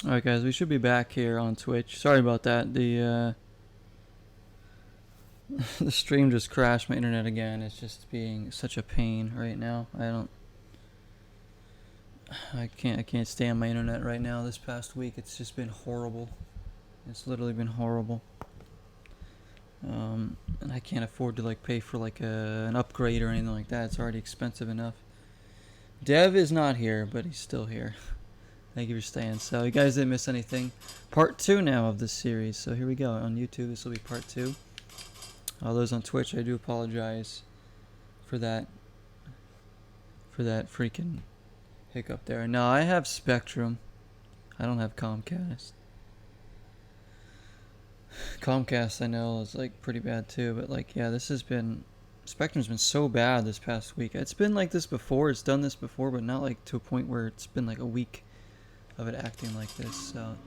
Alright guys, we should be back here on Twitch. Sorry about that. The stream just crashed my internet again. It's just being such a pain right now. I can't stand my internet right now. This past week it's just been horrible. It's literally been horrible. And I can't afford to like pay for like an upgrade or anything like that. It's already expensive enough. Dev is not here, but he's still here. Thank you for staying. So you guys didn't miss anything. Part 2 now of this series. So here we go. On YouTube, this will be part 2. All those on Twitch, I do apologize for that freaking hiccup there. Now I have Spectrum. I don't have Comcast. Comcast I know is like pretty bad too, but like yeah, Spectrum's been so bad this past week. It's been like this before, it's done this before, but not like to a point where it's been like a week of it acting like this. So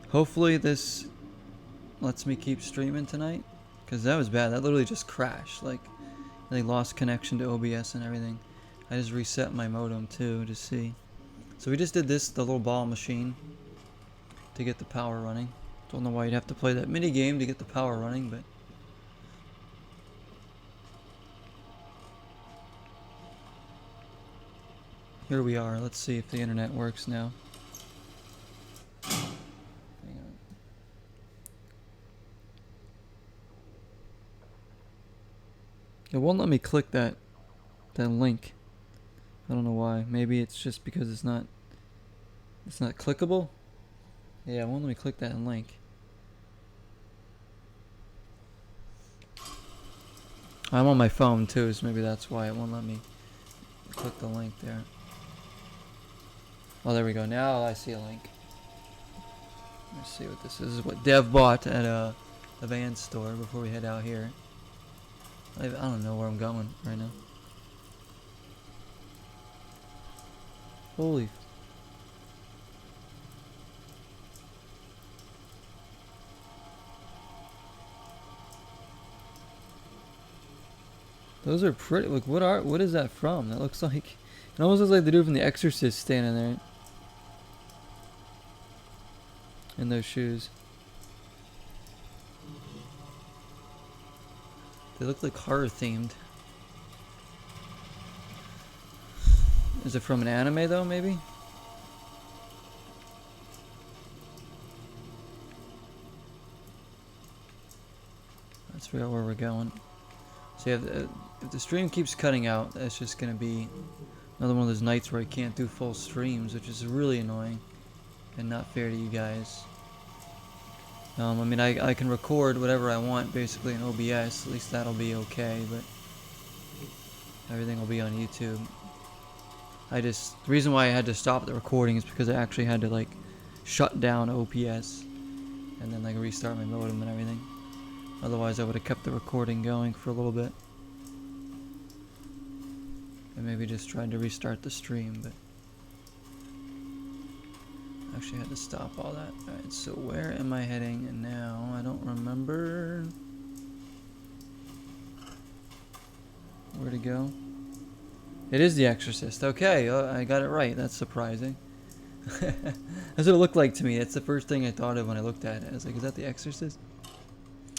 hopefully this lets me keep streaming tonight, because that was bad. That literally just crashed. Like they lost connection to OBS and everything. I just reset my modem too to see. So we just did the little ball machine to get the power running. Don't know why you'd have to play that mini game to get the power running, but here we are. Let's see if the internet works now. Hang on. It won't let me click that link. I don't know why. Maybe it's just because it's not clickable. Yeah, it won't let me click that link. I'm on my phone too, so maybe that's why it won't let me click the link there. Oh, there we go. Now I see a link. Let's see what this is. This is what Dev bought at a van store before we head out here. I don't know where I'm going right now. Holy. Those are pretty. Look, what is that from? That looks like, it almost looks like the dude from The Exorcist standing there in those shoes. They look like horror themed. Is it from an anime though, maybe? Let's figure out where we're going. So yeah, if the stream keeps cutting out, that's just gonna be another one of those nights where I can't do full streams, which is really annoying and not fair to you guys. I mean, I can record whatever I want basically in OBS, at least that'll be okay, but everything will be on YouTube. The reason why I had to stop the recording is because I actually had to like shut down OPS and then like restart my modem and everything. Otherwise I would have kept the recording going for a little bit. And maybe just tried to restart the stream, but actually had to stop all that. Alright, so where am I heading now? I don't remember where to go. It is The Exorcist. Okay, I got it right. That's surprising. That's what it looked like to me. That's the first thing I thought of when I looked at it. I was like, is that The Exorcist?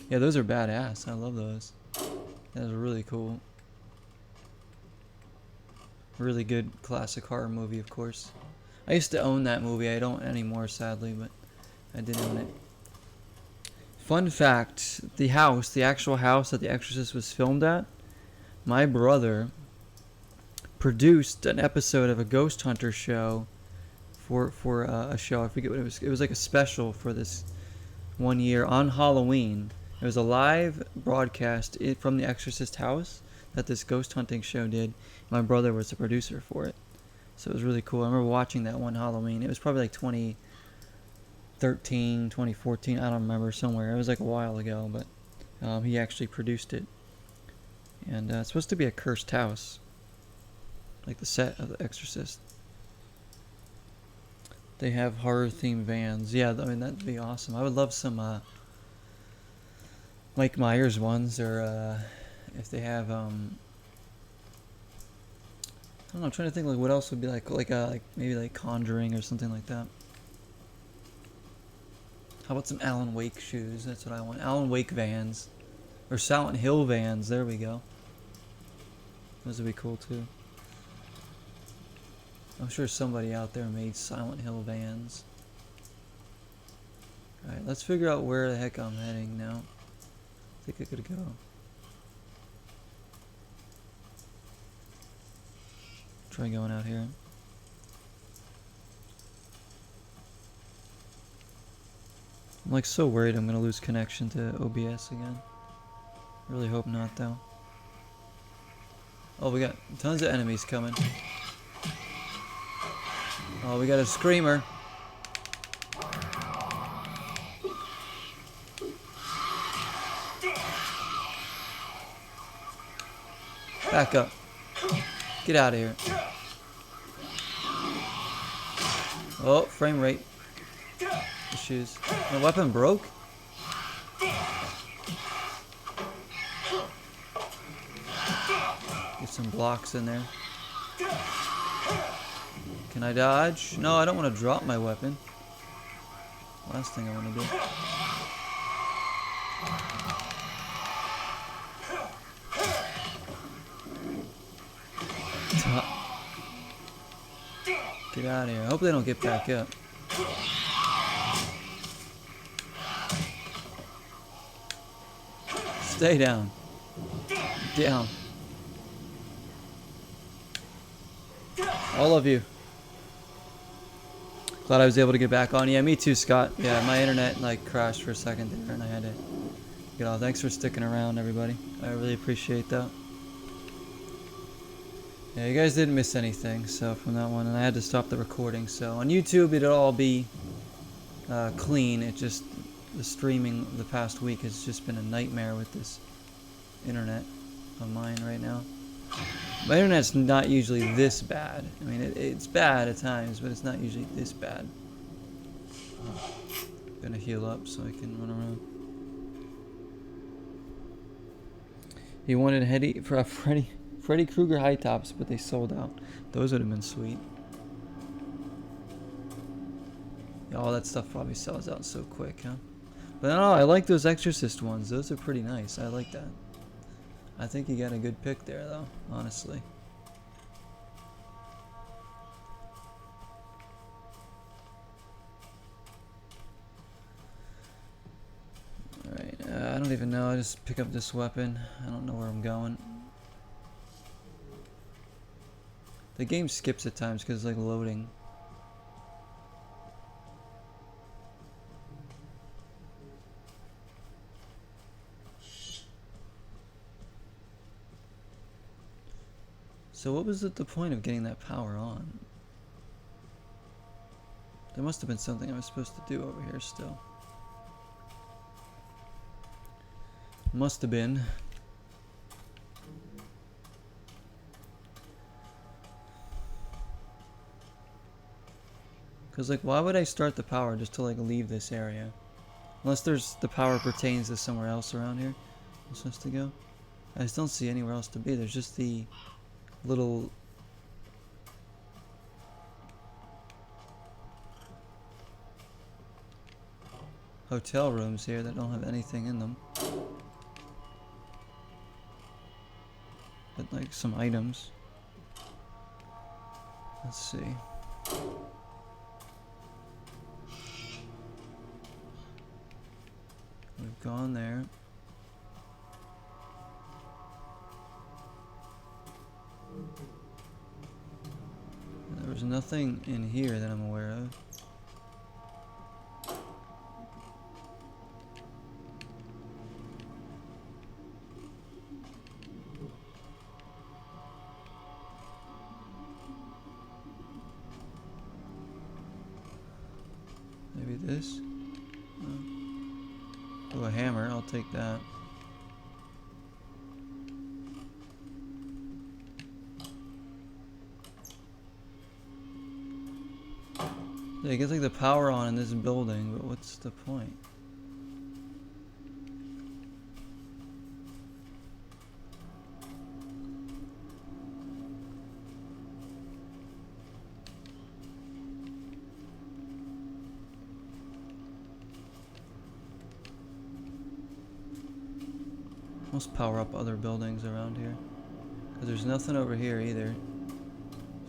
Yeah, those are badass. I love those. That was really cool. Really good classic horror movie, of course. I used to own that movie. I don't anymore, sadly, but I did own it. Fun fact, the actual house that The Exorcist was filmed at, my brother produced an episode of a ghost hunter show for a show. I forget what it was. It was like a special for this one year on Halloween. It was a live broadcast from the Exorcist house that this ghost hunting show did. My brother was the producer for it. So it was really cool. I remember watching that one Halloween. It was probably like 2013, 2014. I don't remember, somewhere. It was like a while ago, but he actually produced it. And it's supposed to be a cursed house, like the set of The Exorcist. They have horror-themed vans. Yeah, I mean, that'd be awesome. I would love some Mike Myers ones, or if they have I don't know, I'm trying to think like what else would be like maybe like Conjuring or something like that. How about some Alan Wake shoes? That's what I want. Alan Wake Vans. Or Silent Hill Vans. There we go. Those would be cool too. I'm sure somebody out there made Silent Hill Vans. Alright, let's figure out where the heck I'm heading now. I think I could go. Try going out here. I'm like so worried I'm gonna lose connection to OBS again. Really hope not though. Oh, we got tons of enemies coming. Oh, we got a screamer. Back up. Get out of here. Oh, frame rate issues. My weapon broke? Get some blocks in there. Can I dodge? No, I don't want to drop my weapon. Last thing I want to do. Get out of here. I hope they don't get back up. Stay down. Down. All of you. Glad I was able to get back on. Yeah, me too, Scott. Yeah, my internet like crashed for a second there and I had to get off. Thanks for sticking around, everybody. I really appreciate that. Yeah, you guys didn't miss anything, so from that one, and I had to stop the recording. So on YouTube, it'll all be clean. It just the streaming the past week has just been a nightmare with this internet of mine right now. My internet's not usually this bad. I mean, it's bad at times, but it's not usually this bad. Gonna heal up so I can run around. He wanted for a Freddy Krueger high tops, but they sold out. Those would have been sweet. Yeah, all that stuff probably sells out so quick, huh? But no, I like those Exorcist ones. Those are pretty nice. I like that. I think you got a good pick there, though, honestly. Alright, I don't even know. I just pick up this weapon. I don't know where I'm going. The game skips at times because it's like loading. So what was the point of getting that power on? There must have been something I was supposed to do over here still. Must have been. Because like, why would I start the power just to like leave this area? Unless the power pertains to somewhere else around here I'm supposed to go. I just don't see anywhere else to be. There's just the little hotel rooms here that don't have anything in them. But like some items. Let's see. We've gone there. There was nothing in here that I'm aware of. Maybe this? Oh, a hammer. I'll take that. Yeah, it gets like the power on in this building, but what's the point? Let's power up other buildings around here. Because there's nothing over here either.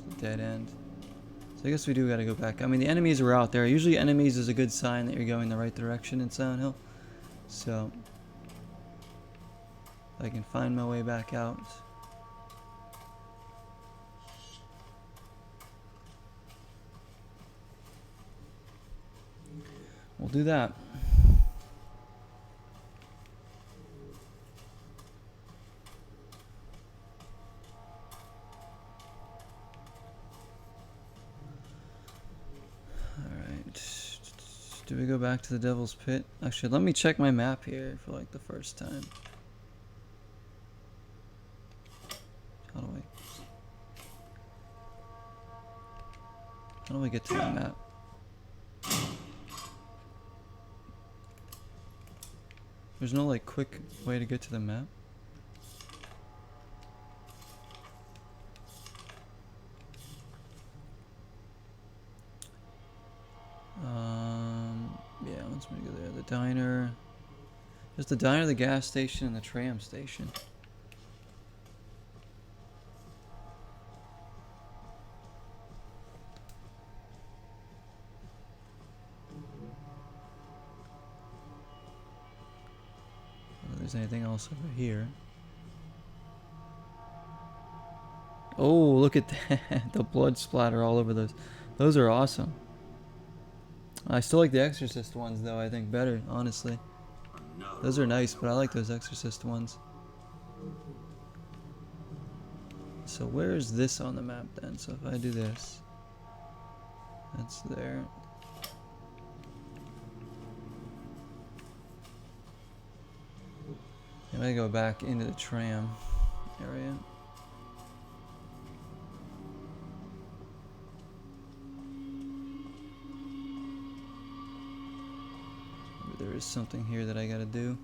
It's a dead end. So I guess we do gotta go back. I mean, the enemies are out there. Usually enemies is a good sign that you're going the right direction in Silent Hill. So, if I can find my way back out. We'll do that. Do we go back to the Devil's Pit? Actually, let me check my map here for like the first time. How do I get to the map? There's no like quick way to get to the map? Yeah, let's go there. The diner. There's the diner, the gas station, and the tram station. If there's anything else over here. Oh, look at that. The blood splatter all over those. Those are awesome. I still like the Exorcist ones though, I think better, honestly. Those are nice, but I like those Exorcist ones. So where is this on the map then? So if I do this, that's there. I'm gonna go back into the tram area. There is something here that I gotta do.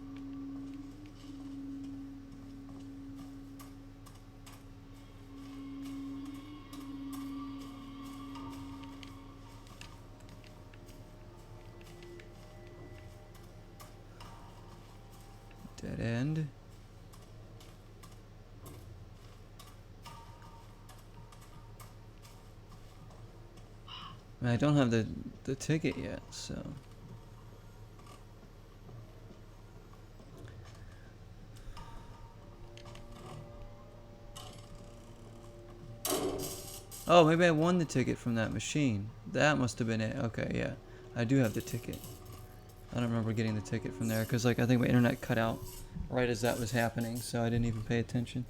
Dead end. I don't have the ticket yet, so. Oh, maybe I won the ticket from that machine. That must have been it. Okay, yeah. I do have the ticket. I don't remember getting the ticket from there because like I think my internet cut out right as that was happening, so I didn't even pay attention.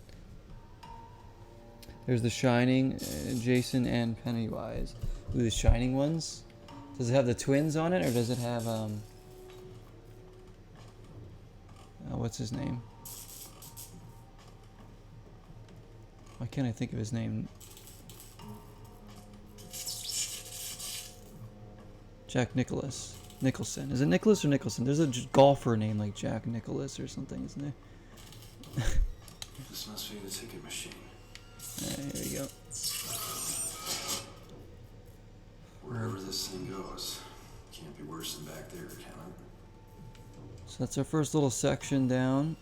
There's The Shining, Jason and Pennywise. Ooh, the Shining ones? Does it have the twins on it or does it have what's his name? Why can't I think of his name? Jack Nicholson. Is it Nicholas or Nicholson? There's a golfer named like Jack Nicholas or something, isn't there? This must be the ticket machine. Alright, here we go. Wherever this thing goes, can't be worse than back there, can it? So that's our first little section down.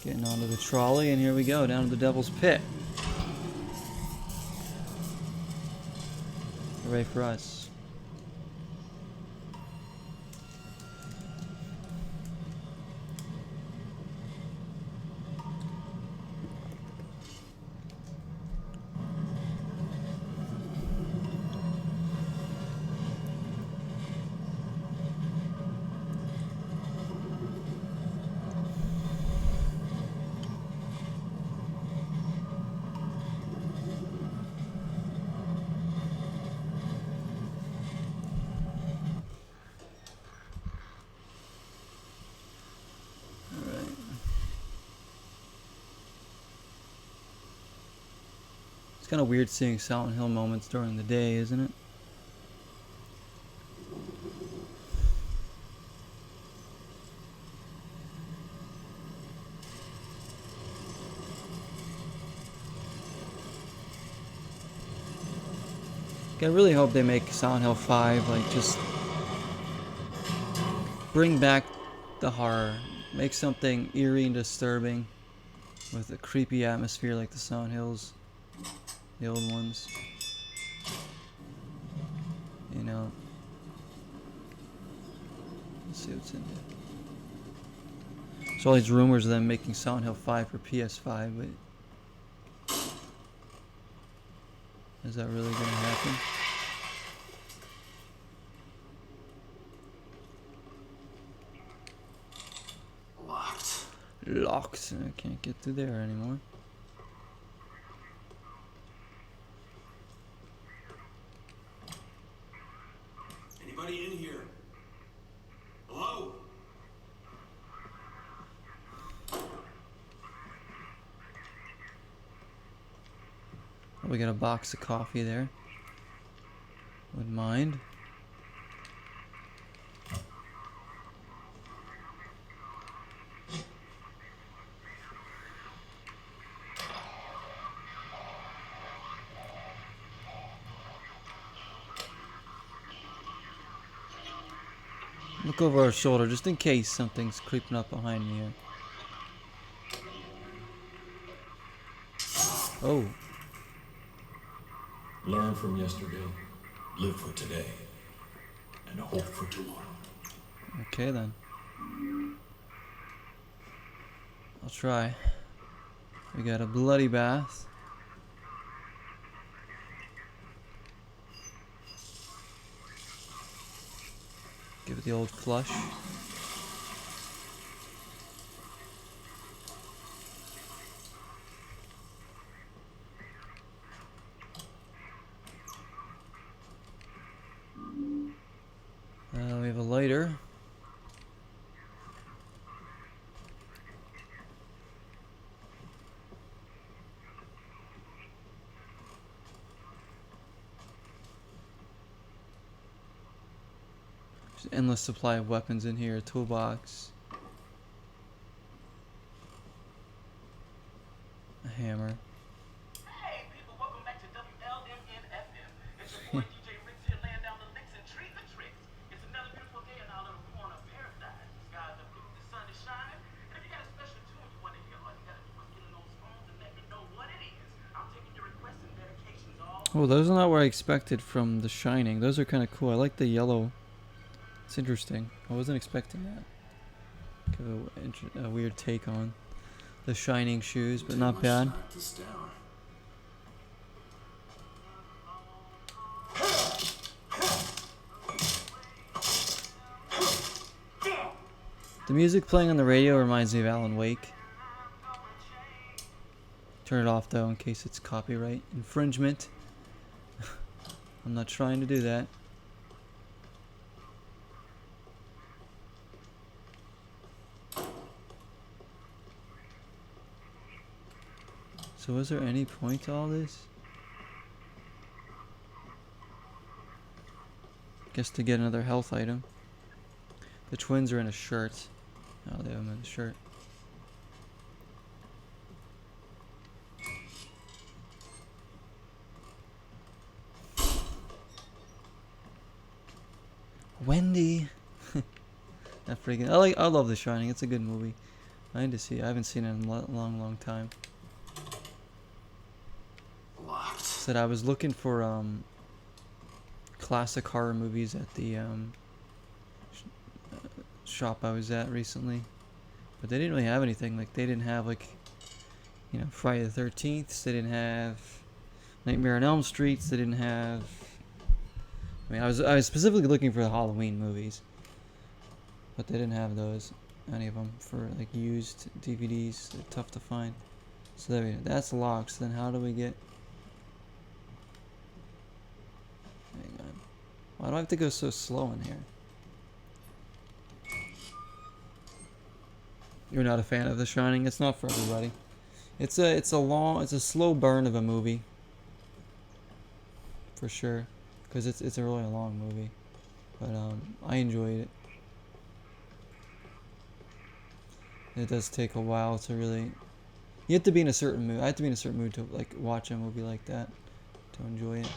Getting onto the trolley, and here we go, down to the Devil's Pit. Hooray for us. It's kind of weird seeing Silent Hill moments during the day, isn't it? I really hope they make Silent Hill 5, like, just bring back the horror, Make something eerie and disturbing with a creepy atmosphere like the Silent Hills, the old ones. You know. Let's see what's in there. So all these rumors of them making Silent Hill 5 for PS5, but is that really gonna happen? Locked. Locked. I can't get through there anymore. Anybody in here? Hello? We got a box of coffee there. Wouldn't mind. Look over our shoulder just in case something's creeping up behind me here. Oh. Learn from yesterday, live for today, and hope for tomorrow. Okay then. I'll try. We got a bloody bath. Give it the old flush. We have a lighter. There's an endless supply of weapons in here. A toolbox. A hammer. Hey people, welcome back to WLMNFM. It's your boy DJ Rick's here laying down the licks and treating the tricks. It's another beautiful day in our little corner of paradise. The skies are blue, the sun is shining. And if you got a special tune you want to hear, all you gotta do is get in those phones and let me know what it is. I'm taking your requests and dedications all. Oh, those are not what I expected from The Shining. Those are kind of cool. I like the yellow. It's interesting. I wasn't expecting that. Give a weird take on The Shining shoes, but not bad. Knock this down. The music playing on the radio reminds me of Alan Wake. Turn it off though in case it's copyright infringement. I'm not trying to do that. So was there any point to all this? Guess to get another health item. The twins are in a shirt. Oh, they have them in a shirt. Wendy. That freaking. I love The Shining. It's a good movie. I need to see it. I haven't seen it in a long time. Locked. Said I was looking for classic horror movies at the shop I was at recently, but they didn't really have anything. Like they didn't have like, you know, Friday the 13th. They didn't have Nightmare on Elm Street. They didn't have. I mean, I was specifically looking for the Halloween movies, but they didn't have those, any of them, for like used DVDs. They're tough to find. So there we go. That's locked. So then how do we get? Hang on. Why do I have to go so slow in here? You're not a fan of The Shining. It's not for everybody. It's a slow burn of a movie. For sure, because it's a really long movie, but I enjoyed it. It does take a while to really. You have to be in a certain mood. I have to be in a certain mood to like watch a movie like that to enjoy it.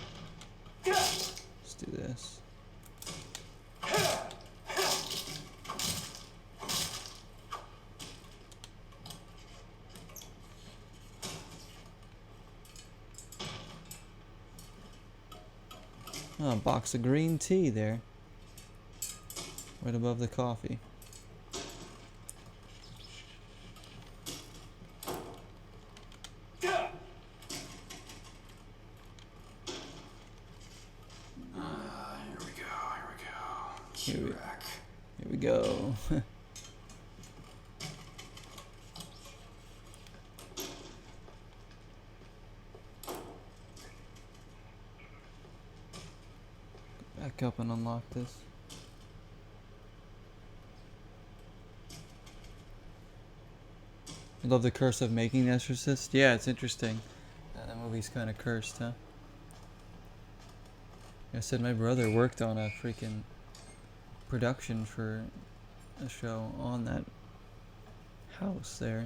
Let's do this. Oh, a box of green tea there. Right above the coffee. Here we go. Here we- Key rack. Here we go. Back up and unlock this. I love the curse of making The Exorcist. Yeah, it's interesting. That movie's kind of cursed, huh? Like I said, my brother worked on a freaking production for a show on that house there.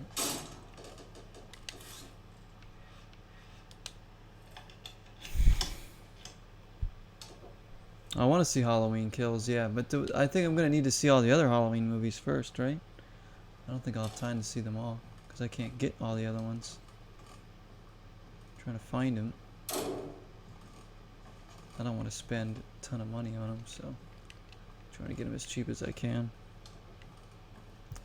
I want to see Halloween Kills, yeah, but I think I'm gonna need to see all the other Halloween movies first, right? I don't think I'll have time to see them all because I can't get all the other ones. I'm trying to find them. I don't want to spend a ton of money on them, so I'm trying to get them as cheap as I can.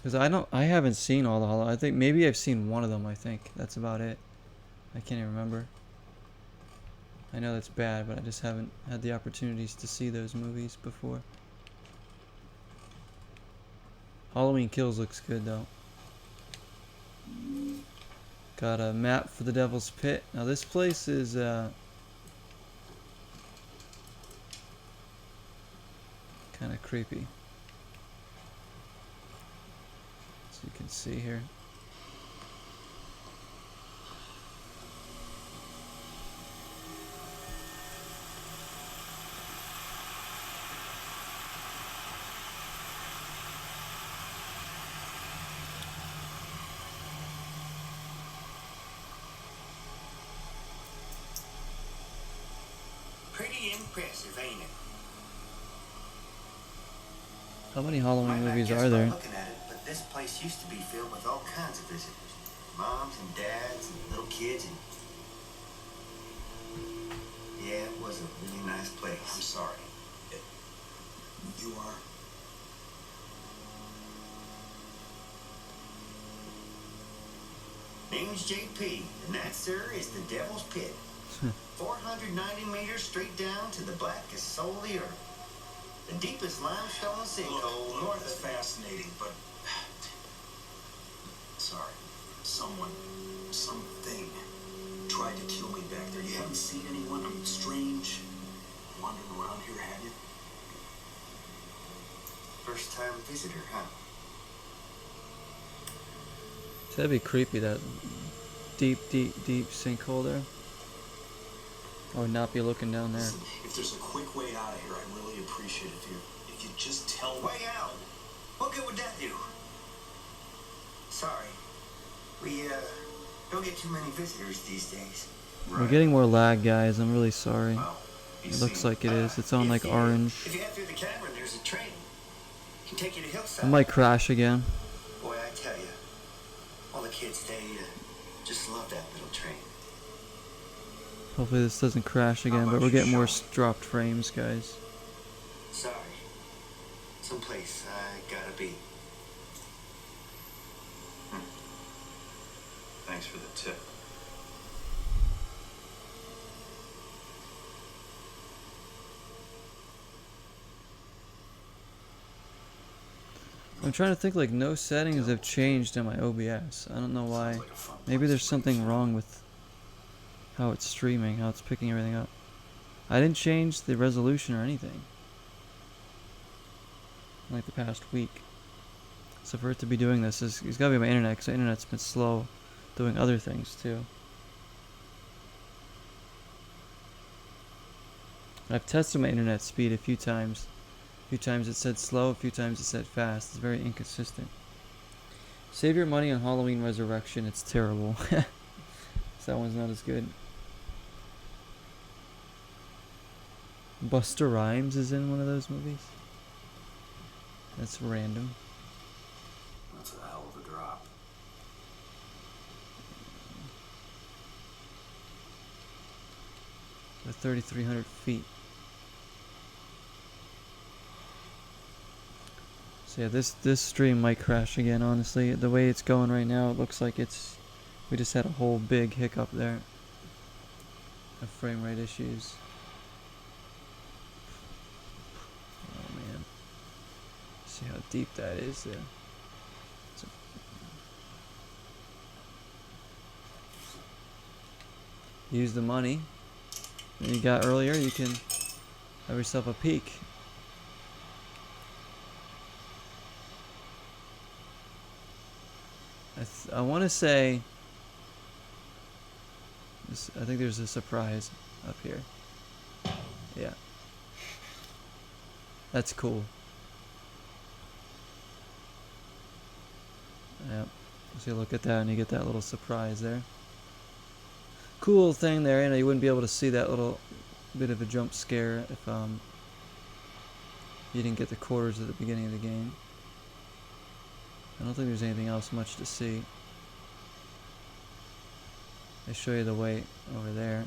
Because I haven't seen all the Halloween. I think maybe I've seen one of them. I think that's about it. I can't even remember. I know that's bad, but I just haven't had the opportunities to see those movies before. Halloween Kills looks good though. Got a map for the Devil's Pit. Now this place is kind of creepy. So you can see here. Pretty impressive, ain't it? How many Halloween Might not movies guess are by there? looking at it, but this place used to be filled with all kinds of visitors. Moms and dads and little kids and... Yeah, it was a really nice place. I'm sorry. You are? Name's JP, and that, sir, is the Devil's Pit. 490 meters straight down to the blackest soul of the earth. The deepest limestone sinkhole north That's of... fascinating, but... Sorry. Someone, something tried to kill me back there. You haven't seen anyone strange wandering around here, have you? First time visitor, huh? So that'd be creepy, that deep sinkhole there. I would not be looking down there. Listen, if there's a quick way out of here, I'd really appreciate it if you just tell me. Way out? What good would that do? Sorry. We, don't get too many visitors these days. We're getting more lag, guys. I'm really sorry. Well, you It looks see, like it is. It's on like orange. If you head through the cavern, there's a train. Can take you to I Hillside. might crash again. Boy, I tell you, all the kids, they just love that little train. Hopefully this doesn't crash again, but we're getting more dropped frames, guys. Sorry. Someplace I gotta be. Thanks for the tip. I'm trying to think, like, no settings have changed in my OBS. I don't know why. Sounds like a fun Maybe place there's to something film. wrong with how it's streaming, how it's picking everything up. I didn't change the resolution or anything. Like the past week. So for it to be doing this, it's gotta be my internet, because the internet's been slow doing other things too. I've tested my internet speed a few times. A few times it said slow, a few times it said fast. It's very inconsistent. Save your money on Halloween Resurrection. It's terrible. So that one's not as good. Buster Rhymes is in one of those movies. That's random. That's a hell of a drop. At 3,300 feet. So yeah, this stream might crash again. Honestly, the way it's going right now, it looks like we just had a whole big hiccup there of frame rate issues. Oh man, see how deep that is there. Use the money that you got earlier, you can have yourself a peek. I want to say, I think there's a surprise up here. Yeah. That's cool. Yep. So you look at that and you get that little surprise there. Cool thing there, you know, you wouldn't be able to see that little bit of a jump scare if you didn't get the quarters at the beginning of the game. I don't think there's anything else much to see. They show you the way over there.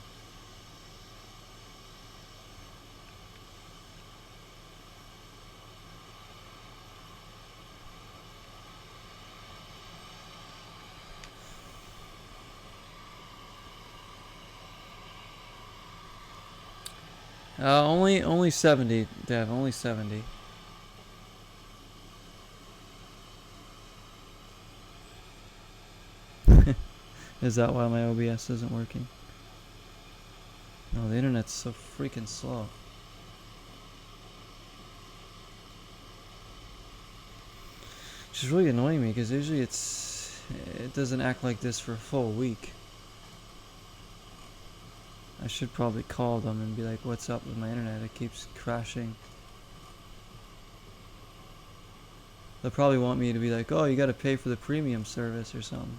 Only 70, Dev. Only 70. Is that why my OBS isn't working? No, the internet's so freaking slow. Which is really annoying me because usually it doesn't act like this for a full week. I should probably call them and be like, what's up with my internet? It keeps crashing. They'll probably want me to be like, oh, you gotta pay for the premium service or something.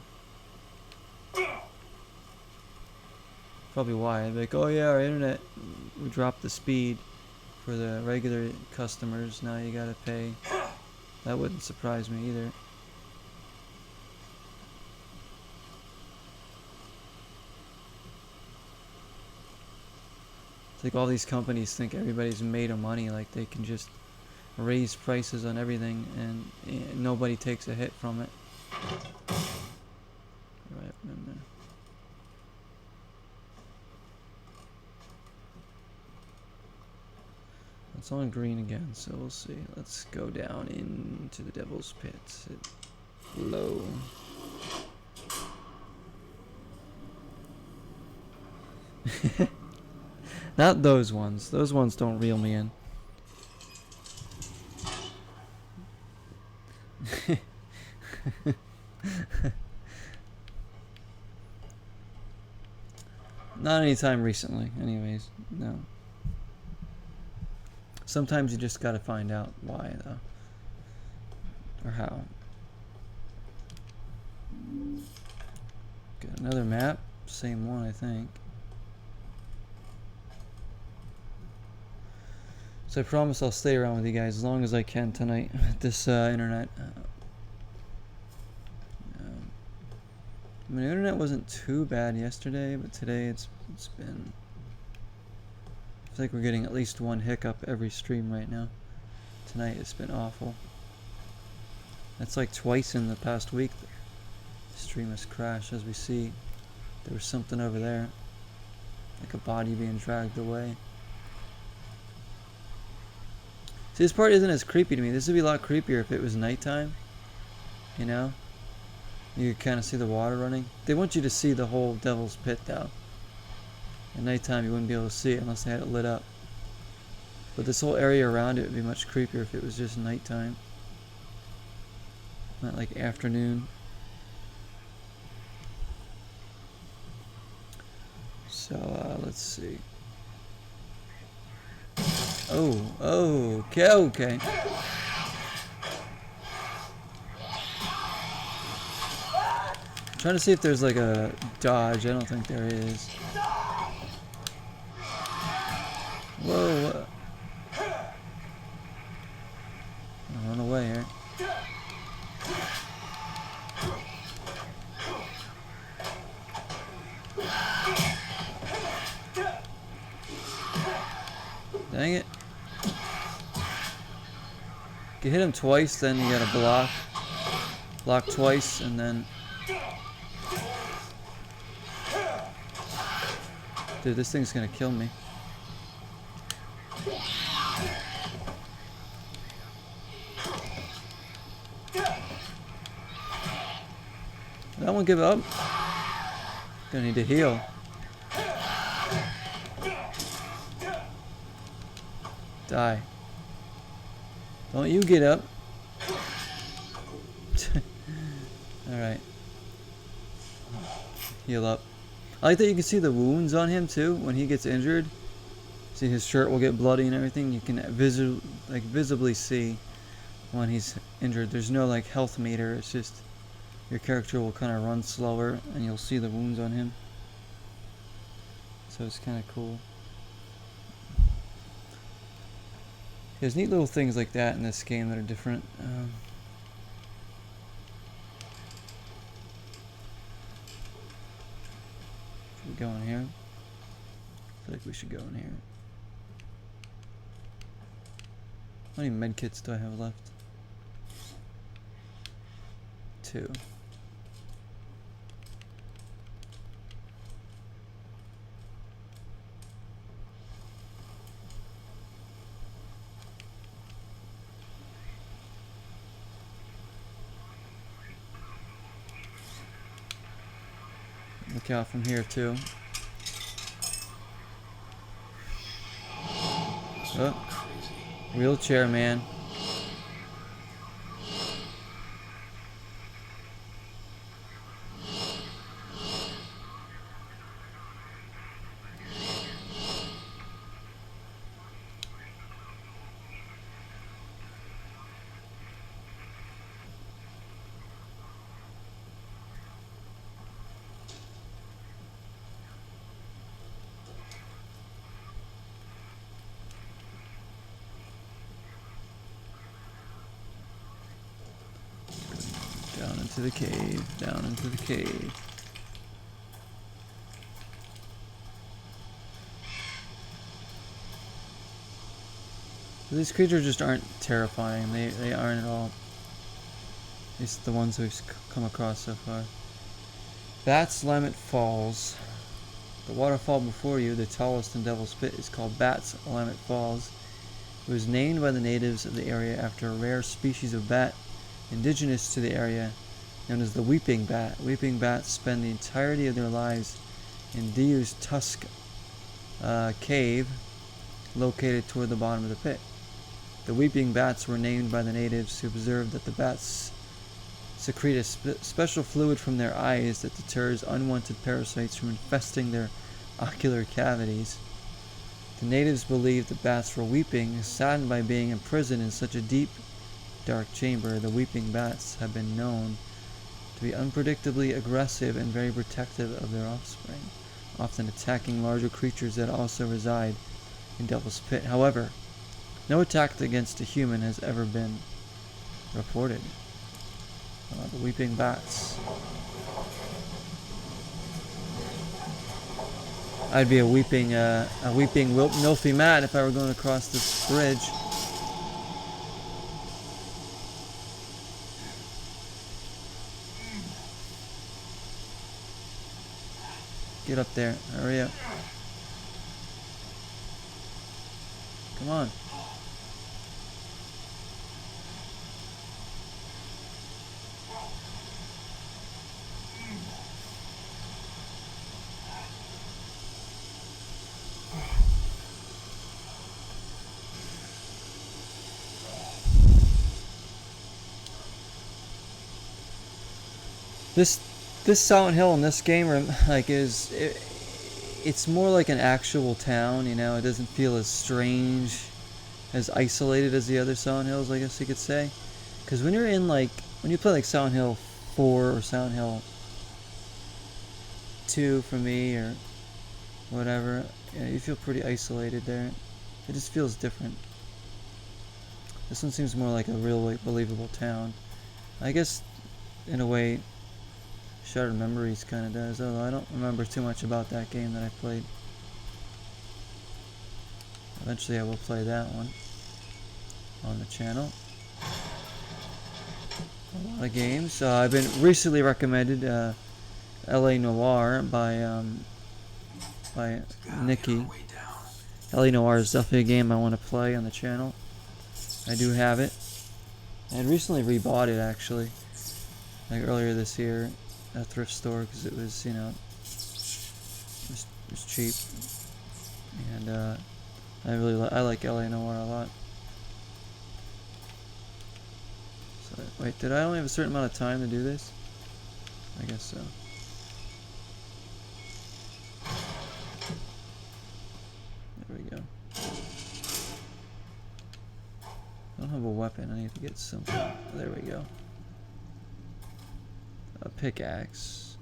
Probably why. I'd be like, oh yeah, our internet, we dropped the speed for the regular customers, now you gotta pay. That wouldn't surprise me either. It's like all these companies think everybody's made of money, like they can just raise prices on everything and nobody takes a hit from it. Right in there. It's on green again, so we'll see. Let's go down into the devil's pit. Low. Not those ones. Those ones don't reel me in. Not anytime recently, anyways. No. Sometimes you just gotta find out why, though. Or how. Got another map. Same one, I think. So I promise I'll stay around with you guys as long as I can tonight with this internet. I mean, the internet wasn't too bad yesterday, but today it's been... I think we're getting at least one hiccup every stream right now. Tonight it's been awful. That's like twice in the past week the stream has crashed. As we see, there was something over there, like a body being dragged away. See, this part isn't as creepy to me. This would be a lot creepier if it was nighttime. You know? You could kind of see the water running. They want you to see the whole devil's pit though. At nighttime you wouldn't be able to see it unless they had it lit up. But this whole area around it would be much creepier if it was just nighttime. Not like afternoon. So let's see. Oh, okay. I'm trying to see if there's like a dodge. I don't think there is. Whoa. I'll run away here. Dang it. You hit him twice, then you gotta block. Block twice, and then... Dude, this thing's gonna kill me. I won't give up. Gonna need to heal. Die. Don't you get up. Alright. Heal up. I like that you can see the wounds on him too when he gets injured. See, his shirt will get bloody and everything. You can visibly see when he's injured. There's no like health meter. It's just your character will kind of run slower and you'll see the wounds on him. So it's kind of cool. There's neat little things like that in this game that are different. Should we go in here? I feel like we should go in here. How many medkits do I have left? 2. Look out from here too. Oh, wheelchair man. Down into the cave, down into the cave. So these creatures just aren't terrifying. They aren't at all. At least the ones we've come across so far. Bats Lammet Falls. The waterfall before you, the tallest in Devil's Pit, is called Bats Lammet Falls. It was named by the natives of the area after a rare species of bat indigenous to the area, known as the weeping bat. Weeping bats spend the entirety of their lives in Diu's Tusk cave, located toward the bottom of the pit. The weeping bats were named by the natives who observed that the bats secrete a special fluid from their eyes that deters unwanted parasites from infesting their ocular cavities. The natives believed the bats were weeping, saddened by being imprisoned in such a deep, dark chamber. The weeping bats have been known to be unpredictably aggressive and very protective of their offspring, often attacking larger creatures that also reside in Devil's Pit. However, no attack against a human has ever been reported. The weeping bats. I'd be a weeping Nilfie Mat if I were going across this bridge. Get up there. Hurry up. Come on. This Silent Hill in this game, like, it's more like an actual town. You know, it doesn't feel as strange, as isolated as the other Silent Hills, I guess you could say. Because when you're in when you play like Silent Hill 4 or Silent Hill 2 for me or whatever, you feel pretty isolated there. It just feels different. This one seems more like a real believable town. I guess in a way Shattered Memories kind of does, although I don't remember too much about that game that I played. Eventually I will play that one on the channel. A lot of games. I've been recently recommended L.A. Noir by Nikki. L.A. Noir is definitely a game I want to play on the channel. I do have it. I had recently rebought it actually, like earlier this year at a thrift store because it was, you know, it was cheap. And I like L.A. Noir a lot. So wait, did I only have a certain amount of time to do this? I guess so. There we go. I don't have a weapon. I need to get some. There we go. A pickaxe.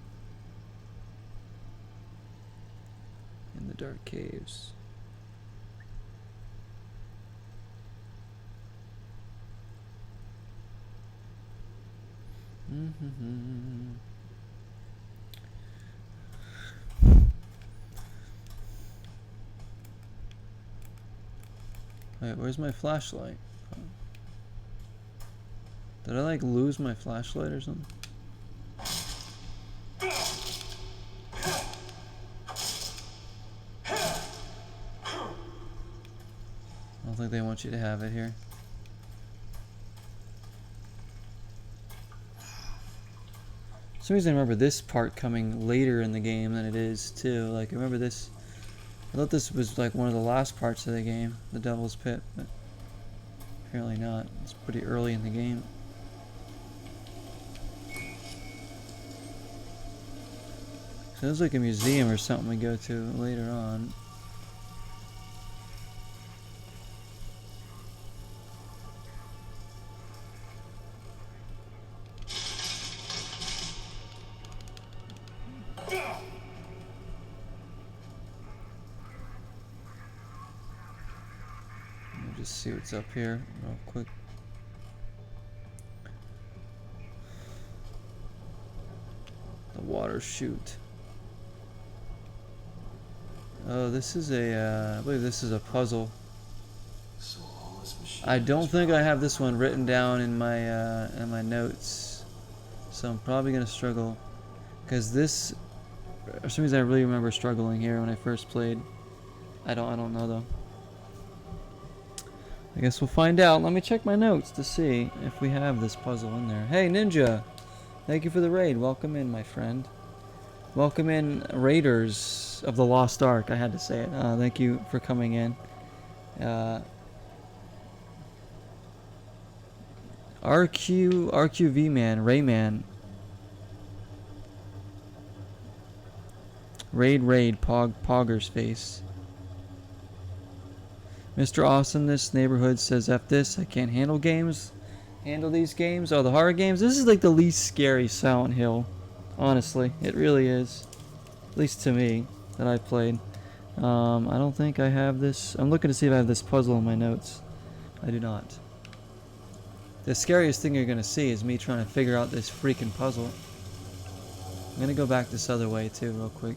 In the dark caves. Wait, where's my flashlight? Did I like lose my flashlight or something? I don't think they want you to have it here. For some reason I remember this part coming later in the game than it is too. Like I remember this, I thought this was like one of the last parts of the game, the Devil's Pit, but apparently not. It's pretty early in the game. So there's like a museum or something we go to later on. Just see what's up here real quick. The water chute. Oh, this is a, I believe this is a puzzle. I don't think I have this one written down in my notes, so I'm probably gonna struggle, because this, for some reason I really remember struggling here when I first played. I don't know though. I guess we'll find out. Let me check my notes to see if we have this puzzle in there. Hey Ninja, thank you for the raid. Welcome in, my friend. Welcome in, Raiders of the Lost Ark. I had to say it. Thank you for coming in. RQV man, Rayman. Raid, Pogger's face. Mr. Awesomeness Neighborhood says, F this, I can't handle these games. Oh, the horror games? This is like the least scary Silent Hill. Honestly, it really is. At least to me, that I've played. I don't think I have this. I'm looking to see if I have this puzzle in my notes. I do not. The scariest thing you're going to see is me trying to figure out this freaking puzzle. I'm going to go back this other way too, real quick.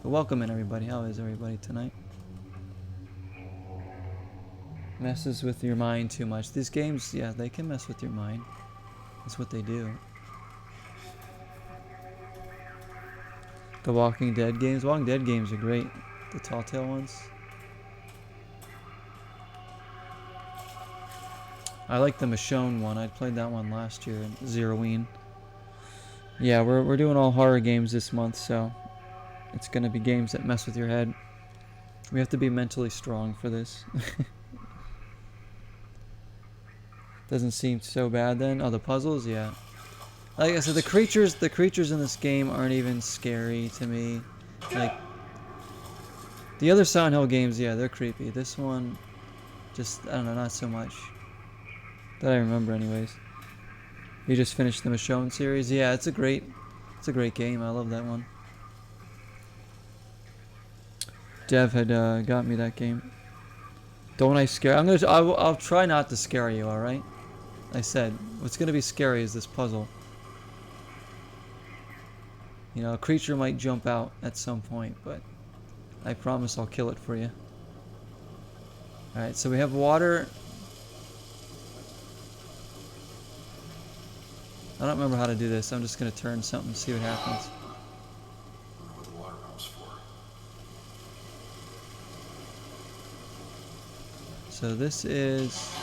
But welcome in, everybody. How is everybody tonight? Messes with your mind too much. These games, yeah, they can mess with your mind. That's what they do. The Walking Dead games. Walking Dead games are great. The Telltale ones. I like the Michonne one. I played that one last year in Zeroween. Yeah, we're doing all horror games this month, so it's gonna be games that mess with your head. We have to be mentally strong for this. Doesn't seem so bad then. Oh, the puzzles, yeah. Like I said, the creatures in this game aren't even scary to me. Like the other Silent Hill games, yeah, they're creepy. This one, just I don't know, not so much. That I remember, anyways. You just finished the Michonne series, yeah. It's a great game. I love that one. Dev had got me that game. Don't I scare? I'll try not to scare you. All right. I said what's gonna be scary is this puzzle. You know, a creature might jump out at some point, but I promise I'll kill it for you. All right. So we have water. I don't remember how to do this. I'm just gonna turn something, see what happens. I wonder what the water pump's for. So this is...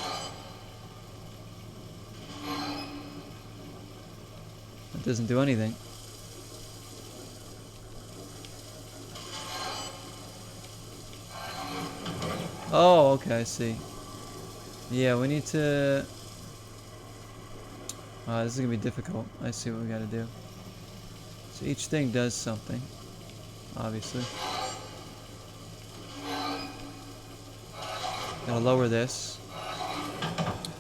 It doesn't do anything. Oh, okay, I see. Yeah, we need to... this is gonna be difficult. I see what we gotta do. So each thing does something, obviously. Gotta lower this.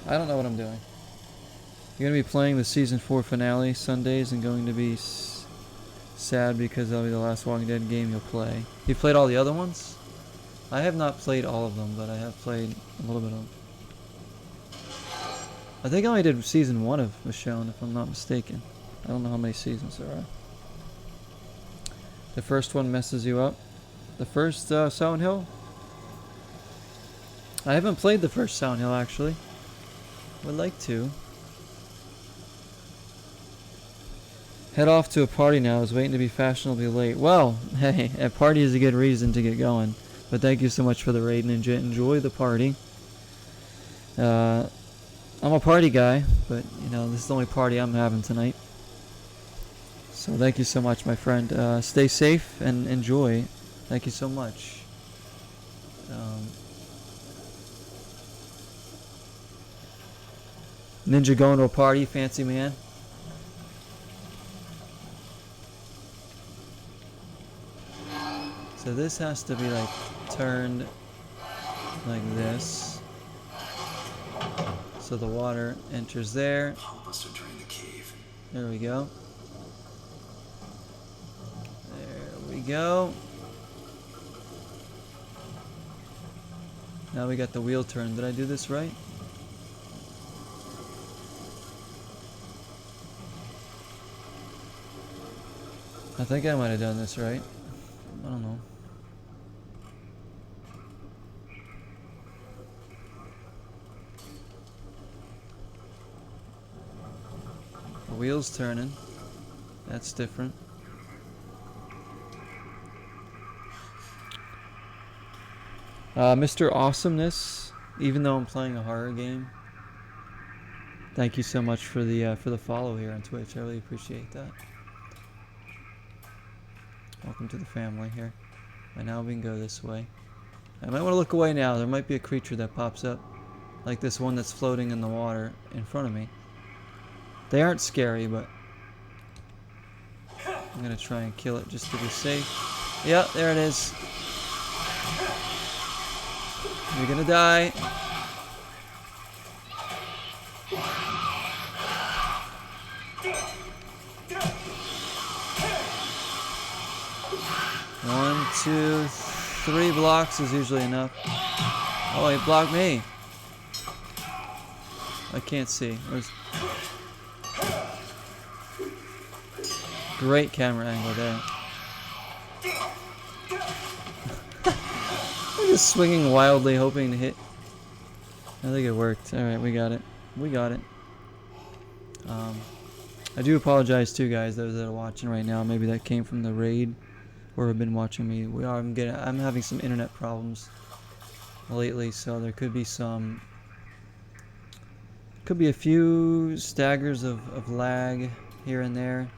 I don't know what I'm doing. You're gonna be playing the season 4 finale Sundays and going to be sad because that'll be the last Walking Dead game you'll play. You played all the other ones? I have not played all of them, but I have played a little bit of them. I think I only did season 1 of Michonne, if I'm not mistaken. I don't know how many seasons there are. The first one messes you up. The first Silent Hill? I haven't played the first Silent Hill, actually. Would like to. Head off to a party now. I was waiting to be fashionably late. Well, hey, a party is a good reason to get going. But thank you so much for the raid and enjoy the party. I'm a party guy, but you know, this is the only party I'm having tonight. So thank you so much, my friend. Stay safe and enjoy. Thank you so much. Ninja going to a party, fancy man. So this has to be like turned like this. So the water enters there. Pump must have drained the cave. There we go. There we go. Now we got the wheel turned. Did I do this right? I think I might have done this right. I don't know. The wheel's turning. That's different. Mr. Awesomeness, even though I'm playing a horror game, thank you so much for the follow here on Twitch. I really appreciate that. Welcome to the family here. And now we can go this way. I might want to look away now. There might be a creature that pops up, like this one that's floating in the water in front of me. They aren't scary, but I'm gonna try and kill it just to be safe. Yep, there it is. You're gonna die. One, 2, 3 blocks is usually enough. Oh, he blocked me. I can't see. Where's... Great camera angle there. I'm just swinging wildly, hoping to hit. I think it worked. Alright, we got it. We got it. I do apologize too, guys, those that are watching right now. Maybe that came from the raid or have been watching me. I'm having some internet problems lately, so there could be some... Could be a few staggers of lag here and there.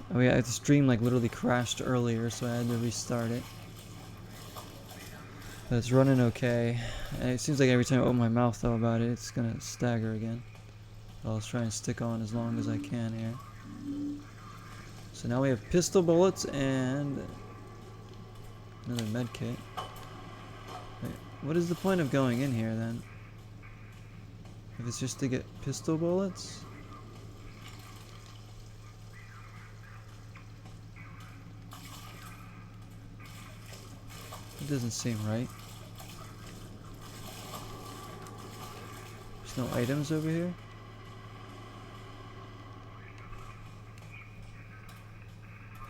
The stream like literally crashed earlier, so I had to restart it. But it's running okay. And it seems like every time I open my mouth though about it, it's gonna stagger again. I'll try and stick on as long as I can here. So now we have pistol bullets and another med kit. Wait, what is the point of going in here then? If it's just to get pistol bullets? It doesn't seem right. There's no items over here?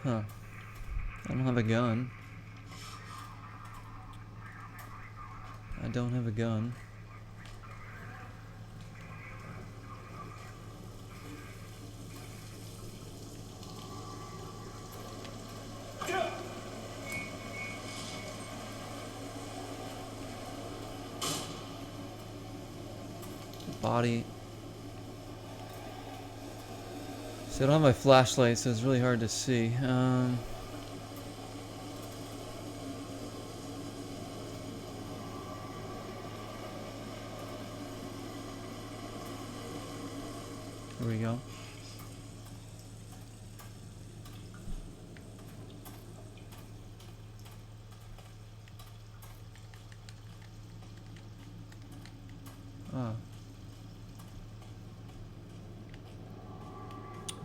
Huh. I don't have a gun. I don't have a gun. body. So I don't have my flashlight, so it's really hard to see. Here we go. Oh.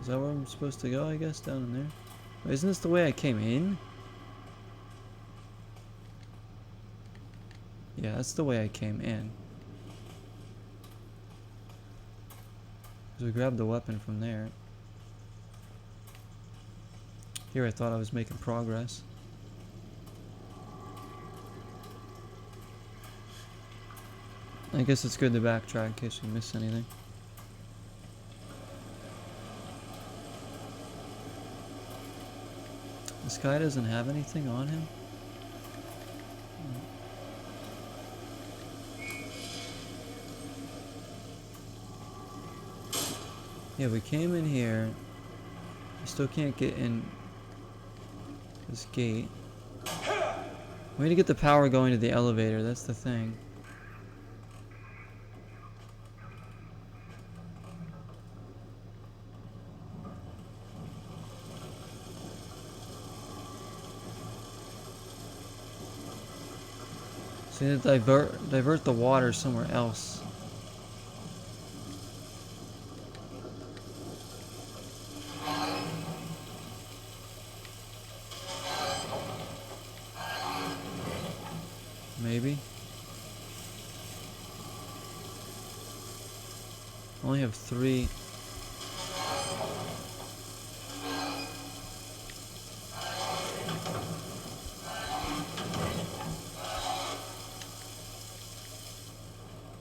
Is that where I'm supposed to go, I guess? Down in there? Wait, isn't this the way I came in? Yeah, that's the way I came in. So we grabbed the weapon from there. Here I thought I was making progress. I guess it's good to backtrack in case we miss anything. This guy doesn't have anything on him? Yeah, we came in here. We still can't get in this gate. We need to get the power going to the elevator, that's the thing. So we need to divert the water somewhere else. Maybe. I only have 3.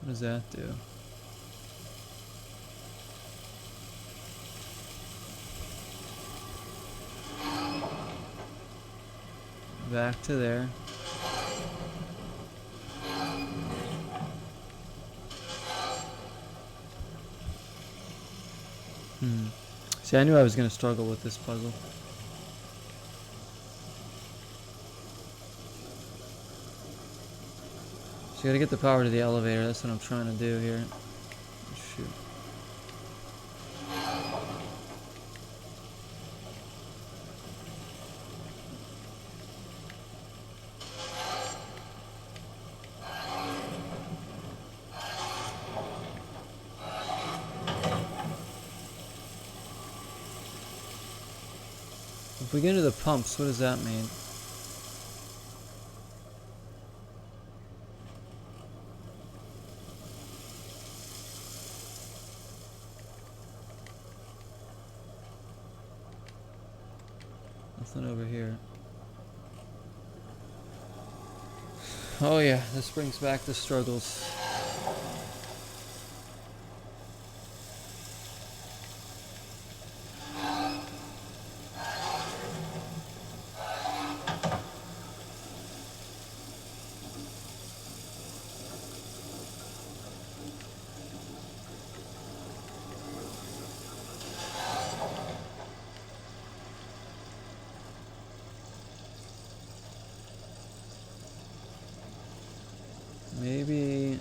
What does that do? Back to there. See, I knew I was going to struggle with this puzzle. So you gotta get the power to the elevator, that's what I'm trying to do here. Shoot. If we get into the pumps, what does that mean? Nothing over here. Oh yeah, this brings back the struggles. Maybe...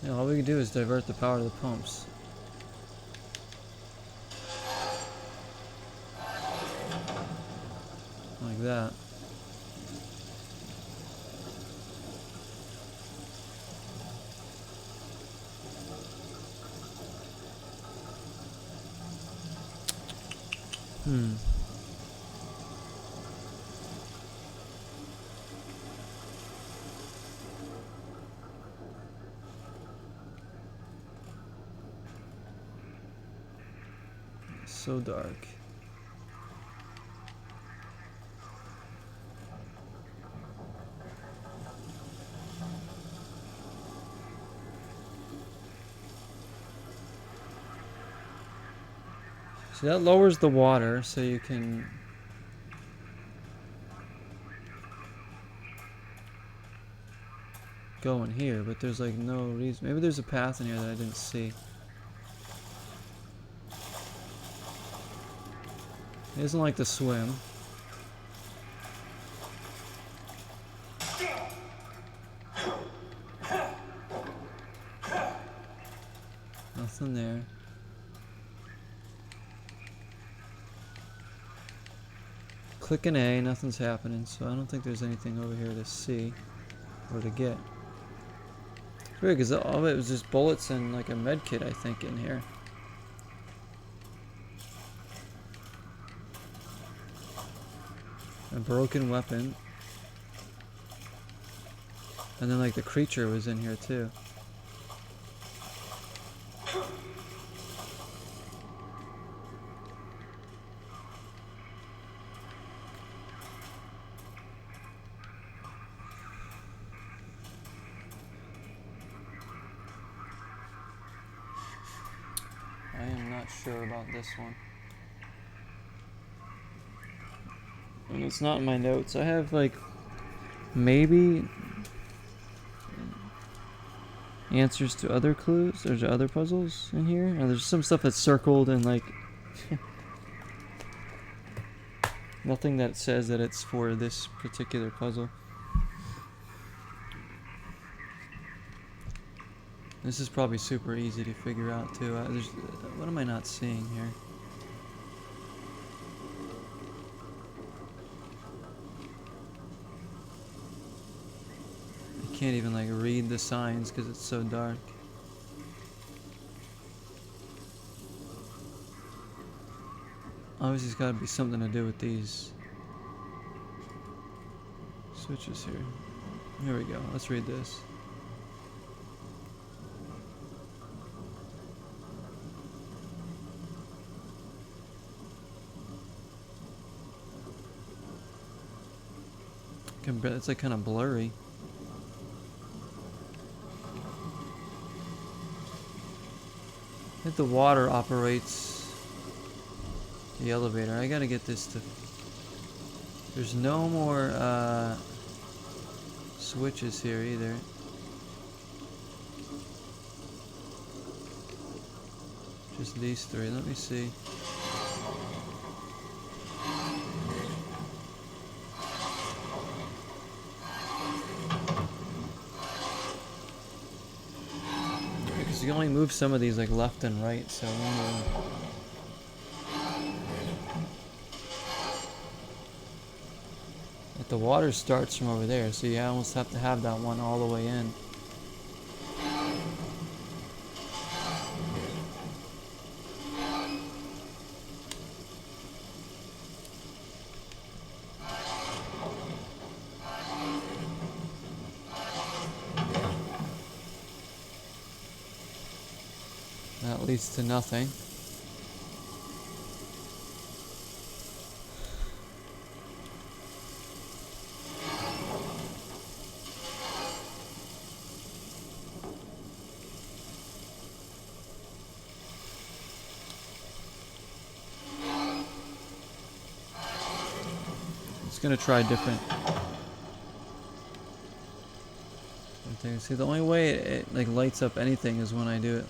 Yeah, all we can do is divert the power to the pumps. Like that. So dark. So that lowers the water so you can go in here, but there's like no reason. Maybe there's a path in here that I didn't see. He doesn't like to swim. Nothing there. Clicking A, nothing's happening, so I don't think there's anything over here to see or to get. It's weird because all of it was just bullets and like a med kit, I think, in here. A broken weapon. And then like the creature was in here too. I am not sure about this one. And it's not in my notes. I have like maybe answers to other clues. There's other puzzles in here. And there's some stuff that's circled and like nothing that says that it's for this particular puzzle. This is probably super easy to figure out too. What am I not seeing here? I can't even like read the signs because it's so dark. Obviously it's got to be something to do with these switches here. Here we go. Let's read this. It's like kind of blurry. I think the water operates the elevator. I gotta get this to... There's no more switches here either. Just these three. Let me see. You can only move some of these like left and right, so but the water starts from over there, so you almost have to have that one all the way in. That leads to nothing. It's gonna try different things. See, the only way it like lights up anything is when I do it.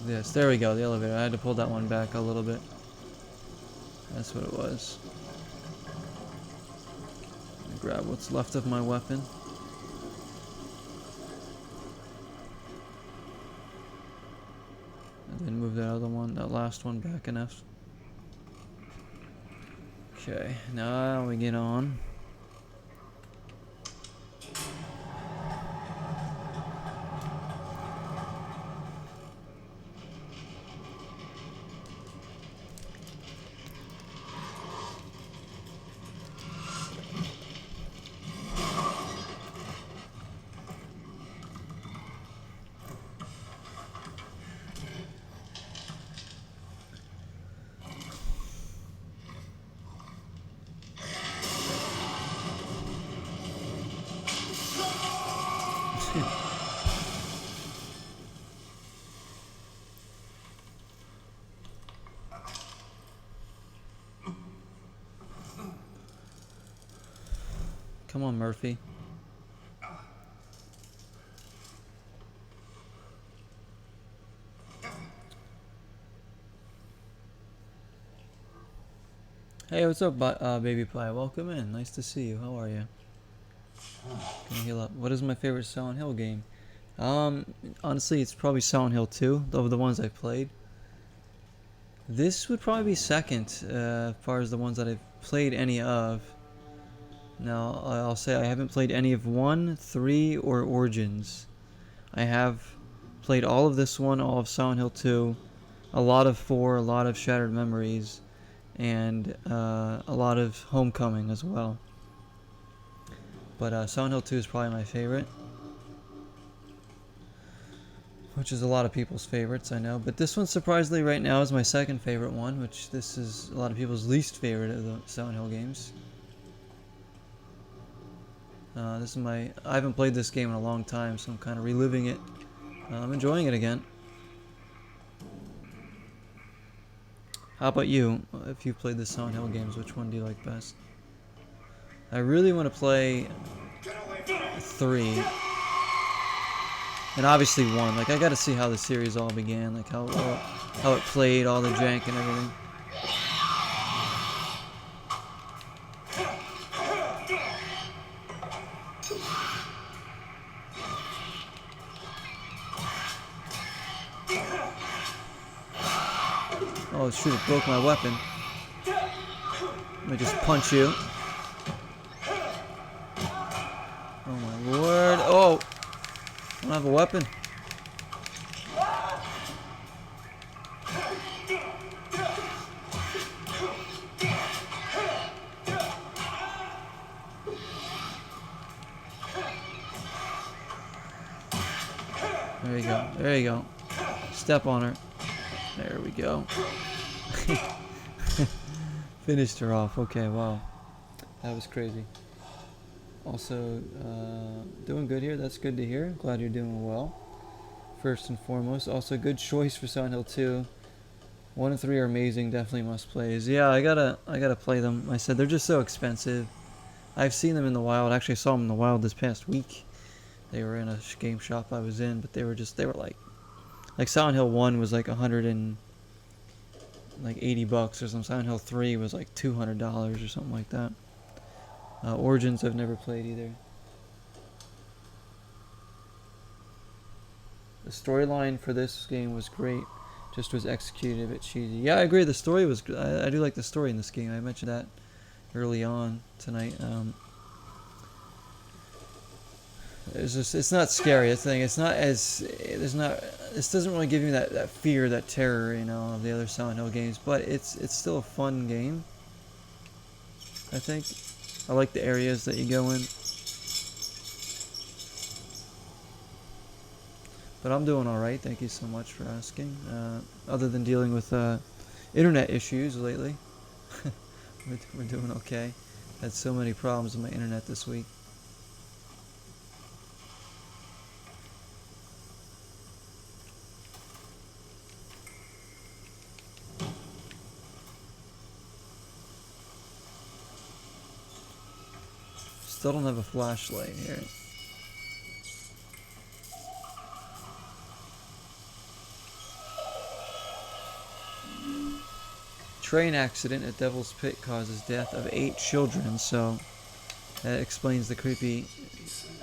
This. There we go, the elevator. I had to pull that one back a little bit. That's what it was. Grab what's left of my weapon. And then move that other one, that last one back enough. Okay, now we get on. Come on, Murphy. Hey, what's up, Baby Pie? Welcome in. Nice to see you. How are you? Gonna heal up. What is my favorite Silent Hill game? Honestly, it's probably Silent Hill 2, of the ones I've played. This would probably be second, as far as the ones that I've played any of. Now, I'll say I haven't played any of 1, 3, or Origins. I have played all of this one, all of Silent Hill 2, a lot of 4, a lot of Shattered Memories, and a lot of Homecoming as well. But Silent Hill 2 is probably my favorite, which is a lot of people's favorites, I know. But this one, surprisingly, right now is my second favorite one, which this is a lot of people's least favorite of the Silent Hill games. This is I haven't played this game in a long time, so I'm kind of reliving it. I'm enjoying it again. How about you? If you've played the Silent Hill games, which one do you like best? I really want to play 3. And obviously 1. Like, I gotta see how the series all began, like how it played, all the jank and everything. Oh shoot, it broke my weapon. Let me just punch you. Oh my lord. Oh! I don't have a weapon. There you go. There you go. Step on her. There we go. Finished her off. Okay, wow. That was crazy. Also, doing good here. That's good to hear. Glad you're doing well. First and foremost. Also, good choice for Silent Hill 2. 1 and 3 are amazing. Definitely must plays. Yeah, I gotta play them. I said they're just so expensive. I've seen them in the wild. Actually, I saw them in the wild this past week. They were in a game shop I was in, but they were like Silent Hill 1 was like $180 or something. Silent Hill 3 was like $200 or something like that. Origins I've never played either. The storyline for this game was great, just was executed a bit cheesy. Yeah, I agree. The story was. I do like the story in this game. I mentioned that early on tonight. It's not scary. It's not as this doesn't really give you that fear, that terror, you know, of the other Silent Hill games. But it's still a fun game, I think. I like the areas that you go in. But I'm doing alright, thank you so much for asking. Other than dealing with internet issues lately, we're doing okay. Had so many problems with my internet this week. Still don't have a flashlight here. Train accident at Devil's Pit causes death of 8 children, so that explains the creepy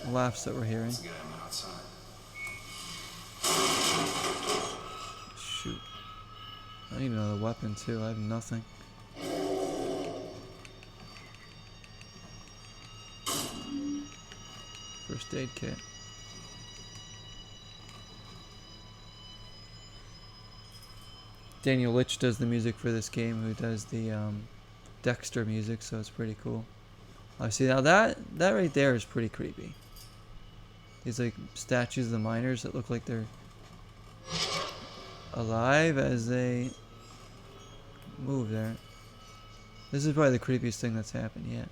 laughs that we're hearing. Shoot. I need another weapon too, I have nothing. First aid kit. Daniel Litch does the music for this game, who does the Dexter music, so it's pretty cool. I see now that right there is pretty creepy. These like statues of the miners that look like they're alive as they move there. This is probably the creepiest thing that's happened yet.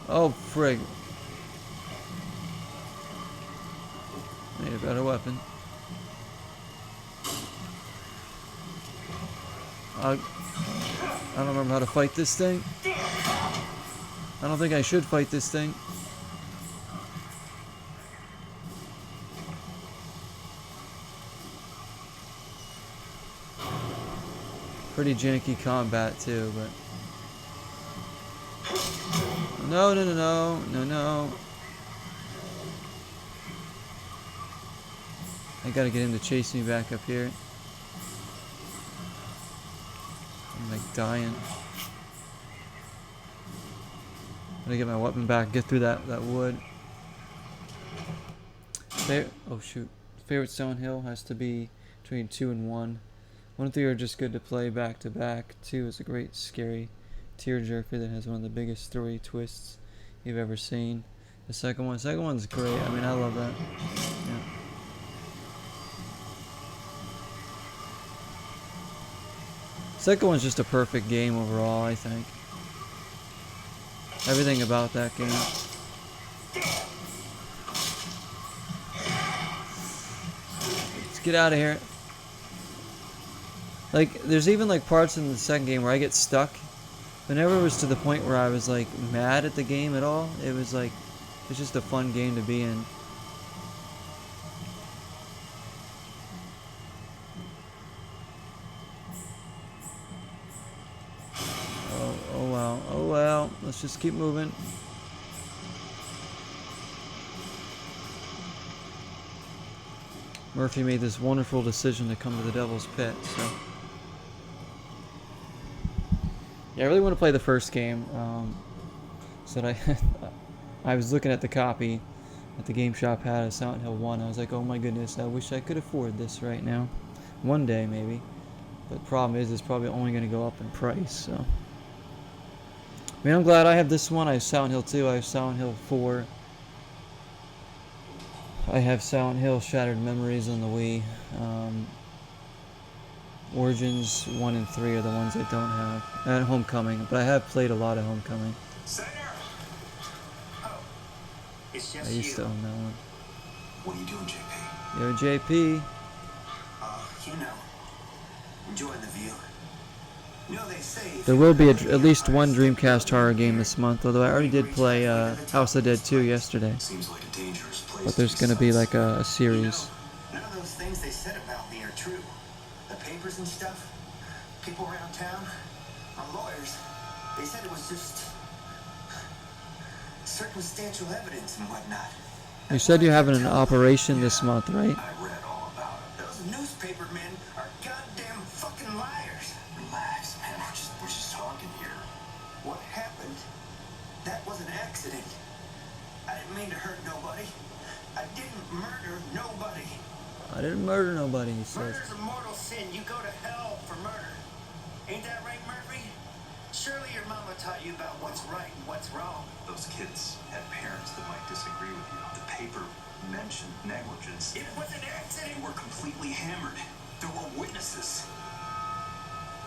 Oh, frig. Need a better weapon. I don't remember how to fight this thing. I don't think I should fight this thing. Pretty janky combat too, but no, no, no, no, no, no. I gotta get him to chase me back up here. I'm like dying. Gotta get my weapon back, get through that wood. Oh shoot. Favorite Silent Hill has to be between 2 and 1. 1 and 3 are just good to play back to back. 2 is a great, scary tearjerker that has one of the biggest story twists you've ever seen. The second one's great. I mean, I love that. Yeah. Second one's just a perfect game overall, I think. Everything about that game. Let's get out of here. Like, there's even like parts in the second game where I get stuck. Whenever it was to the point where I was like mad at the game at all, it was like, it's just a fun game to be in. Oh well, let's just keep moving. Murphy made this wonderful decision to come to the Devil's Pit, so. Yeah, I really want to play the first game. So that I was looking at the copy that the game shop had of Silent Hill 1. I was like, oh my goodness, I wish I could afford this right now. One day, maybe. But the problem is, it's probably only going to go up in price, so. I mean, I'm glad I have this one. I have Silent Hill 2. I have Silent Hill 4. I have Silent Hill Shattered Memories on the Wii. Origins 1 and 3 are the ones I don't have. And Homecoming, but I have played a lot of Homecoming. Senator! Oh, it's just I used to own that one. What are you doing, JP? Yo, JP. You know, enjoying the view. You know, they say There will be at least one Dreamcast horror game this month, although I already did play House of the Dead 2 yesterday. Seems like a dangerous place. But there's going to be like a series. None of those things they said about me are true. The papers and stuff, people around town, my lawyers, they said it was just circumstantial evidence and whatnot. You said you're having an operation this month, right? I read all about it. Those newspaper men are goddamn fucking liars. Relax, man. We're just talking here. What happened? That was an accident. I didn't mean to hurt nobody. I didn't murder nobody. I didn't murder nobody, he says. Murder's a mortal sin. You go to hell for murder. Ain't that right, Murphy? Surely your mama taught you about what's right and what's wrong. Those kids had parents that might disagree with you. The paper mentioned negligence. It was an accident. They were completely hammered. There were witnesses.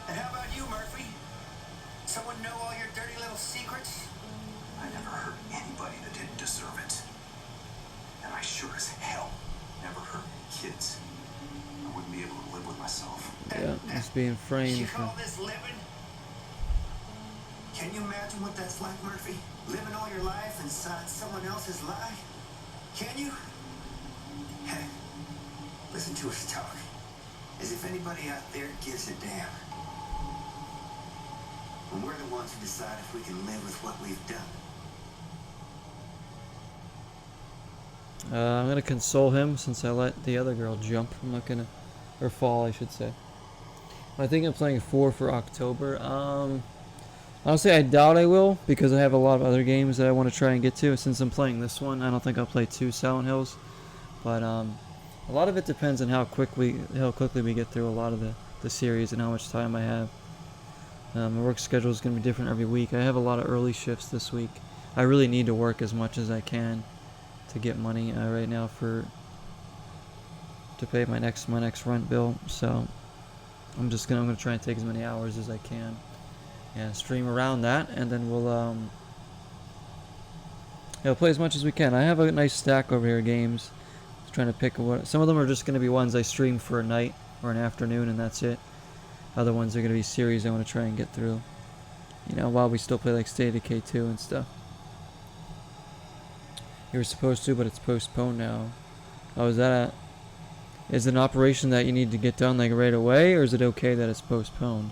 And how about you, Murphy? Someone know all your dirty little secrets? I never hurt anybody that didn't deserve it. And I sure as hell never hurt any kids. I wouldn't be able to live with myself. Yeah, he's being framed You for... call this living? Can you imagine what that's like, Murphy? Living all your life inside someone else's lie? Can you? Hey, listen to us talk. As if anybody out there gives a damn. And we're the ones who decide if we can live with what we've done. I'm gonna console him since I let the other girl jump. I'm not gonna... or fall, I should say. I think I'm playing 4 for October. Honestly, I doubt I will, because I have a lot of other games that I want to try and get to. Since I'm playing this one, I don't think I'll play 2 Silent Hills. But a lot of it depends on how quickly we get through a lot of the series and how much time I have. My work schedule is going to be different every week. I have a lot of early shifts this week. I really need to work as much as I can to get money right now to pay my next rent bill. So I'm gonna try and take as many hours as I can and stream around that, and then we'll Yeah, play as much as we can. I have a nice stack over here of games. Just trying to pick what. Some of them are just going to be ones I stream for a night or an afternoon, and that's it. Other ones are going to be series I want to try and get through. You know, while we still play like State of Decay 2 and stuff. You were supposed to, but it's postponed now. Oh, is that is it an operation that you need to get done like right away, or is it okay that it's postponed?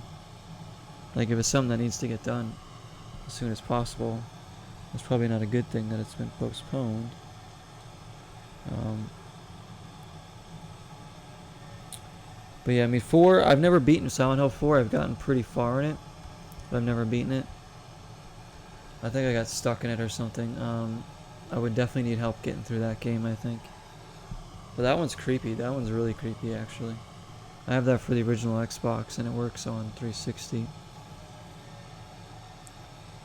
Like if it's something that needs to get done as soon as possible, it's probably not a good thing that it's been postponed. But yeah, I mean, 4, I've never beaten Silent Hill 4. I've gotten pretty far in it, but I've never beaten it. I think I got stuck in it or something. I would definitely need help getting through that game, I think. But that one's creepy. That one's really creepy, actually. I have that for the original Xbox, and it works on 360.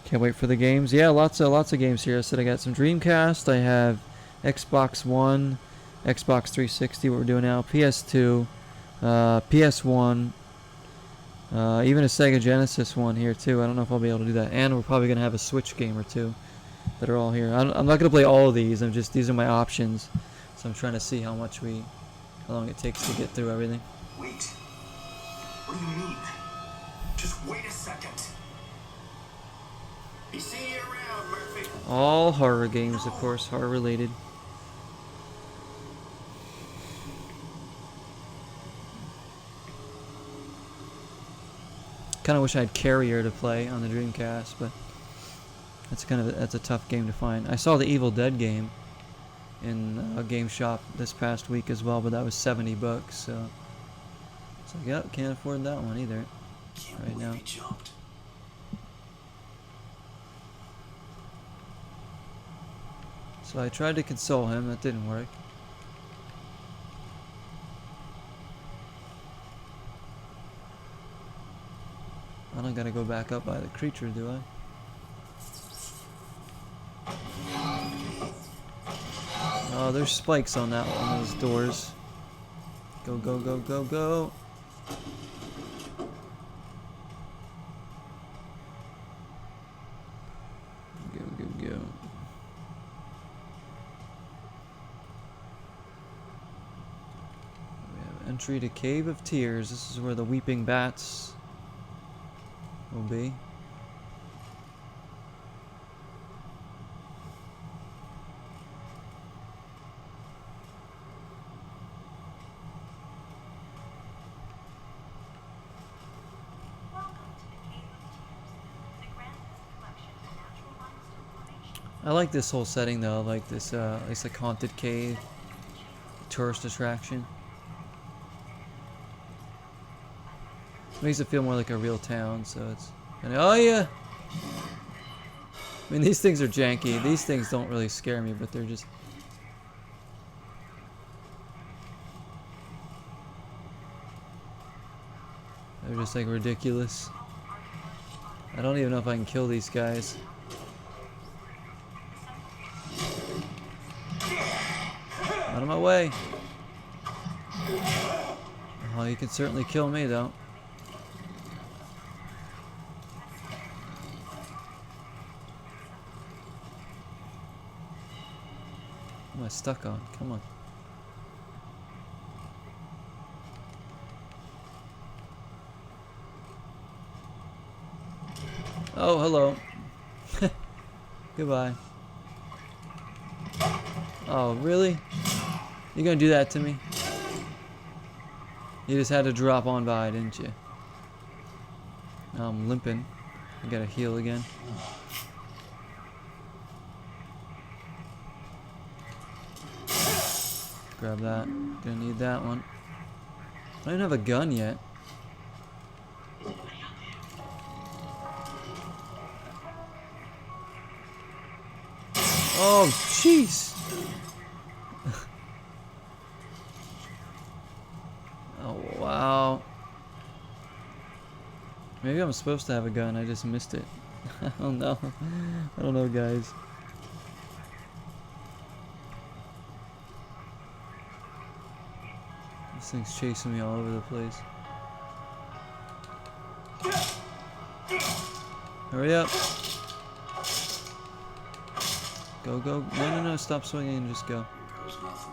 Can't wait for the games. Yeah, lots of games here. I said I got some Dreamcast. I have Xbox One, Xbox 360. What we're doing now, PS2, PS1, even a Sega Genesis one here too. I don't know if I'll be able to do that. And we're probably gonna have a Switch game or two that are all here. I'm not gonna play all of these. These are my options. So I'm trying to see how long it takes to get through everything. Wait. What do you mean? Just wait a second. Be seeing you around, Murphy. All horror games, of course, horror related. Kind of wish I had Carrier to play on the Dreamcast, but that's a tough game to find. I saw the Evil Dead game in a game shop this past week as well, but that was $70, so it's like, yep, can't afford that one either right now. He jumped. So I tried to console him, that didn't work. I don't gotta go back up by the creature, do I? Oh, there's spikes on that one, those doors. Go, go, go, go, go. Go, go, go. We have entry to Cave of Tears. This is where the weeping bats will be. I like this whole setting though. I like this. It's like haunted cave, tourist attraction. Makes it feel more like a real town. So it's. And, oh yeah. I mean, these things are janky. These things don't really scare me, but they're just. They're just like ridiculous. I don't even know if I can kill these guys. Out of my way. Oh, you can certainly kill me though. What am I stuck on? Come on. Oh, hello. Goodbye. Oh, really? You gonna do that to me? You just had to drop on by, didn't you? Now I'm limping. I gotta heal again. Grab that. Gonna need that one. I don't have a gun yet. Oh, jeez. Oh, wow. Maybe I'm supposed to have a gun. I just missed it. I don't know. I don't know, guys. This thing's chasing me all over the place. Hurry up. Go, go. No, no, no. Stop swinging and just go. Here goes nothing.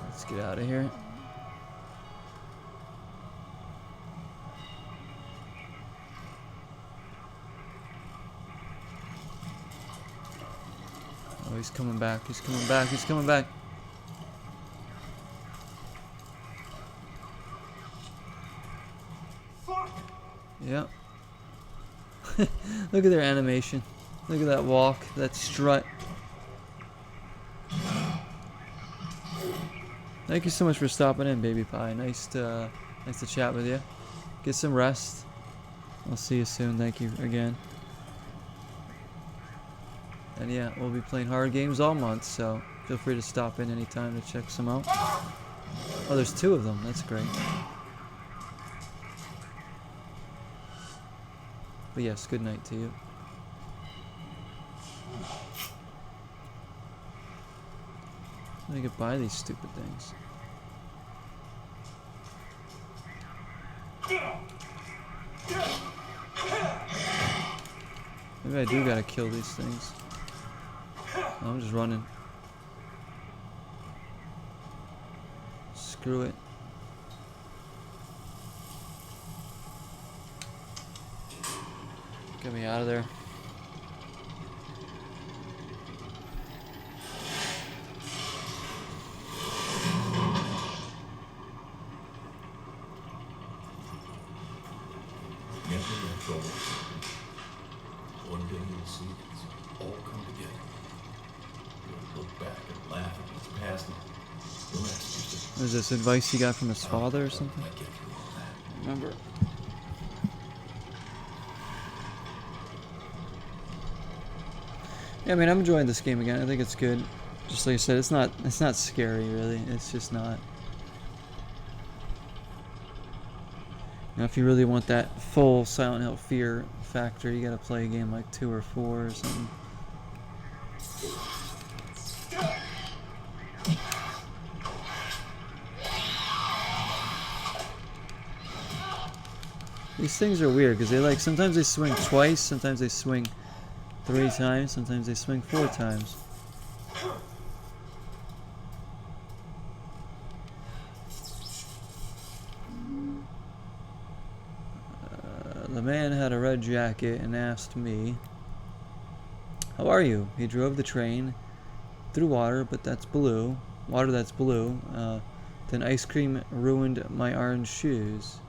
Let's get out of here. Oh, he's coming back. He's coming back. He's coming back. Yep. Look at their animation. Look at that walk, that strut. Thank you so much for stopping in, Baby Pie. Nice to chat with you. Get some rest. I'll see you soon. Thank you again. And yeah, we'll be playing hard games all month, so feel free to stop in anytime to check some out. Oh, there's 2 of them. That's great. But yes, good night to you. How do I get by these stupid things? Maybe I do gotta kill these things. No, I'm just running. Screw it. Get me out of there. Get to that trouble. One day you'll see it's all come together. You'll look back and laugh at what's past and you'll ask yourself, Is this advice he got from his father or something? "How did I get through all that?" Remember? Yeah, I mean, I'm enjoying this game again. I think it's good. Just like I said, it's not scary really. It's just not. Now, if you really want that full Silent Hill fear factor, you gotta play a game like 2 or 4 or something. These things are weird because they like sometimes they swing twice, sometimes they swing 3 times, sometimes they swing 4 times. The man had a red jacket and asked me, "How are you?" He drove the train through water, but that's blue. Water that's blue. Then ice cream ruined my orange shoes.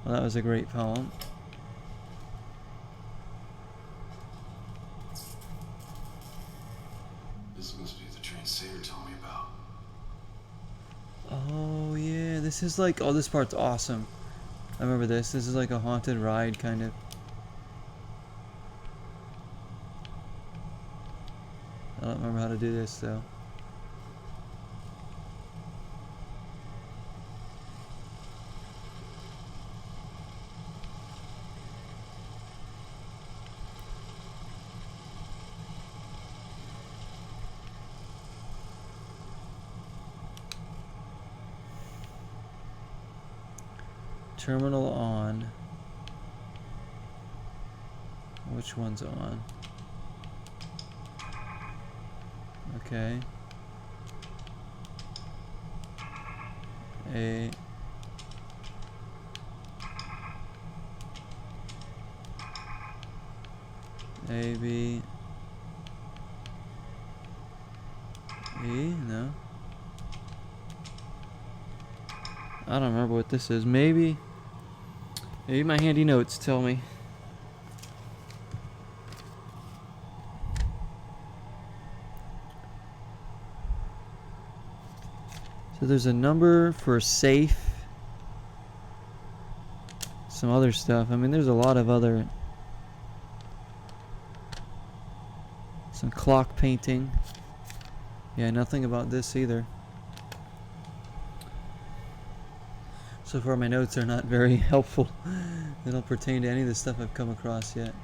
Well, that was a great poem. This must be the train Sayer told me about. Oh yeah, this is like, oh, this part's awesome. I remember this. This is like a haunted ride, kind of. I don't remember how to do this though. Terminal on. Which one's on? Okay. A. A, B. E? No. I don't remember what this is. Maybe my handy notes tell me. So there's a number for safe. Some other stuff. I mean, there's a lot of other. Some clock painting. Yeah, nothing about this either. So far my notes are not very helpful. They don't pertain to any of the stuff I've come across yet.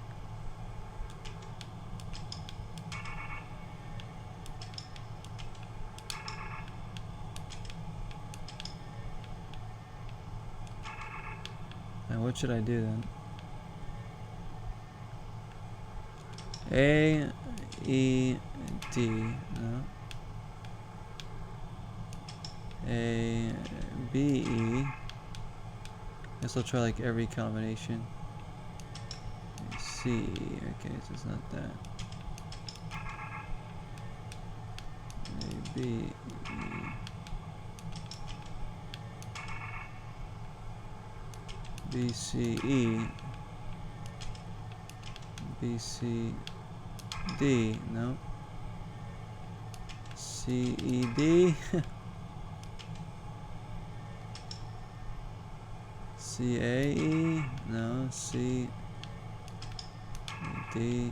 Now what should I do then? A, E, D, no. A, B, E. Guess I'll try like every combination. C, okay, so it's not that. A, B, E. B, C, E. B, C, D, no. C, E, D. C, A, E, no. C, D,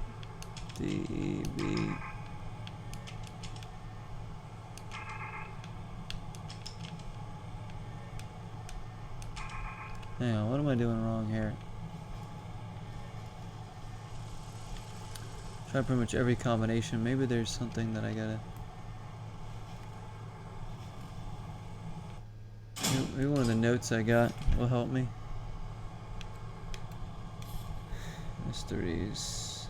D, E, B. Hang on, what am I doing wrong here? Try pretty much every combination. Maybe there's something that I gotta... Maybe one of the notes I got will help me. Mysteries.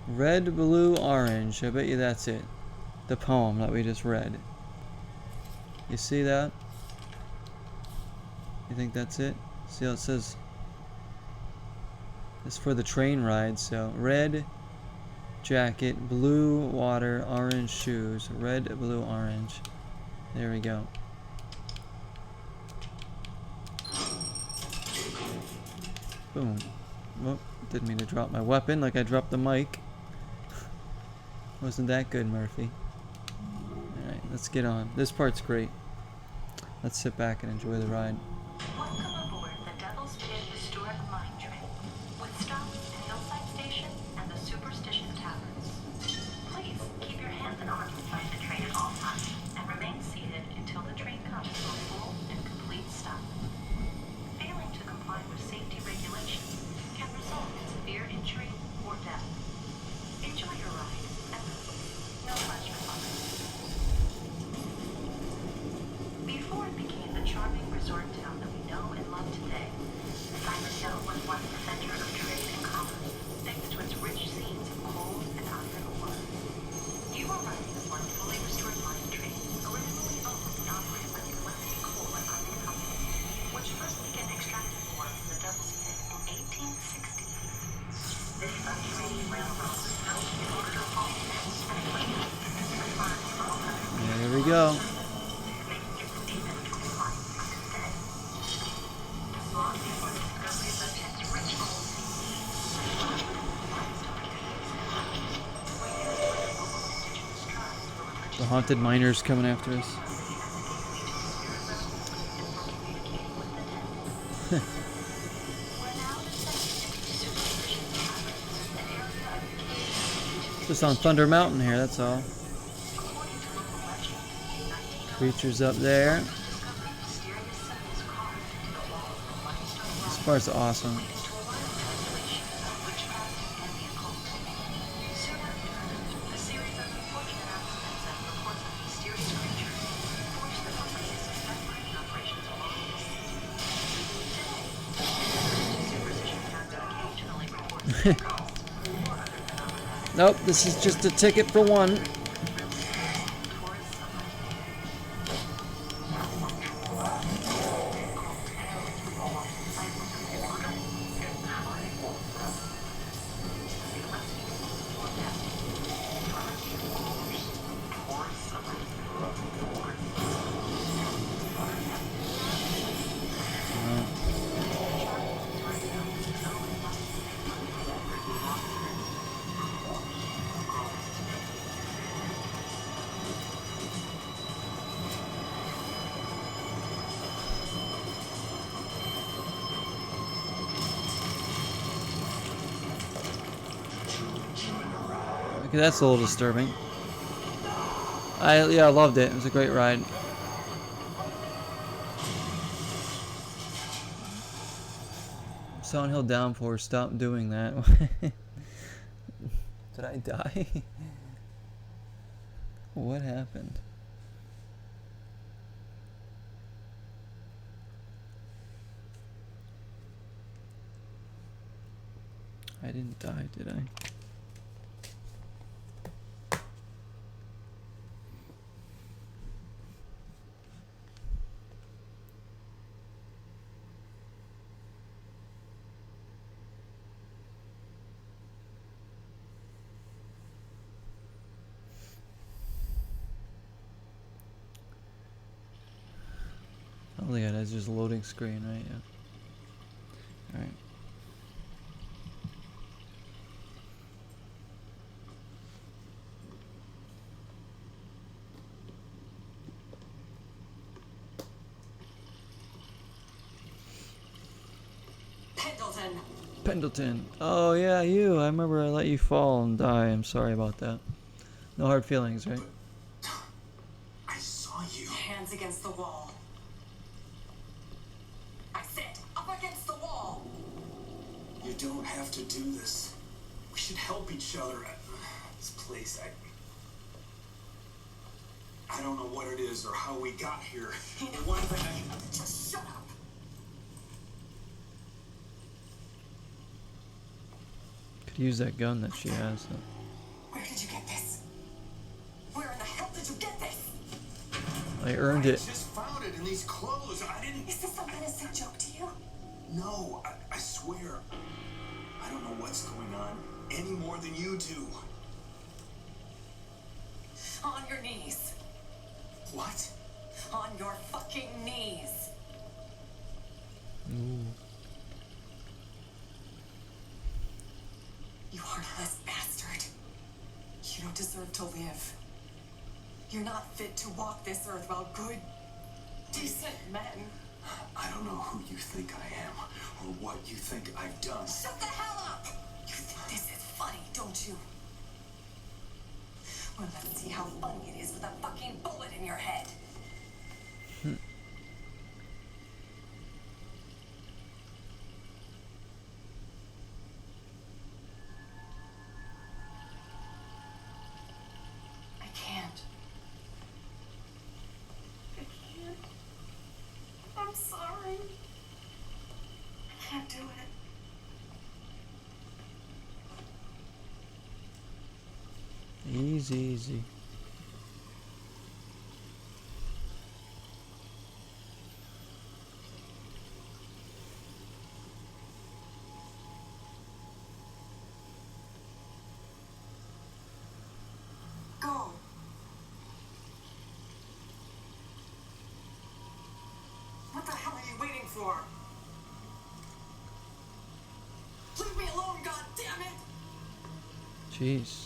Red, blue, orange. I bet you that's it. The poem that we just read. You see that? You think that's it? See how it says? It's for the train ride, so red jacket, blue water, orange shoes. Red, blue, orange. There we go. Boom. Whoop, didn't mean to drop my weapon like I dropped the mic. Wasn't that good, Murphy? Alright, let's get on. This part's great. Let's sit back and enjoy the ride. Welcome aboard the Devil's Pit Historic Mine Train, with stops at Hillside Station and the Superstition Taverns. Please keep your hands and arms inside the train at all times, and remain seated until the train comes to a full and complete stop. Failing to comply with safety regulations can result in severe injury or death. Enjoy your ride, and no flash response. Before it became the charming resort town that we know and love today, Silent Hill was once the center of trade and commerce, thanks to its rich scenes of coal and iron ore. You are riding one fully restored mine train, originally owned and operated by the Felicity Coal and Iron Company, which first began extracting ore from the Devil's Pit in 1860. This subterranean railroad was built in order to haul cement and later refined from other There we go. The haunted miners coming after us. Just on Thunder Mountain here, that's all. Creatures up there. This part's awesome. Nope, this is just a ticket for one. Okay, that's a little disturbing. I loved it. It was a great ride. Silent Hill Downpour, stop doing that. Did I die? What happened? I didn't die, did I? Oh yeah, that's just loading screen, right? Yeah. Alright. Pendleton. Pendleton. Oh yeah, you. I remember I let you fall and die. I'm sorry about that. No hard feelings, right? I saw you. Hands against the wall. I said, up against the wall. You don't have to do this. We should help each other at this place. I don't know what it is or how we got here. But one thing Just shut up. Could use that gun that she has. So. Where did you get this? Where in the hell did you get this? I earned I it. just found it in these clothes. I didn't. Is this some innocent joke to you? No, I swear. I don't know what's going on any more than you do. On your knees. What? On your fucking knees. Ooh. You heartless bastard. You don't deserve to live. You're not fit to walk this earth while good, decent men. I don't know who you think I am or what you think I've done. Shut the hell up! You think this is funny, don't you? Well, let's see how funny it is with a fucking bullet in your head. I can't. I can't. I'm sorry. I can't do it. Easy, easy. Go. What the hell are you waiting for? Leave me alone, goddammit! Jeez.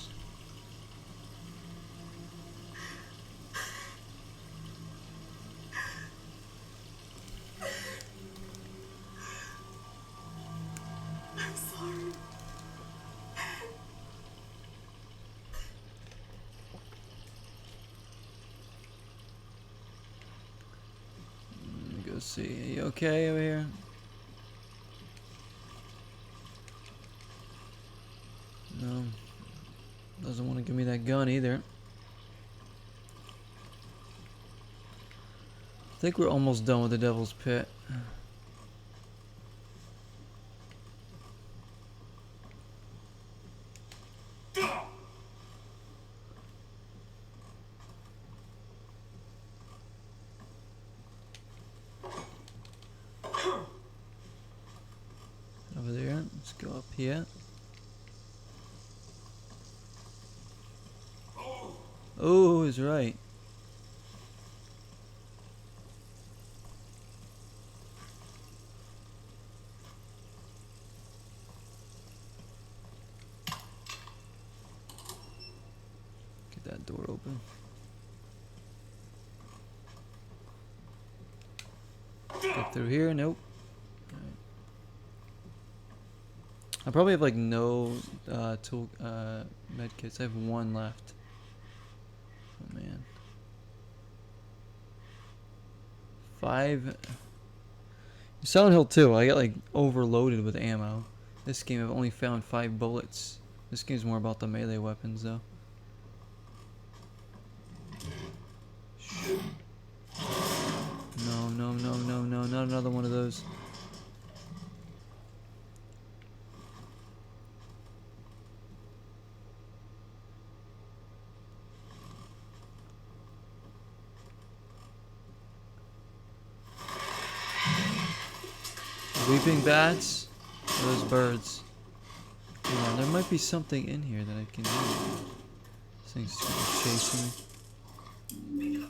I'm sorry. Let me go see. Are you okay over here? No. Doesn't want to give me that gun either. I think we're almost done with the Devil's Pit. Over there. Let's go up here. Oh, he's right. Get that door open. Get through here. Nope. Alright. I probably have like no tool med kits. I have one left. Oh man. 5. Silent Hill 2, I got like overloaded with ammo. This game I've only found 5 bullets. This game's more about the melee weapons though. No, no, no, no, no, not another one of those. Weeping bats? Or those birds? Come on, there might be something in here that I can do. This thing's chasing me.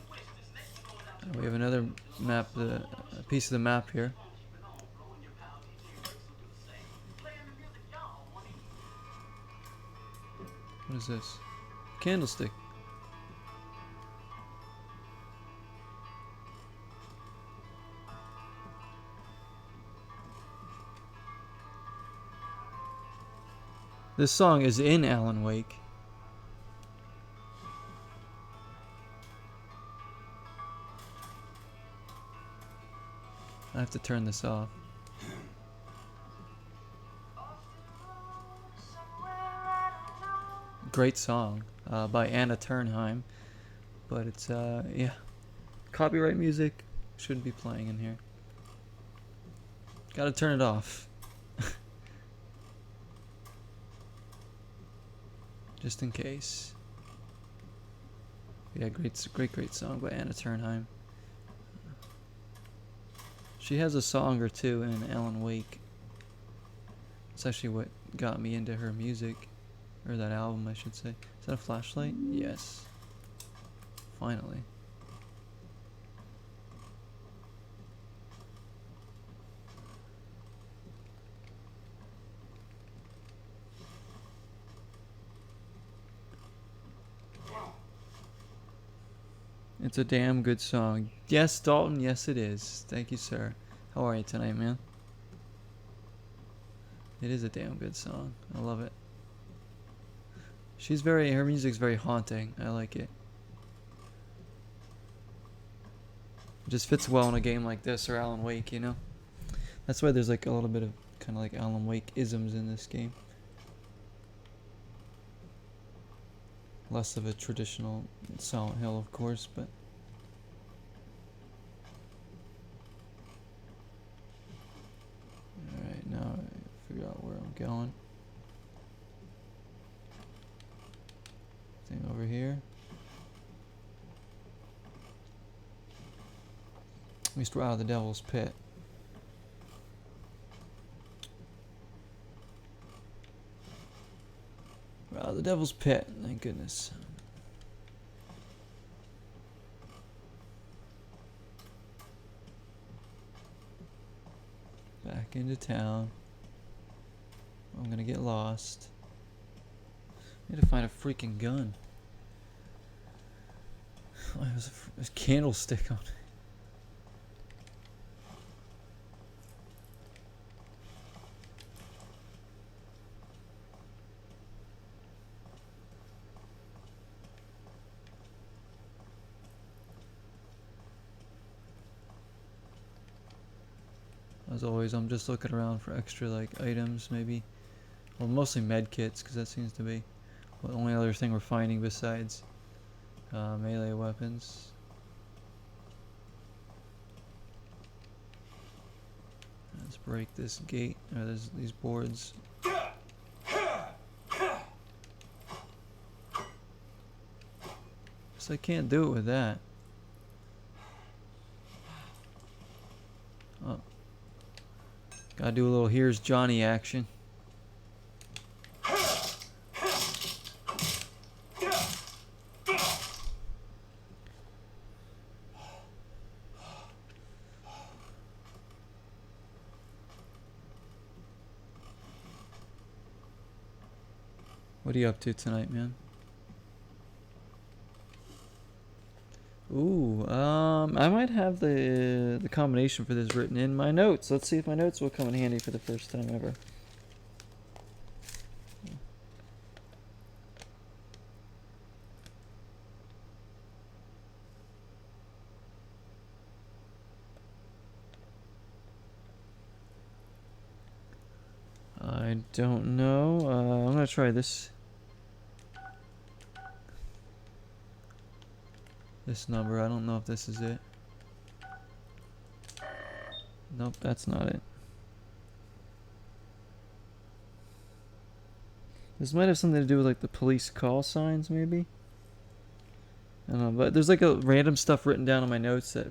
Oh, we have another map, a piece of the map here. What is this? Candlestick. This song is in Alan Wake. I have to turn this off. Great song by Anna Turnheim, but it's yeah, copyright music shouldn't be playing in here. Gotta turn it off. Just in case. Yeah, great song by Anna Turnheim. She has a song or two in Alan Wake. It's actually what got me into her music. Or that album, I should say. Is that a flashlight? Yes. Finally. It's a damn good song. Yes, Dalton, yes it is. Thank you, sir. How are you tonight, man? It is a damn good song. I love it. Her music's very haunting. I like it. It just fits well in a game like this or Alan Wake, you know? That's why there's like a little bit of kind of like Alan Wake isms in this game. Less of a traditional Silent Hill, of course, but alright, now I figure out where I'm going. Thing over here. At least we're out of the devil's pit. We're out of the devil's pit, thank goodness. Back into town. I'm gonna get lost. I need to find a freaking gun. Oh, there's a candlestick on it. As always, I'm just looking around for extra like items, maybe. Well, mostly med kits, because that seems to be the only other thing we're finding besides melee weapons. Let's break this gate, or these boards. So I can't do it with that. Oh. Gotta do a little here's Johnny action. What are you up to tonight, man? Ooh, I might have the combination for this written in my notes. Let's see if my notes will come in handy for the first time ever. I don't know. I'm gonna try this. This number, I don't know if this is it. Nope, that's not it. This might have something to do with like the police call signs, maybe? I don't know, but there's like a random stuff written down on my notes that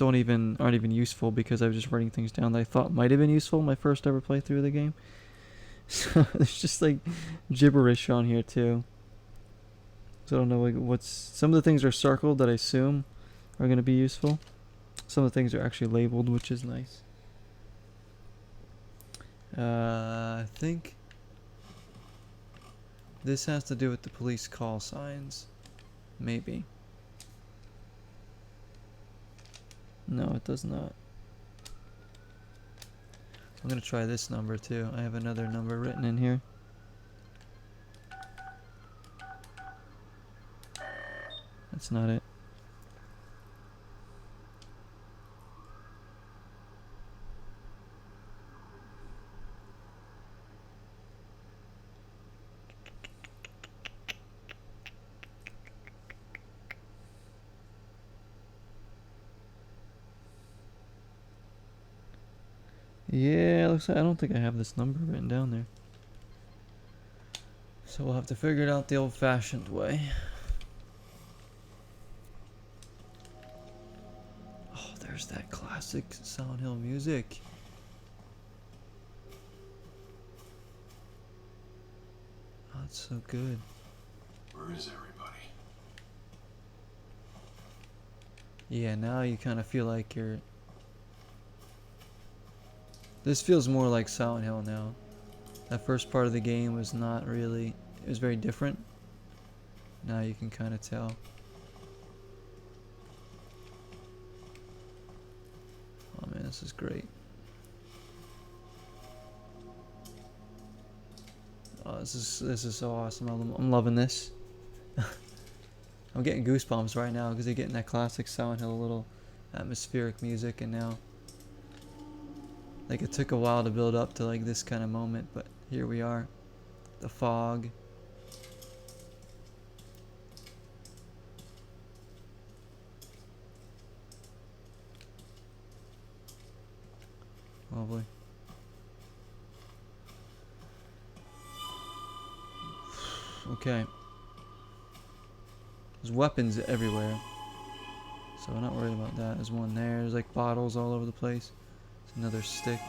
aren't even useful because I was just writing things down that I thought might have been useful my first ever playthrough of the game. So there's just like gibberish on here too. So I don't know like what's some of the things are circled that I assume are going to be useful. Some of the things are actually labeled, which is nice. I think this has to do with the police call signs. Maybe. No, it does not. I'm gonna try this number too. I have another number written in here. That's not it. Yeah, looks like I don't think I have this number written down there. So we'll have to figure it out the old-fashioned way. Oh, there's that classic Silent Hill music. Oh, it's so good. Where is everybody? Yeah, now you kind of feel like you're... This feels more like Silent Hill now. That first part of the game was not really... It was very different. Now you can kind of tell. Oh man, this is great. Oh, this is so awesome. I'm loving this. I'm getting goosebumps right now because you're getting that classic Silent Hill little atmospheric music, and now like it took a while to build up to like this kind of moment, but here we are. The fog. Lovely. Okay. There's weapons everywhere, so I'm not worried about that. There's one there. There's like bottles all over the place. There's another stick.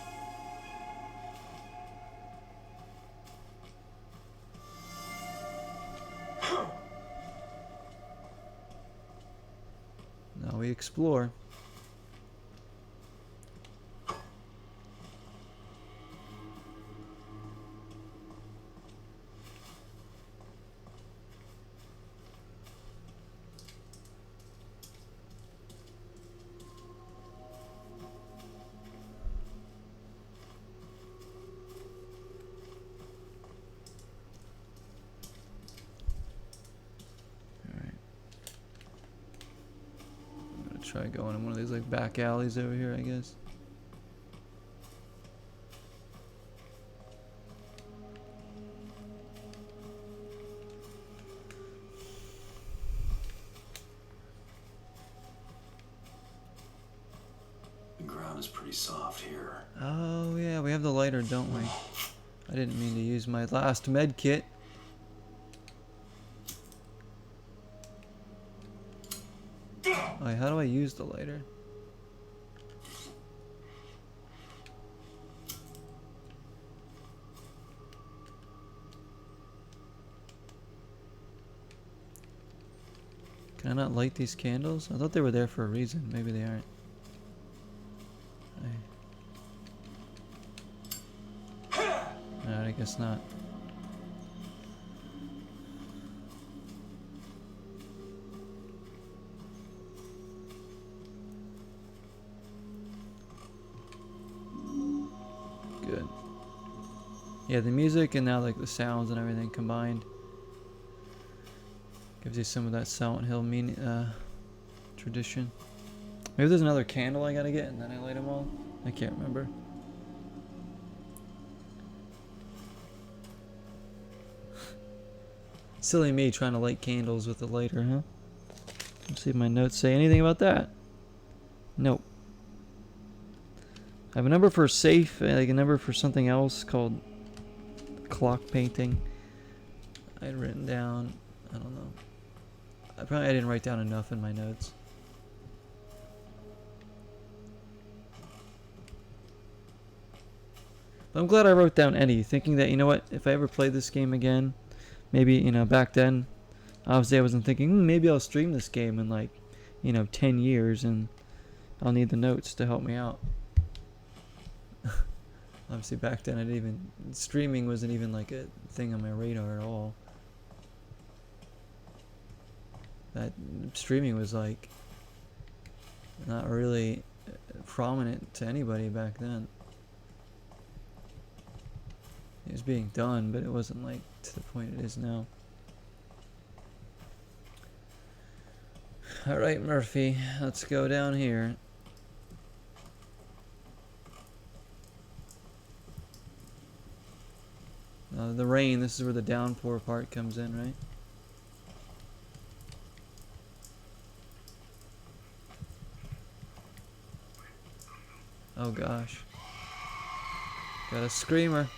Now we explore. Try going in one of these like back alleys over here, I guess. The ground is pretty soft here. Oh yeah, we have the lighter, don't we? I didn't mean to use my last med kit. Wait, how do I use the lighter? Can I not light these candles? I thought they were there for a reason. Maybe they aren't. Alright, I guess not. Good. Yeah, the music and now like the sounds and everything combined gives you some of that Silent Hill tradition. Maybe there's another candle I gotta get and then I light them all. I can't remember. Silly me trying to light candles with a lighter, huh? Let's see if my notes say anything about that. Nope. I have a number for safe, like a number for something else called clock painting. I had written down, I don't know. I didn't write down enough in my notes. But I'm glad I wrote down Eddie, thinking that, you know what, if I ever play this game again, maybe, you know, back then, obviously I wasn't thinking, maybe I'll stream this game in like, you know, 10 years and I'll need the notes to help me out. Obviously back then streaming wasn't even like a thing on my radar at all. That streaming was like not really prominent to anybody back then. It was being done, but it wasn't like to the point it is now. Alright, Murphy, let's go down here. The rain, this is where the downpour part comes in, right? Oh gosh. Got a screamer.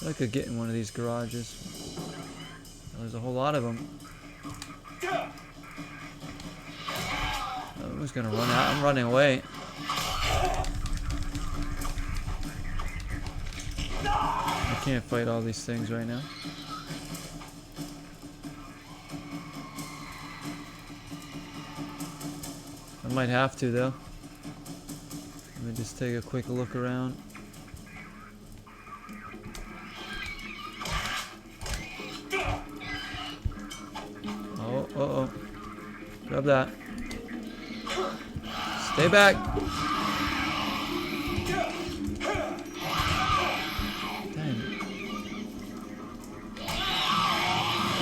I could get in one of these garages. There's a whole lot of them. I was gonna run out. I'm running away. I can't fight all these things right now. I might have to though. Let me just take a quick look around. Oh, uh-oh. Grab that. Stay back. Dang.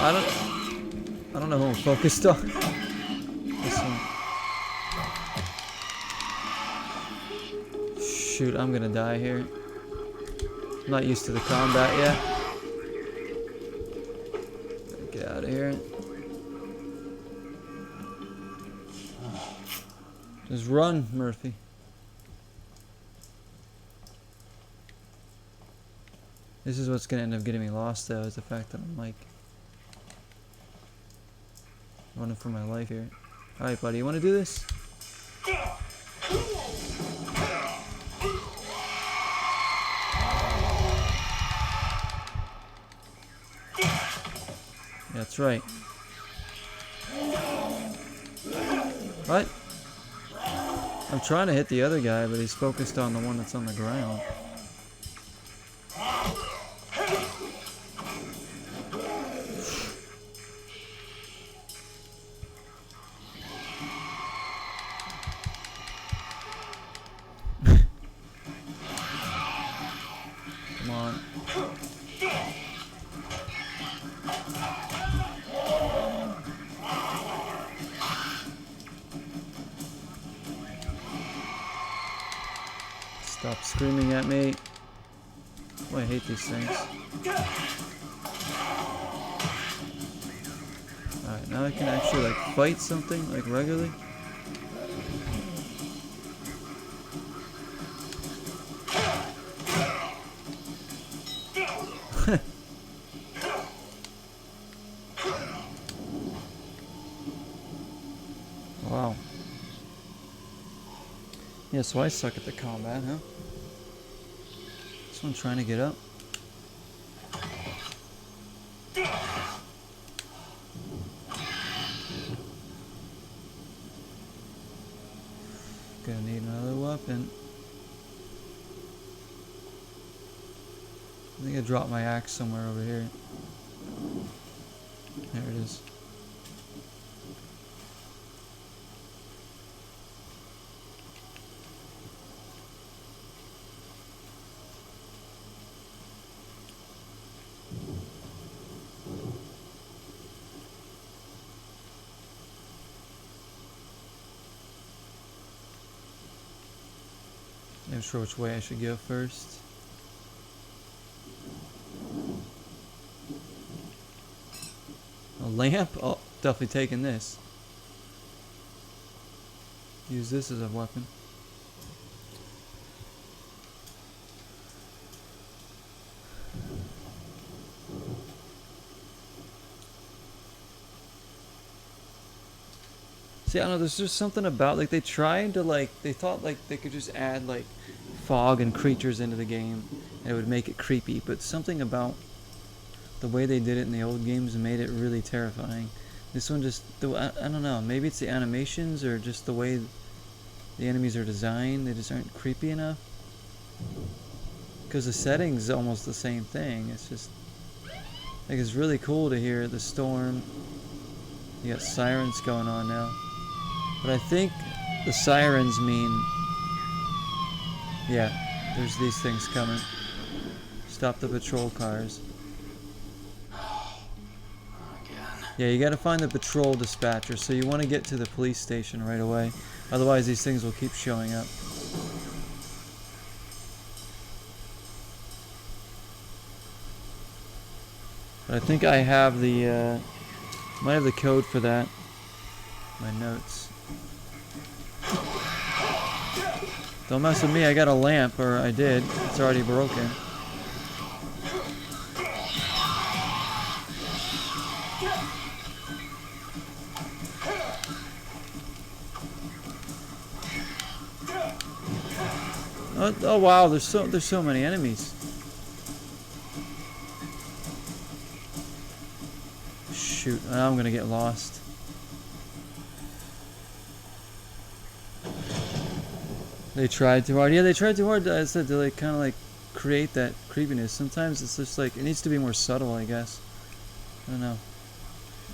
I don't know who I'm focused on. This one. Shoot, I'm gonna die here. I'm not used to the combat yet. Get out of here. Just run, Murphy. This is what's gonna end up getting me lost though, is the fact that I'm like running for my life here. Alright buddy, you wanna do this? That's right. What? I'm trying to hit the other guy, but he's focused on the one that's on the ground. Come on. Stop screaming at me. Oh, I hate these things. Alright, now I can actually like fight something like regularly. Wow. Yeah, so I suck at the combat, huh? This one trying to get up. Gonna need another weapon. I think I dropped my axe somewhere over here. There it is. I'm not sure which way I should go first. A lamp? Oh, definitely taking this. Use this as a weapon. See, I don't know, there's just something about, like, they tried to, like, they thought, like, they could just add, like, fog and creatures into the game, and it would make it creepy, but something about the way they did it in the old games made it really terrifying. This one just, I don't know, maybe it's the animations or just the way the enemies are designed, they just aren't creepy enough. Because the setting's almost the same thing, it's just, like, it's really cool to hear the storm. You got sirens going on now. But I think the sirens mean, yeah, there's these things coming. Stop the patrol cars. Yeah, you gotta find the patrol dispatcher, so you want to get to the police station right away. Otherwise these things will keep showing up. But I think I have the, might have the code for that. My notes. Don't mess with me, I got a lamp, or I did. It's already broken. Oh wow, there's so many enemies. Shoot, now I'm gonna get lost. They tried too hard. Yeah, they tried too hard, I said, to like kind of like create that creepiness. Sometimes it's just like, it needs to be more subtle, I guess. I don't know.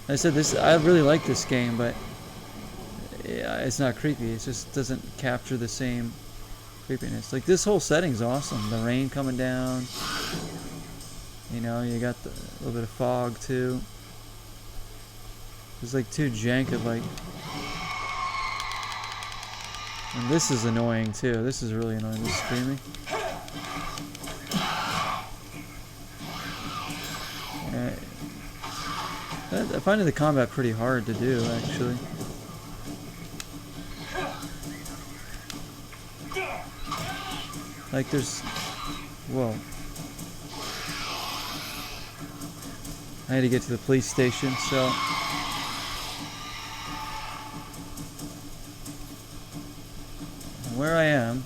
I said this, I really like this game, but yeah, it's not creepy. It just doesn't capture the same creepiness. Like, this whole setting's awesome. The rain coming down. You know, you got the little bit of fog too. There's like too jank of like. And this is annoying too. This is really annoying. This screaming. I find the combat pretty hard to do, actually. Like there's, whoa. I had to get to the police station, so. Where I am.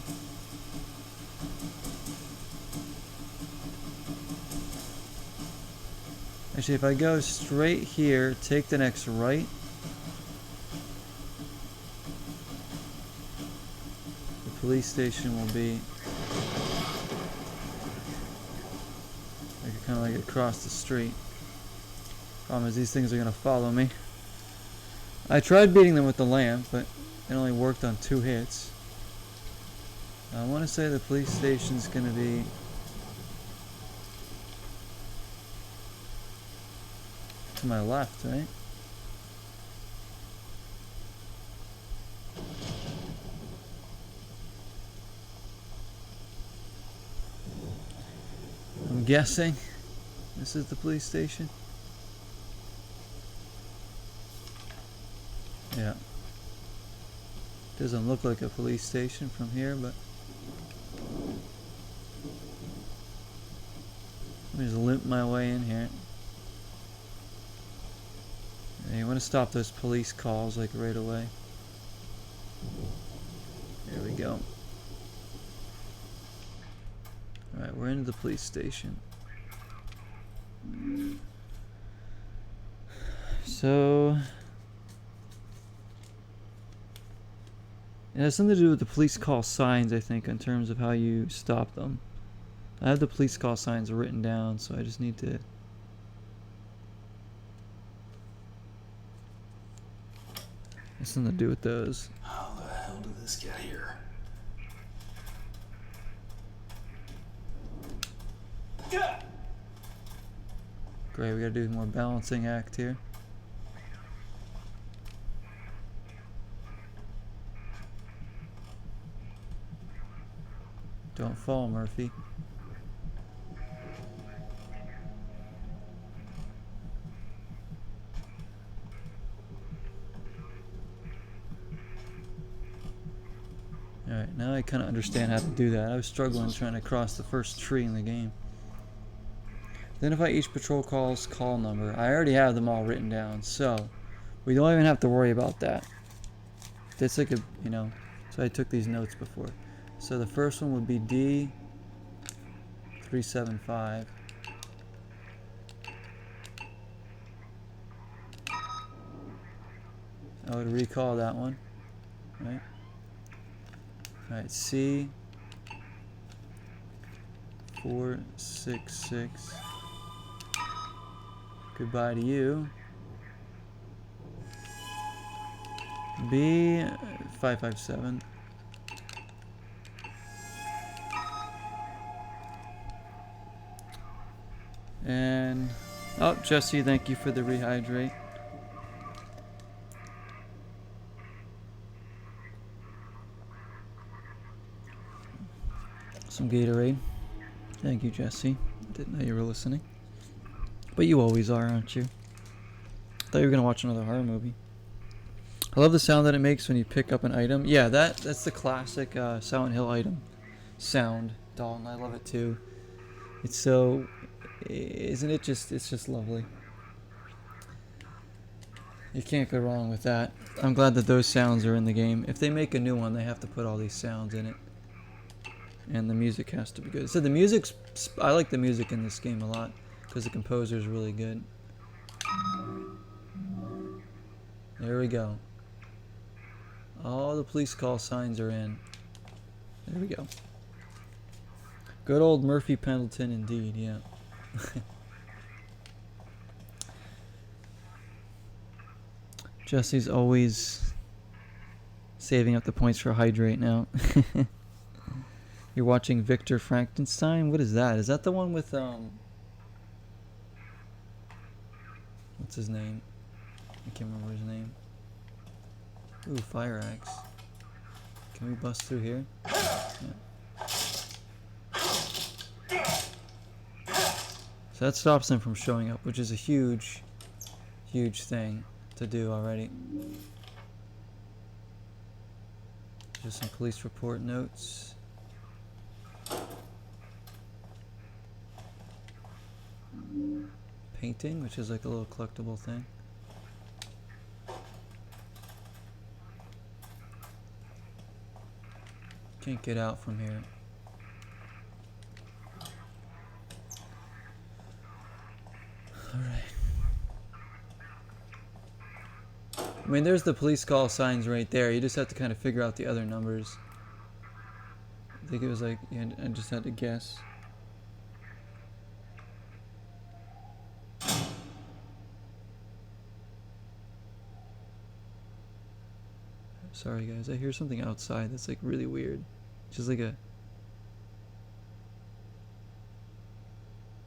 Actually, if I go straight here, take the next right. The police station will be like kind of like across the street. Problem is, these things are gonna follow me. I tried beating them with the lamp, but it only worked on 2 hits. I want to say the police station's gonna be to my left, right? I'm guessing this is the police station. Yeah. Doesn't look like a police station from here, but let me just limp my way in here. And you want to stop those police calls like right away. There we go. Alright, we're into the police station. So it has something to do with the police call signs, I think, in terms of how you stop them. I have the police call signs written down, so I just need to. Has something to do with those. How the hell did this get here? Great, we gotta do more balancing act here. Don't fall, Murphy. Alright, now I kind of understand how to do that. I was struggling trying to cross the first tree in the game. Identify each patrol call's call number. I already have them all written down, so we don't even have to worry about that. list. It's like a, you know, so I took these notes before. So the first one would be D375. I would recall that one, right? Alright, C466. Goodbye to you. B557. And oh, Jesse, thank you for the rehydrate. Some Gatorade. Thank you, Jesse. Didn't know you were listening. But you always are, aren't you? Thought you were gonna watch another horror movie. I love the sound that it makes when you pick up an item. Yeah, that's the classic Silent Hill item sound, Dalton. I love it too. It's so, isn't it just? It's just lovely. You can't go wrong with that. I'm glad that those sounds are in the game. If they make a new one, they have to put all these sounds in it. And the music has to be good. So the music's, I like the music in this game a lot because the composer is really good. There we go. All the police call signs are in. There we go. Good old Murphy Pendleton indeed, yeah. Jesse's always saving up the points for hydrate now. You're watching Victor Frankenstein? What is that? Is that the one with, what's his name? I can't remember his name. Ooh, fire axe. Can we bust through here? Yeah. So that stops them from showing up, which is a huge, huge thing to do already. Just some police report notes. Painting, which is like a little collectible thing. Can't get out from here. Alright. I mean, there's the police call signs right there. You just have to kind of figure out the other numbers. I think it was like, yeah, I just had to guess. Sorry guys, I hear something outside that's like really weird. Just like a...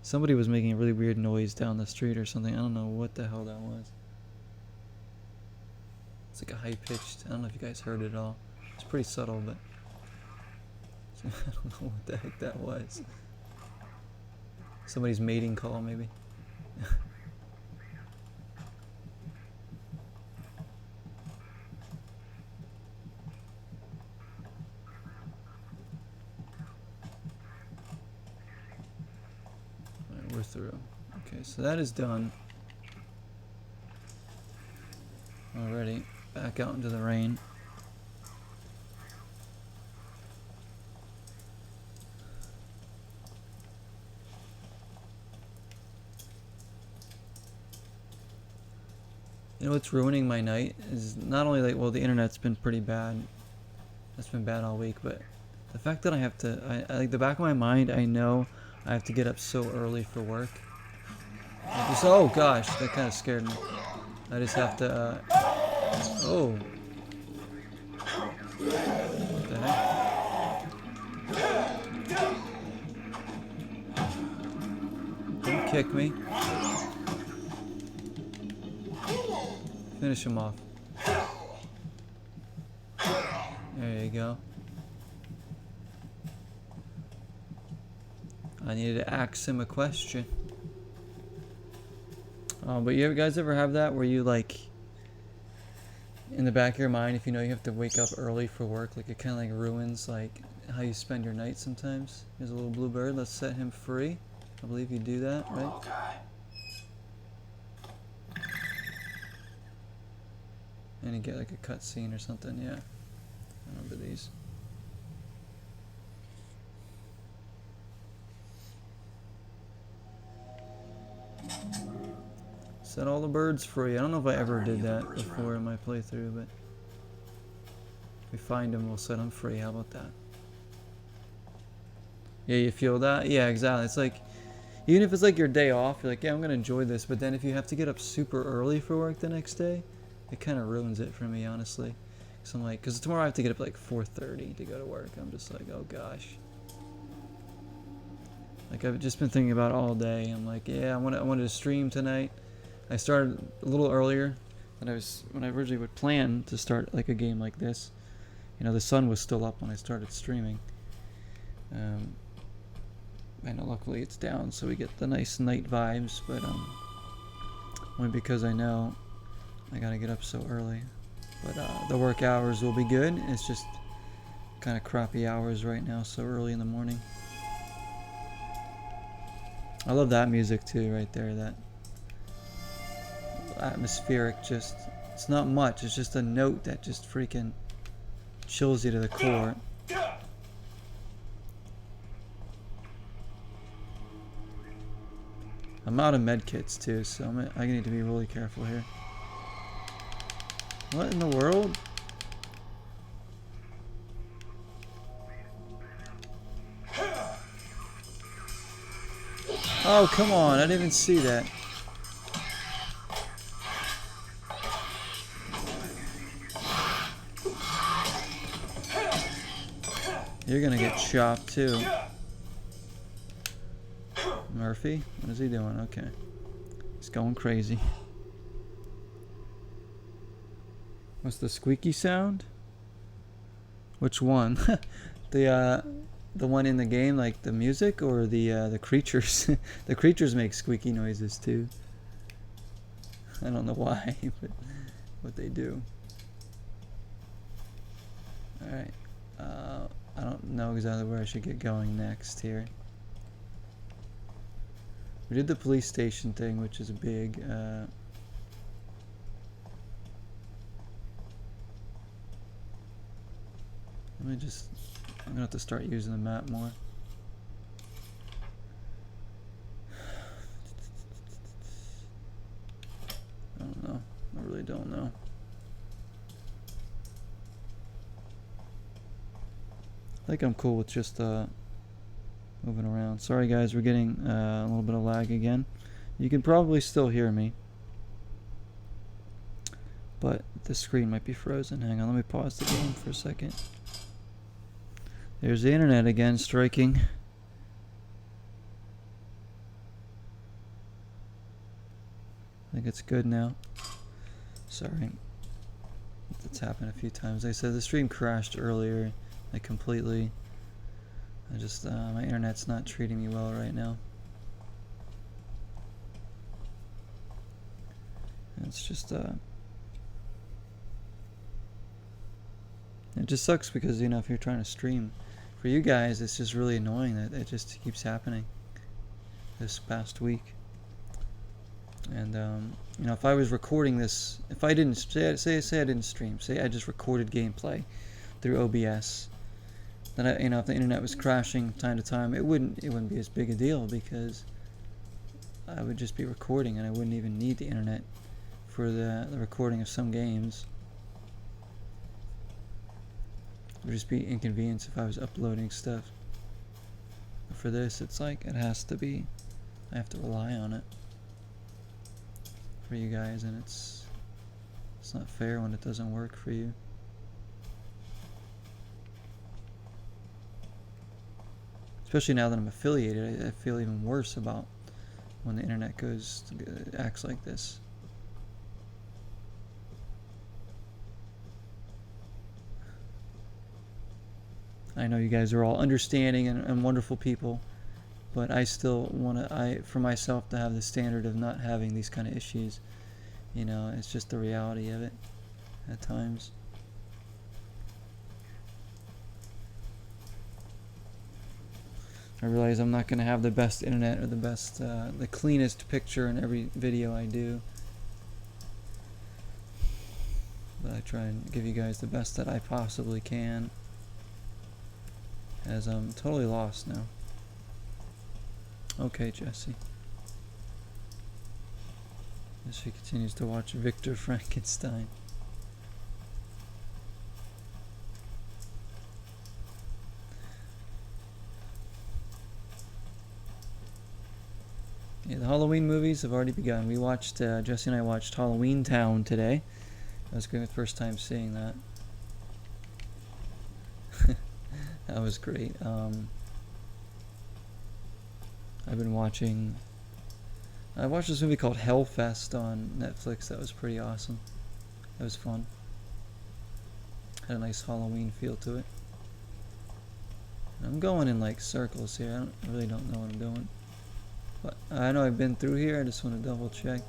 Somebody was making a really weird noise down the street or something. I don't know what the hell that was. It's like a high-pitched... I don't know if you guys heard it at all. It's pretty subtle, but... I don't know what the heck that was. Somebody's mating call, maybe. We're through. Okay, so that is done. Alrighty, back out into the rain. You know what's ruining my night is not only like, well, the internet's been pretty bad. That's been bad all week, but the fact that I have to, I like the back of my mind, I know I have to get up so early for work. Oh gosh, that kind of scared me. I just have to, oh. What the heck? Don't kick me. Finish him off. There you go. I needed to ask him a question. But you guys ever have that where you like, in the back of your mind, if you know you have to wake up early for work, like it kind of like ruins like how you spend your night sometimes? Here's a little blue bird. Let's set him free. I believe you do that, right? And you get like a cutscene or something, yeah. I remember these. Set all the birds free. I don't know if I ever did that before in my playthrough, but if we find them, we'll set them free. How about that? Yeah, you feel that? Yeah, exactly. It's like, even if it's like your day off, you're like, yeah, I'm gonna enjoy this. But then if you have to get up super early for work the next day, it kind of ruins it for me, honestly. So I'm like, because tomorrow I have to get up like 4:30 to go to work. I'm just like, oh gosh. Like I've just been thinking about it all day. I'm like, yeah, I wanted to stream tonight. I started a little earlier than when I originally would plan to start like a game like this. You know, the sun was still up when I started streaming. I know luckily it's down, so we get the nice night vibes, but only because I know I gotta get up so early. But the work hours will be good. It's just kind of crappy hours right now, so early in the morning. I love that music too, right there. That atmospheric, just, it's not much. It's just a note that just freaking chills you to the core. I'm out of med kits too, so I need to be really careful here. What in the world? Oh, come on. I didn't even see that. You're gonna get chopped too. Murphy? What is he doing? Okay. He's going crazy. What's the squeaky sound? Which one? The one in the game, like the music, or the creatures? The creatures make squeaky noises too. I don't know why, but what they do. Alright. I don't know exactly where I should get going next here. We did the police station thing, which is big. Let me just... I'm gonna have to start using the map more. I don't know. I really don't know. I think I'm cool with just moving around. Sorry guys, we're getting a little bit of lag again. You can probably still hear me, but the screen might be frozen. Hang on, let me pause the game for a second. There's the internet again striking. I think it's good now. Sorry. It's happened a few times. Like I said, the stream crashed earlier, like completely. I just, my internet's not treating me well right now. It's just, it just sucks because, you know, if you're trying to stream, for you guys, it's just really annoying that it just keeps happening this past week. And, you know, if I was recording this, if I didn't, say I didn't stream, say I just recorded gameplay through OBS, then I, you know, if the internet was crashing time to time, it wouldn't be as big a deal because I would just be recording and I wouldn't even need the internet for the recording of some games. It would just be inconvenience if I was uploading stuff. But for this, it's like it has to be, I have to rely on it for you guys, and it's not fair when it doesn't work for you. Especially now that I'm affiliated, I feel even worse about when the internet acts like this. I know you guys are all understanding and wonderful people, but I still want to, for myself, to have the standard of not having these kind of issues. You know, it's just the reality of it at times. I realize I'm not going to have the best internet or the best, the cleanest picture in every video I do. But I try and give you guys the best that I possibly can, as I'm totally lost now. Okay, Jesse. As she continues to watch Victor Frankenstein. Yeah, the Halloween movies have already begun. We watched, Jesse and I watched Halloween Town today. That was great, the first time seeing that. That was great. I've been watching... I watched this movie called Hellfest on Netflix. That was pretty awesome. That was fun. Had a nice Halloween feel to it. I'm going in like circles here. I really don't know what I'm doing. But I know I've been through here. I just want to double check.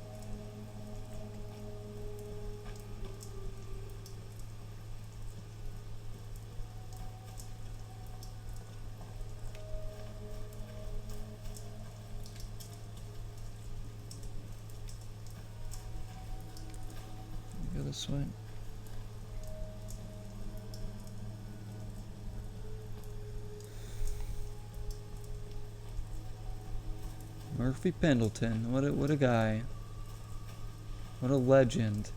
Go this way. Murphy Pendleton, what a guy. What a legend.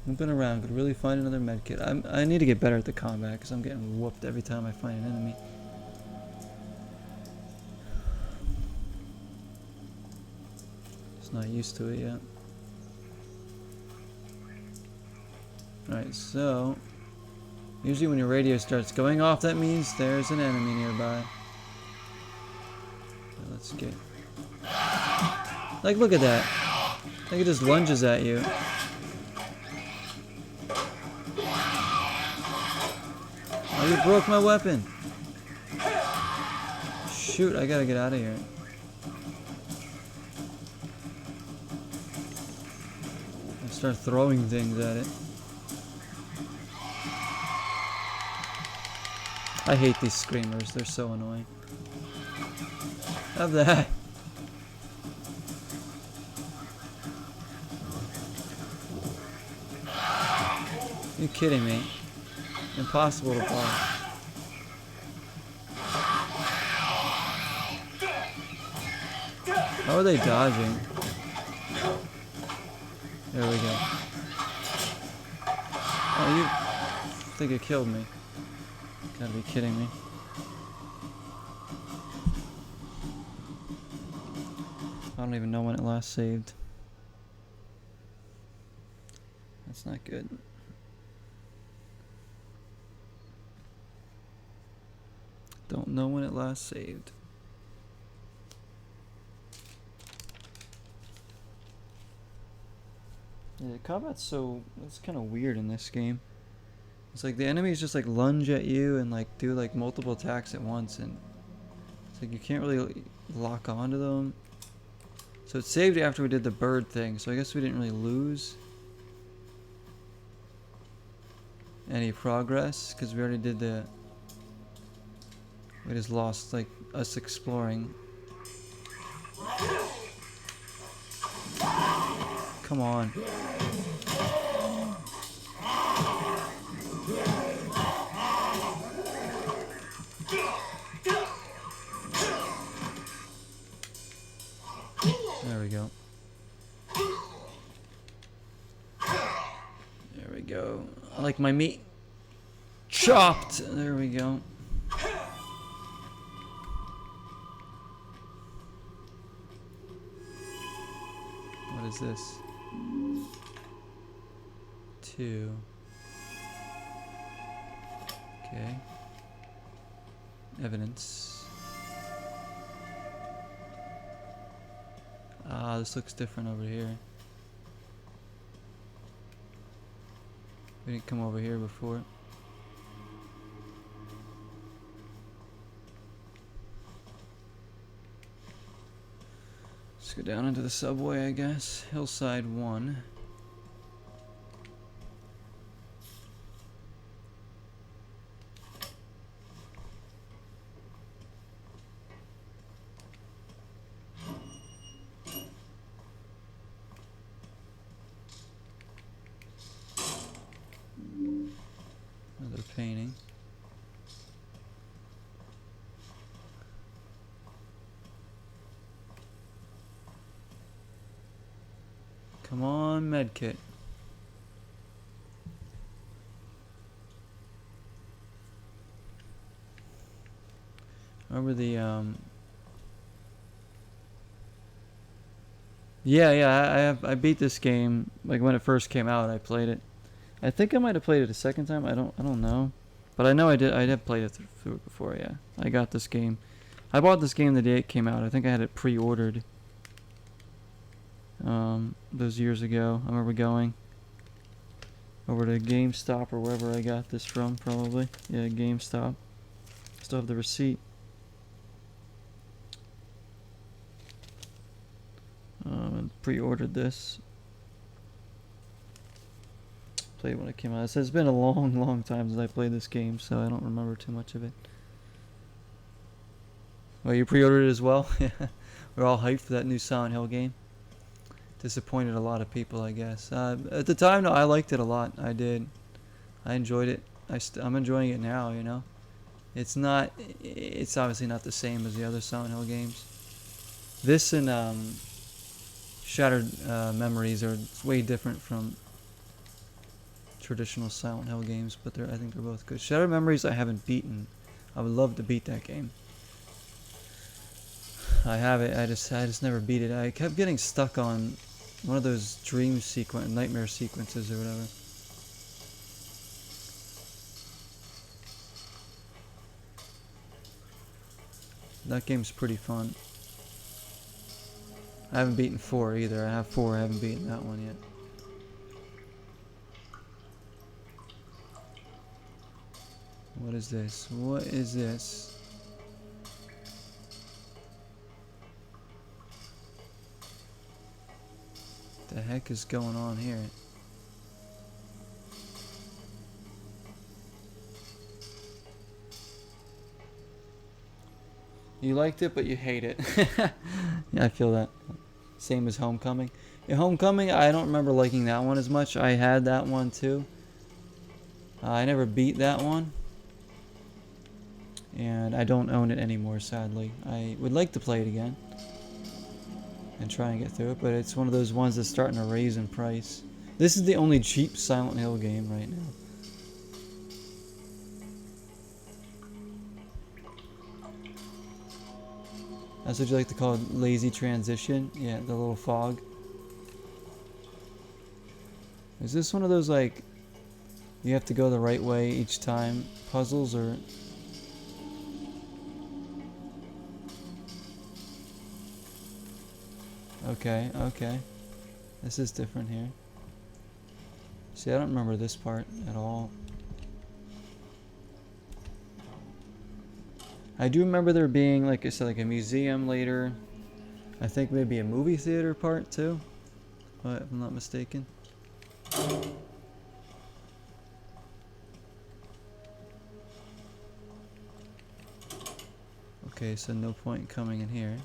Moving around, could really find another medkit. I need to get better at the combat because I'm getting whooped every time I find an enemy. Just not used to it yet. Alright, so usually when your radio starts going off, that means there's an enemy nearby. Let's get... Like, look at that. Like, it just lunges at you. Oh, you broke my weapon. Shoot, I gotta get out of here. I start throwing things at it. I hate these screamers, they're so annoying. Have that. You kidding me? Impossible to block. How are they dodging? There we go. Oh, you think it killed me? Gotta be kidding me. I don't even know when it last saved. That's not good. Don't know when it last saved. Yeah, the combat's so... it's kind of weird in this game. It's like the enemies just like lunge at you and like do like multiple attacks at once, and it's like you can't really lock onto them. So it saved after we did the bird thing, so I guess we didn't really lose any progress because we already did the... we just lost like us exploring. Come on. There we go. There we go. I like my meat chopped. There we go. What is this? 2. Okay. Evidence. Ah, this looks different over here. We didn't come over here before. Let's go down into the subway, I guess. Hillside 1. Come on, medkit. Remember the yeah, I beat this game like when it first came out. I played it. I think I might have played it a second time. I don't know, but I know I did. I have played it through it before. Yeah, I got this game. I bought this game the day it came out. I think I had it pre-ordered. Those years ago, I remember going over to GameStop or wherever I got this from. Probably, yeah, GameStop. Still have the receipt. And pre-ordered this. Played when it came out. It says it's been a long time since I played this game, so I don't remember too much of it. Well, you pre-ordered it as well? Yeah. We're all hyped for that new Silent Hill game. Disappointed a lot of people, I guess. At the time, no, I liked it a lot. I did. I enjoyed it. I'm enjoying it now, you know. It's obviously not the same as the other Silent Hill games. This and Shattered Memories are way different from traditional Silent Hill games, but I think they're both good. Shattered Memories I haven't beaten. I would love to beat that game. I have it. I just never beat it. I kept getting stuck on one of those nightmare sequences or whatever. That game's pretty fun. I haven't beaten 4 either. I have 4. I haven't beaten that one yet. What is this? What is this? The heck is going on here? You liked it, but you hate it. Yeah, I feel that. Same as Homecoming. Yeah, Homecoming, I don't remember liking that one as much. I had that one too. I never beat that one. And I don't own it anymore, sadly. I would like to play it again and try and get through it, but it's one of those ones that's starting to raise in price. This is the only cheap Silent Hill game right now. That's what you like to call it, lazy transition. Yeah, the little fog. Is this one of those, like, you have to go the right way each time puzzles, or... Okay, okay. This is different here. See, I don't remember this part at all. I do remember there being, like I said, like a museum later. I think maybe a movie theater part too, if I'm not mistaken. Okay, so no point coming in here.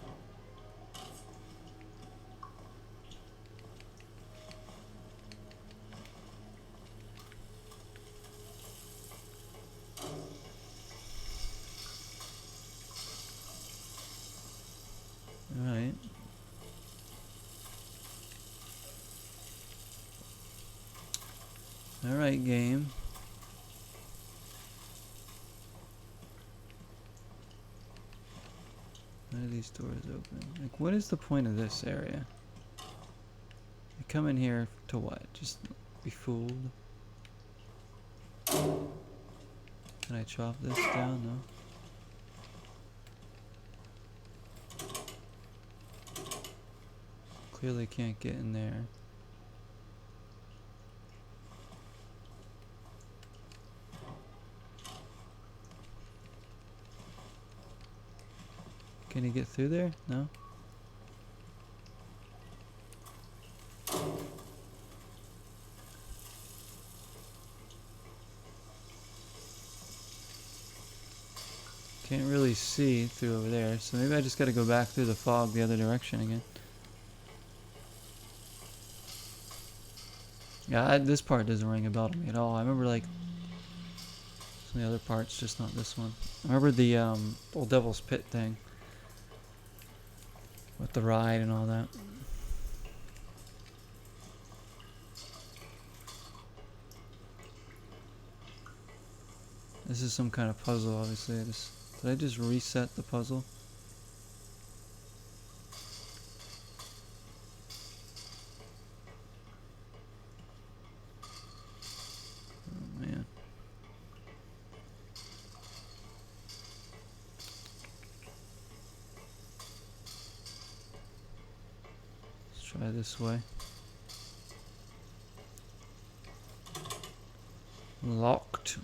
Alright. Alright, game. Why are these doors open? Like, what is the point of this area? I come in here to what? Just be fooled? Can I chop this down? No. Clearly can't get in there. Can he get through there? No? Can't really see through over there, so maybe I just gotta go back through the fog the other direction again. Yeah, this part doesn't ring a bell to me at all. I remember, like, some of the other parts, just not this one. I remember the Old Devil's Pit thing with the ride and all that. This is some kind of puzzle, obviously. Did I just reset the puzzle? Oh man. Let's try this way. Locked.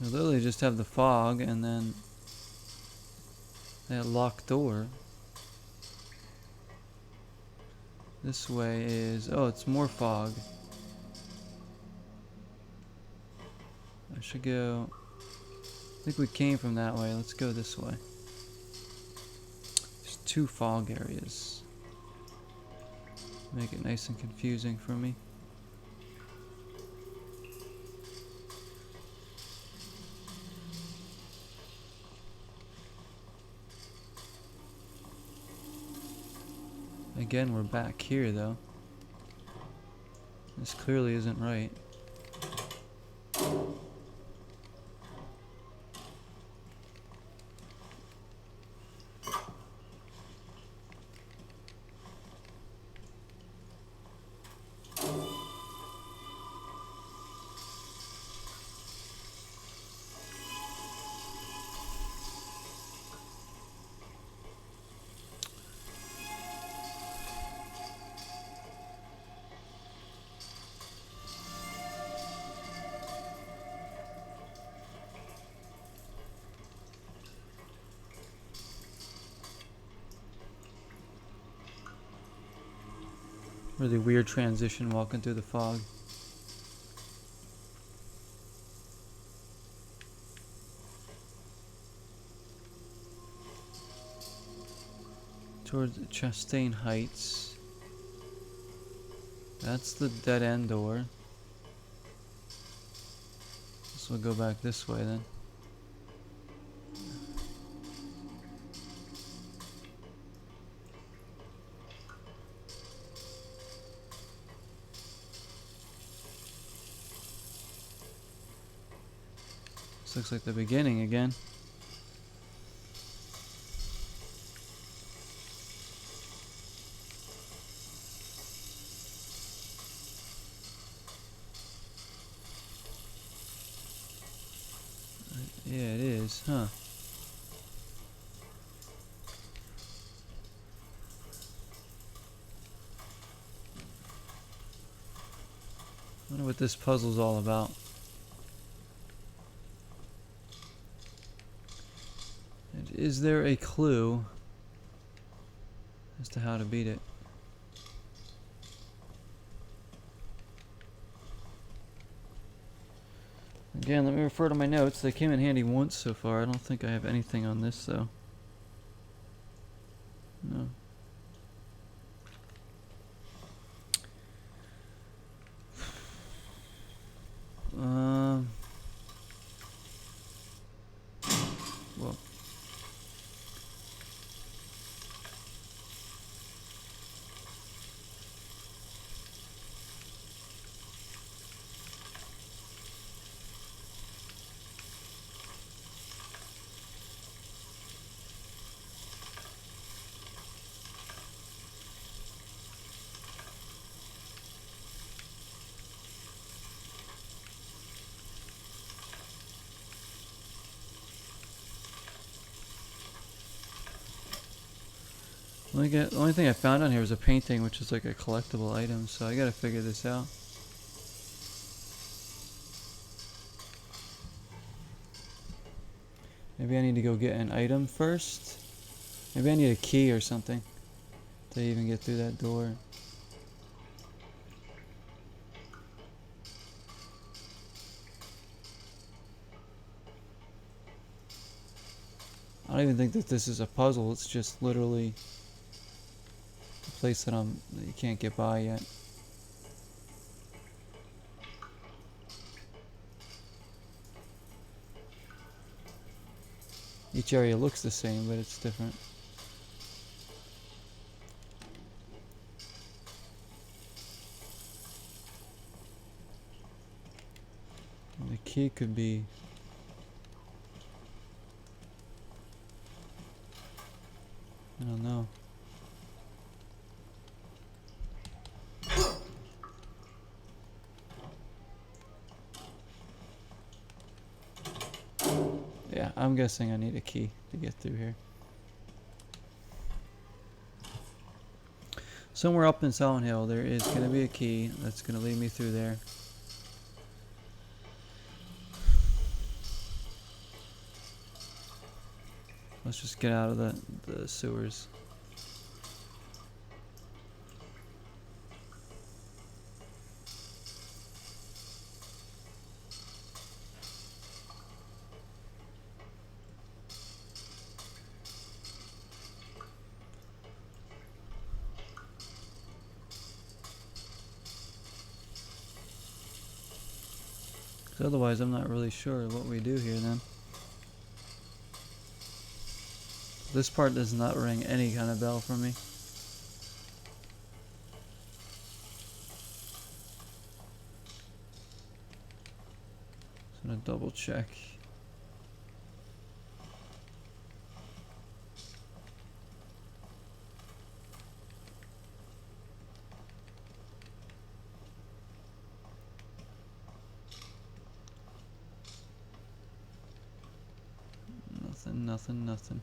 I literally just have the fog and then that locked door. This way is, oh, it's more fog. I should go, I think we came from that way. Let's go this way. There's 2 fog areas. Make it nice and confusing for me. Again, we're back here though. This clearly isn't right. Really weird transition walking through the fog. Towards Chastain Heights. That's the dead end door. So we'll go back this way then. This looks like the beginning again. Yeah, it is, huh? I wonder what this puzzle's all about. And is there a clue as to how to beat it? Again, let me refer to my notes. They came in handy once so far. I don't think I have anything on this though. No. Well. The only thing I found on here was a painting, which is like a collectible item, so I gotta figure this out. Maybe I need to go get an item first. Maybe I need a key or something to even get through that door. I don't even think that this is a puzzle, it's just literally a place that you can't get by yet. Each area looks the same, but it's different. key could be... I don't know. Yeah, I'm guessing I need a key to get through here. Somewhere up in Silent Hill, there is going to be a key that's going to lead me through there. Let's just get out of the sewers. Otherwise, I'm not really sure what we do here then. This part does not ring any kind of bell for me. Just gonna double check. Nothing.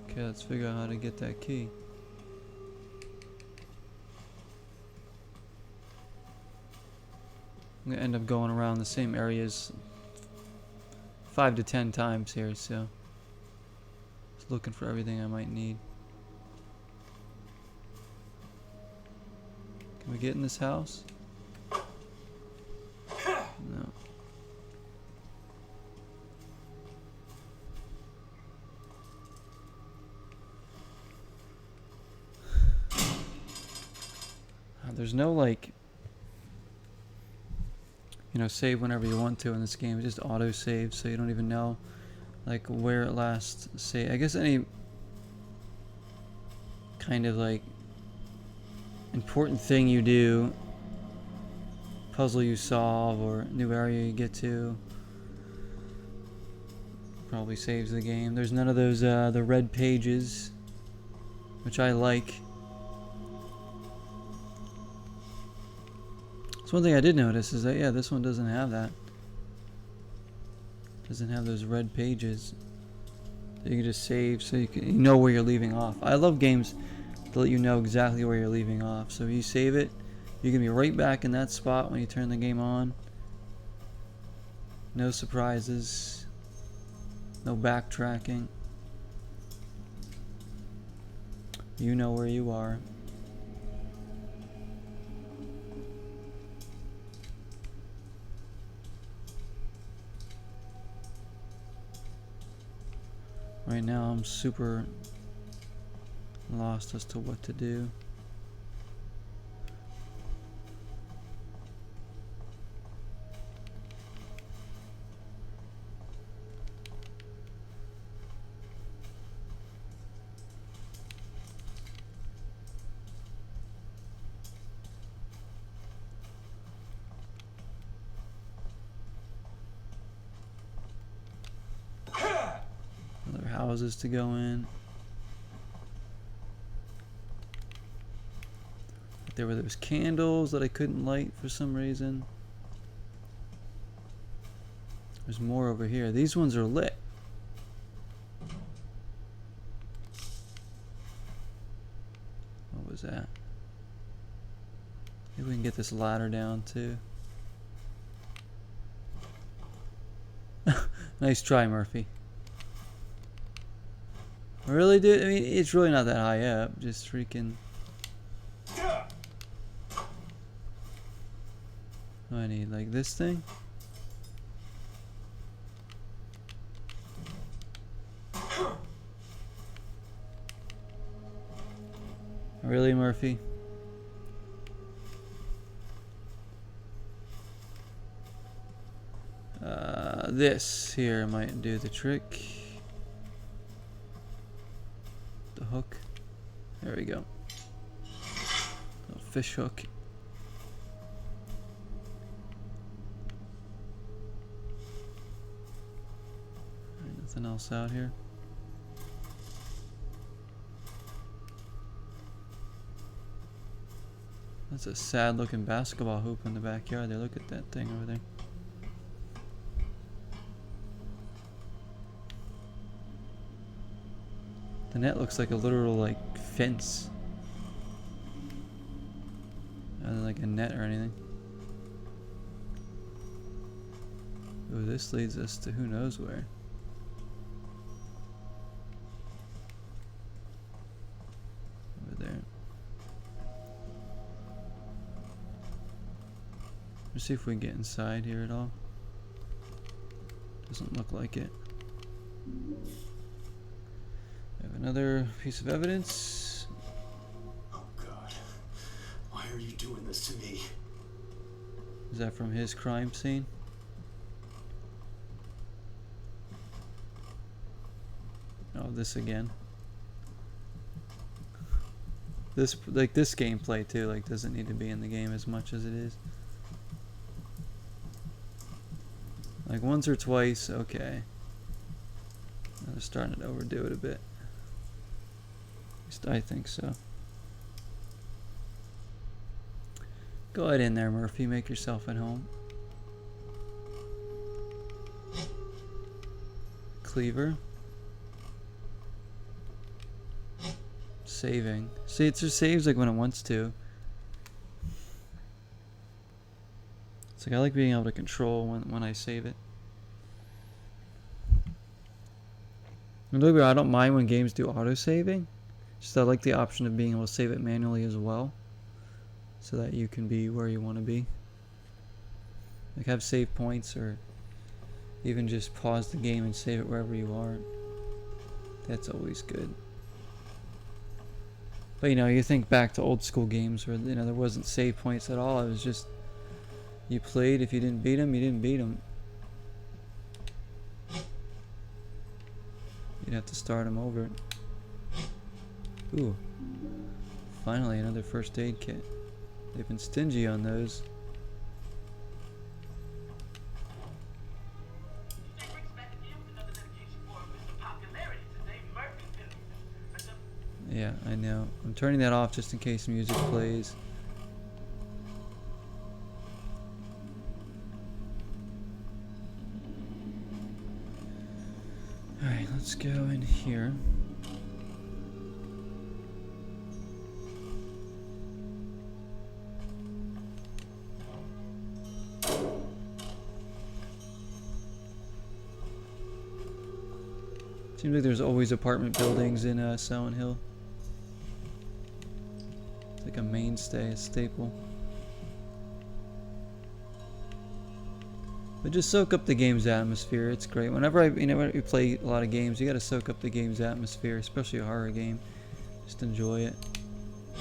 Okay, let's figure out how to get that key. I'm gonna end up going around the same areas 5 to 10 times here, so just looking for everything I might need. Can we get in this house? No. There's no like, you know, save whenever you want to in this game. It just auto saves, so you don't even know like where it last saved. I guess any kind of like important thing you do, puzzle you solve, or new area you get to, probably saves the game. There's none of those the red pages, which I like. So one thing I did notice is that, yeah, this one doesn't have that. Doesn't have those red pages. You can just save so you know where you're leaving off. I love games to let you know exactly where you're leaving off. So if you save it, you're going to be right back in that spot when you turn the game on. No surprises. No backtracking. You know where you are. Right now I'm super lost as to what to do. Other houses to go in. There were those candles that I couldn't light for some reason. There's more over here. These ones are lit. What was that? Maybe we can get this ladder down too. Nice try, Murphy. Really, dude? I mean, it's really not that high up. Just freaking... What do I need? Like this thing? Really, Murphy? This here might do the trick. hook. There we go. Little fish hook. Alright, nothing else out here. That's a sad looking basketball hoop in the backyard there. Look at that thing over there. The net looks like a literal like fence. Rather than like a net or anything. Ooh, this leads us to who knows where. Over there. Let's see if we can get inside here at all. Doesn't look like it. We have another piece of evidence. Oh God. Why are you doing this to me? Is that from his crime scene? Oh, this again. This gameplay too, like doesn't need to be in the game as much as it is. Like once or twice, okay. Now they're starting to overdo it a bit. At least I think so. Go ahead in there, Murphy. Make yourself at home. Cleaver. Saving. See, it just saves like when it wants to. It's like I like being able to control when I save it. And don't get me wrong, I don't mind when games do auto-saving. Just I like the option of being able to save it manually as well. So that you can be where you want to be. Like have save points or even just pause the game and save it wherever you are. That's always good. But you know, you think back to old school games where you know there wasn't save points at all. It was just you played. If you didn't beat them, you didn't beat them. You'd have to start them over. Ooh, finally another first aid kit. They've been stingy on those. Yeah, I know. I'm turning that off just in case music plays. Alright, let's go in here. Seems like there's always apartment buildings in Silent Hill. It's like a mainstay, a staple. But just soak up the game's atmosphere. It's great. Whenever whenever you play a lot of games, you gotta soak up the game's atmosphere, especially a horror game. Just enjoy it. I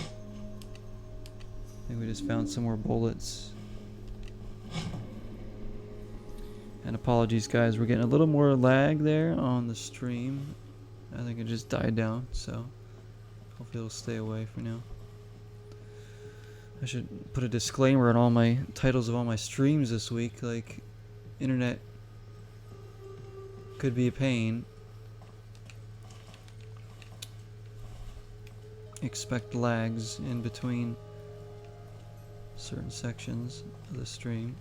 think we just found some more bullets. And apologies guys, we're getting a little more lag there on the stream. I think it just died down, so hopefully it'll stay away for now. I should put a disclaimer on all my titles of all my streams this week, like internet could be a pain. Expect lags in between certain sections of the stream.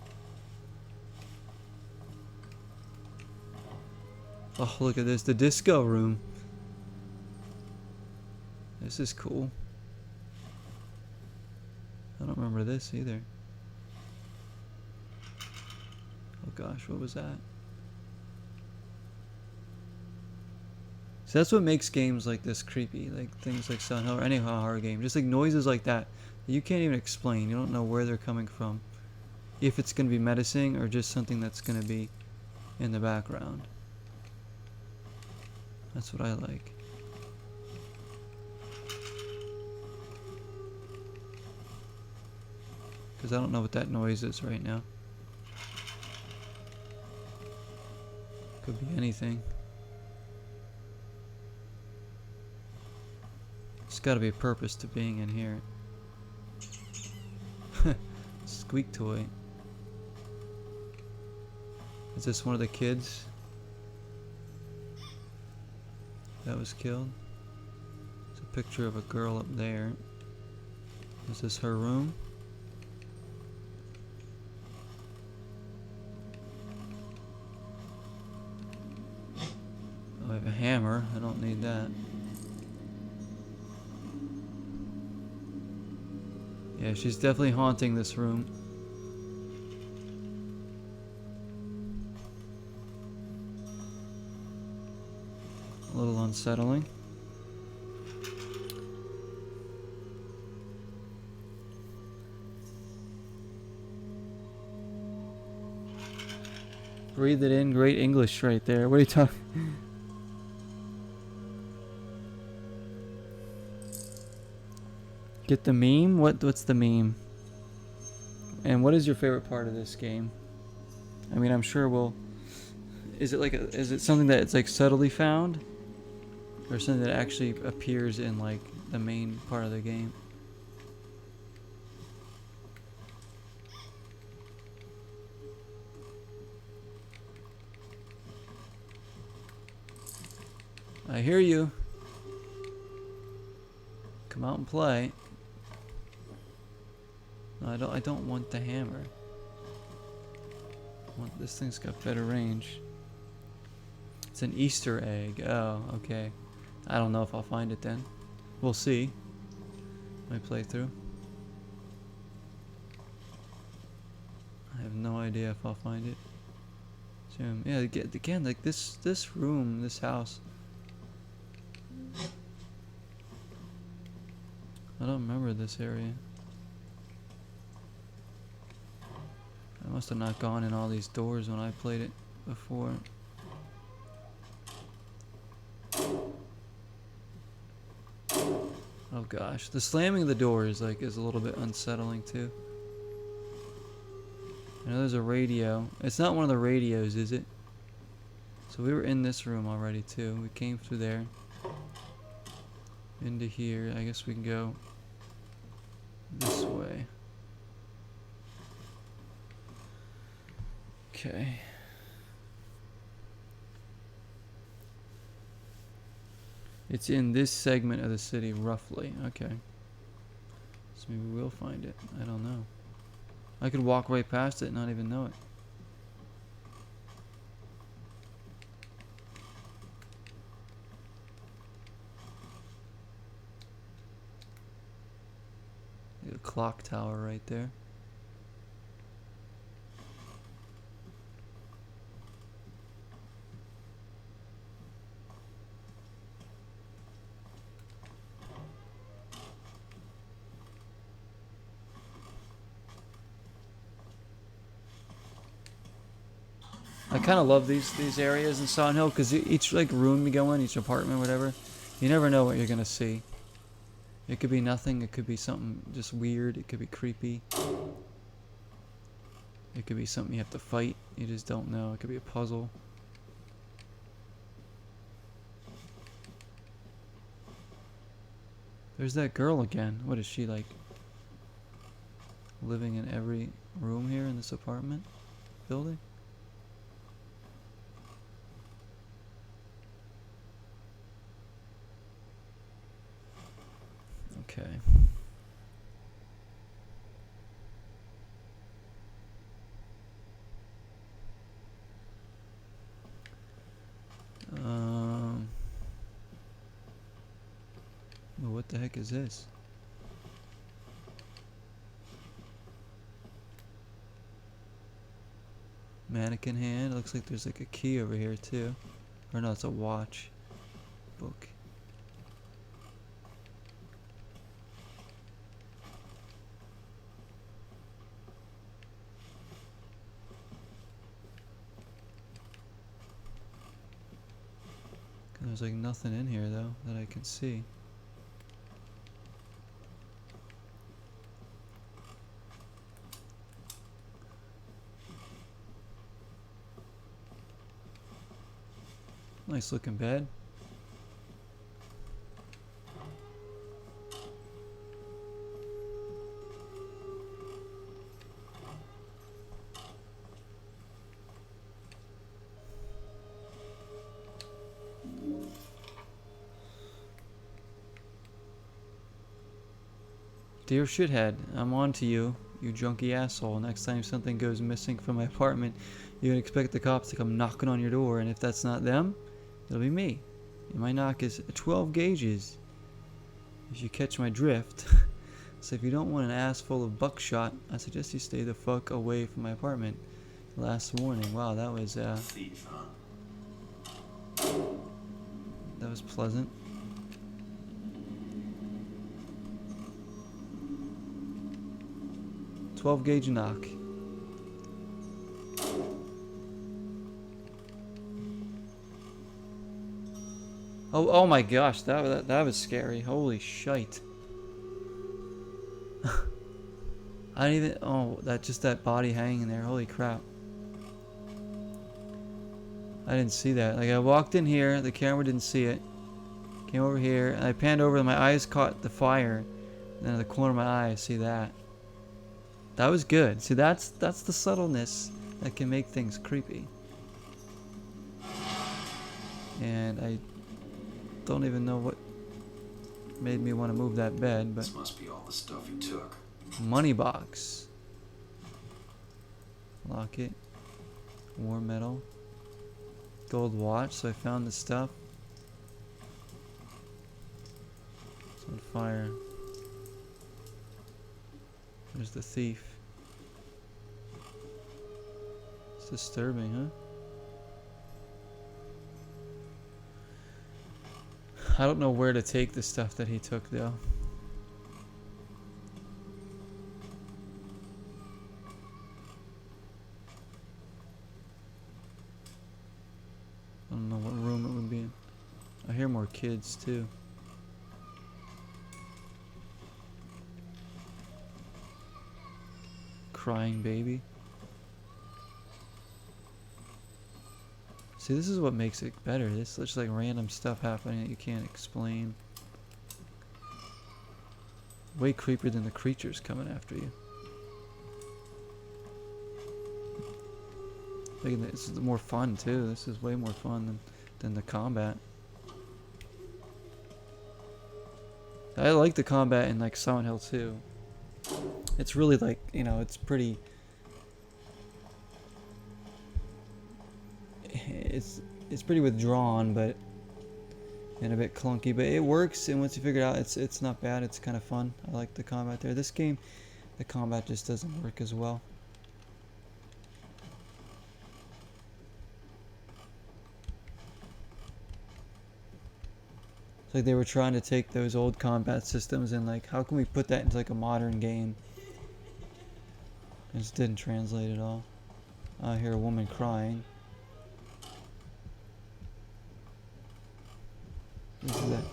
Oh, look at this, the disco room. This is cool. I don't remember this either. Oh gosh, what was that? So that's what makes games like this creepy, like things like Silent Hill or any horror game. Just like noises like that you can't even explain. You don't know where they're coming from. If it's going to be menacing or just something that's going to be in the background. That's what I like. Because I don't know what that noise is right now. Could be anything. There's got to be a purpose to being in here. Squeak toy. Is this one of the kids that was killed? There's a picture of a girl up there. Is this her room? Oh, I have a hammer. I don't need that. Yeah, she's definitely haunting this room. A little unsettling. Breathe it in. Great English right there. What are you talking? Get the meme? What's the meme? And what is your favorite part of this game? I mean, I'm sure we'll... Is it something that it's like subtly found? Or something that actually appears in like the main part of the game? I hear you. Come out and play. No, I don't want the hammer. This thing's got better range. It's an Easter egg. Oh, okay. I don't know if I'll find it then. We'll see. My playthrough. I have no idea if I'll find it. Zoom. Yeah, again, like this room, this house. I don't remember this area. I must have not gone in all these doors when I played it before. Oh gosh, the slamming of the doors is a little bit unsettling too. I know there's a radio. It's not one of the radios, is it? So we were in this room already too. We came through there. Into here. I guess we can go this way. Okay. It's in this segment of the city, roughly. Okay. So maybe we'll find it. I don't know. I could walk right past it and not even know it. A clock tower right there. I kind of love these areas in Silent Hill because each room you go in, each apartment, whatever, you never know what you're gonna see. It could be nothing. It could be something just weird. It could be creepy. It could be something you have to fight. You just don't know. It could be a puzzle. There's that girl again. What is she like? Living in every room here in this apartment building? Okay. Well, what the heck is this? Mannequin hand. It looks like there's like a key over here too. Or no, it's a watch. Book. There's like nothing in here though that I can see. Nice looking bed. Dear shithead, I'm on to you, you junky asshole. Next time something goes missing from my apartment, you can expect the cops to come knocking on your door, and if that's not them, it'll be me. And my knock is 12 gauges. If you catch my drift. So if you don't want an ass full of buckshot, I suggest you stay the fuck away from my apartment. Last warning. Wow, that was Thief, huh? that was pleasant. "12 gauge knock." Oh my gosh, that was scary. Holy shite. I didn't even, oh, that body hanging there. Holy crap. I didn't see that. Like, I walked in here, the camera didn't see it. Came over here, and I panned over, and my eyes caught the fire. And then in the corner of my eye, I see that. That was good. See, that's the subtleness that can make things creepy. And I don't even know what made me want to move that bed, but This must be all the stuff he took. money box. Locket. War medal. Gold watch, so I found the stuff. It's on fire. There's the thief. It's disturbing, huh? I don't know where to take the stuff that he took, though. I don't know what room it would be in. I hear more kids, too. Crying baby. See, this is what makes it better. This looks like random stuff happening that you can't explain. Way creepier than the creatures coming after you. Like, this is more fun too. This is way more fun than the combat. I like the combat in like Silent Hill 2. It's really like, you know, it's pretty. It's pretty withdrawn, but and a bit clunky, but it works. And once you figure it out, it's not bad. It's kind of fun. I like the combat there. This game, the combat just doesn't work as well. It's like they were trying to take those old combat systems and like, how can we put that into like a modern game? It just didn't translate at all. I hear a woman crying. This is it.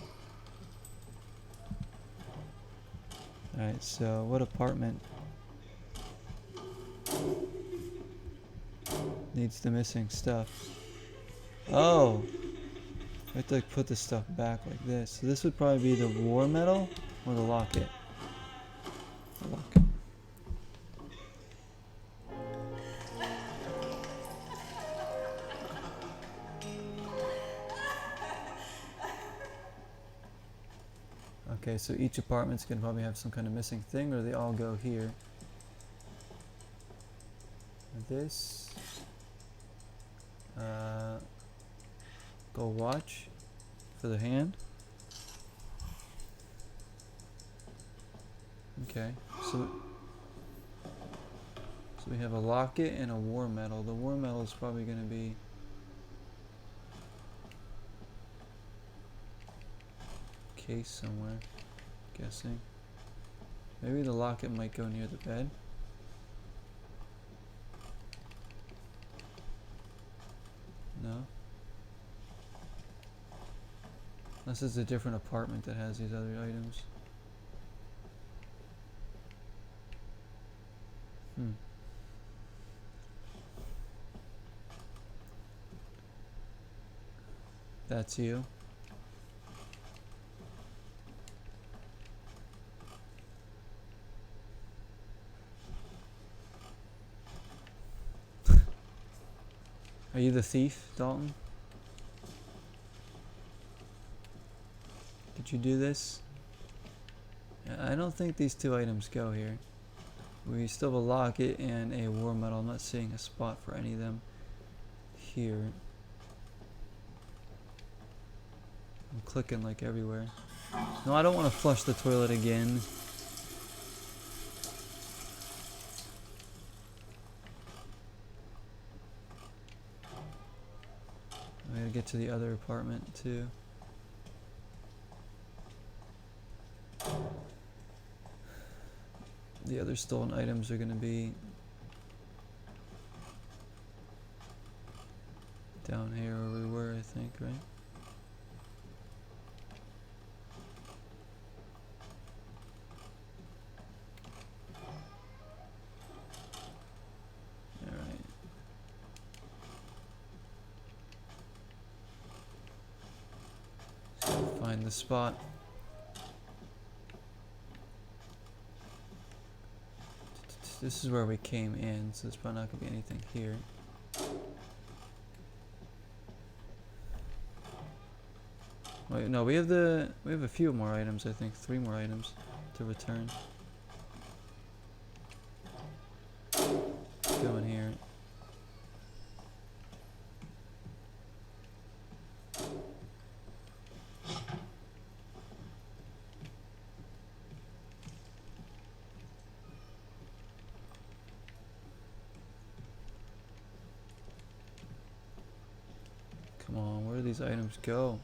Alright, so what apartment needs the missing stuff? Oh! I have to like, put the stuff back like this. So this would probably be the war medal or the locket. The locket. Okay, so each apartment's gonna probably have some kind of missing thing, or they all go here. This. Gold watch for the hand. Okay, so we have a locket and a war medal. The war medal is probably gonna be case somewhere, guessing. Maybe the locket might go near the bed. No? Unless it's a different apartment that has these other items. That's you. Are you the thief, Dalton? Did you do this? I don't think these two items go here. We still have a locket and a war medal. I'm not seeing a spot for any of them here. I'm clicking like everywhere. No, I don't want to flush the toilet again. I gotta get to the other apartment too. The other stolen items are gonna be down here where we were, I think, right? Alright. So find the spot. This is where we came in, so there's probably not gonna be anything here. Wait, no, we have a few more items, I think, 3 more items to return. Go in here. Come on, where do these items go?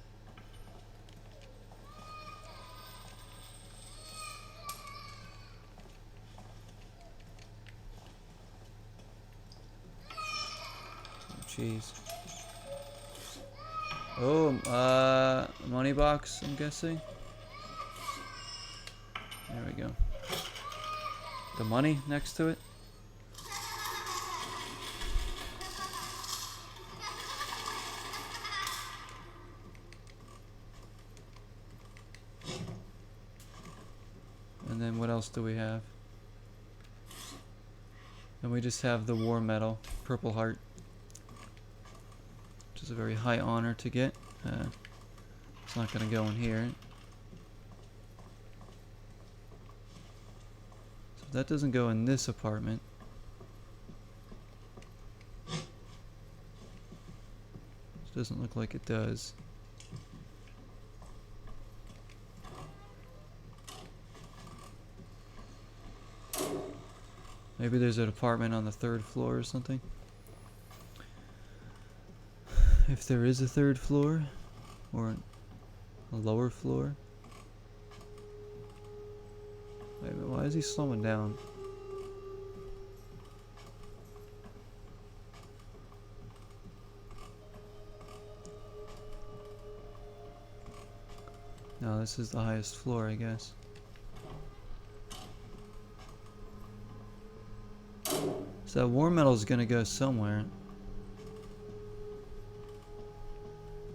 Jeez. Oh, money box, I'm guessing. There we go. The money next to it. And then what else do we have? And we just have the war medal, Purple Heart. Which is a very high honor to get. It's not going to go in here. So that doesn't go in this apartment. It doesn't look like it does. Maybe there's an apartment on the 3rd floor or something. If there is a 3rd floor or a lower floor. Wait a minute, why is he slowing down? No, this is the highest floor, I guess. So that war medal is gonna go somewhere.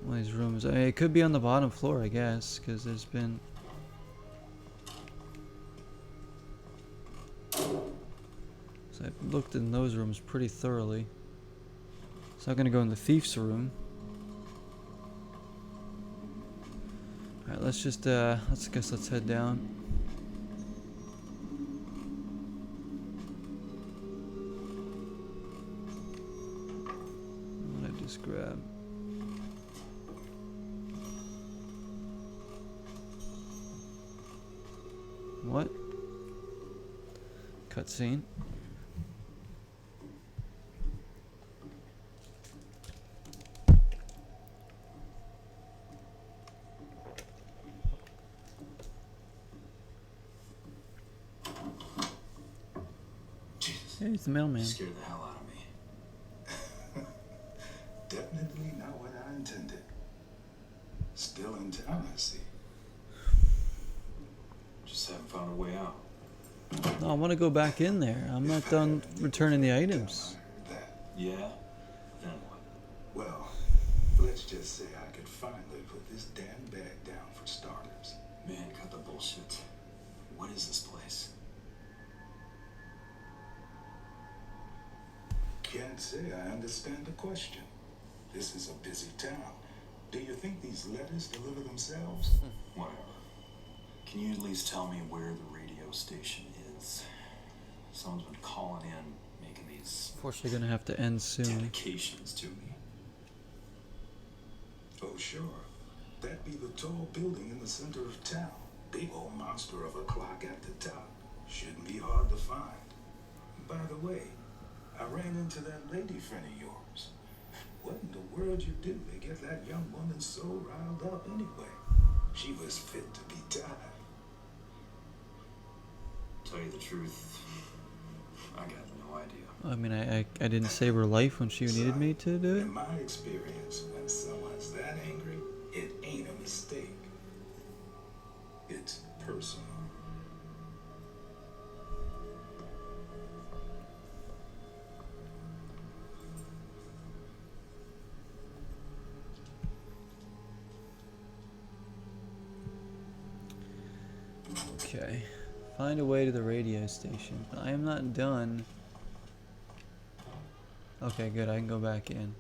One of these rooms. I mean, it could be on the bottom floor, I guess, because there's been. So I've looked in those rooms pretty thoroughly. So I'm gonna go in the thief's room. All right, let's just let's head down. Grab. What? Cutscene. Jesus. Hey, it's the mailman. You scared the hell out of me. Definitely not what I intended. Still in town, I see. Just haven't found a way out. No, I want to go back in there. I'm not done returning the items. Yeah? Then what? Well, let's just say I could finally put this damn bag down for starters. Man, cut the bullshit. What is this place? Can't say I understand the question. This is a busy town. Do you think these letters deliver themselves? Whatever. Can you at least tell me where the radio station is? Someone's been calling in, making these Unfortunately, gonna have to end soon. dedications to me. Oh, sure. That'd be the tall building in the center of town. Big old monster of a clock at the top. Shouldn't be hard to find. By the way, I ran into that lady friend of yours. What in the world you do to get that young woman so riled up anyway? She was fit to be tied. Tell you the truth, I got no idea. I mean, I didn't save her life when she needed me to do it. In my experience, when someone's that angry, it ain't a mistake. It's personal. Okay. Find a way to the radio station. I am not done. Okay, good. I can go back in.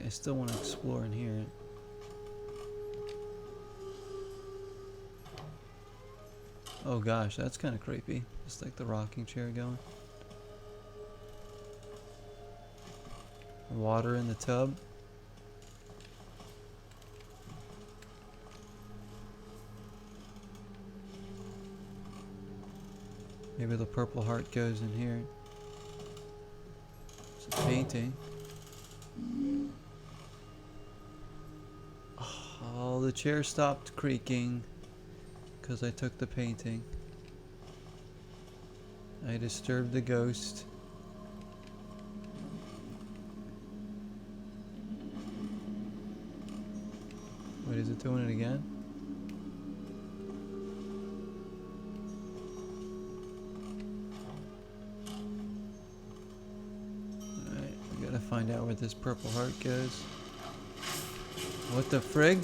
I still want to explore in here. Oh gosh, that's kind of creepy. Just like the rocking chair going. Water in the tub. Maybe the purple heart goes in here. It's a painting. Oh, the chair stopped creaking because I took the painting. I disturbed the ghost. Wait, is it doing it again? Alright, we gotta find out where this purple heart goes. What the frig?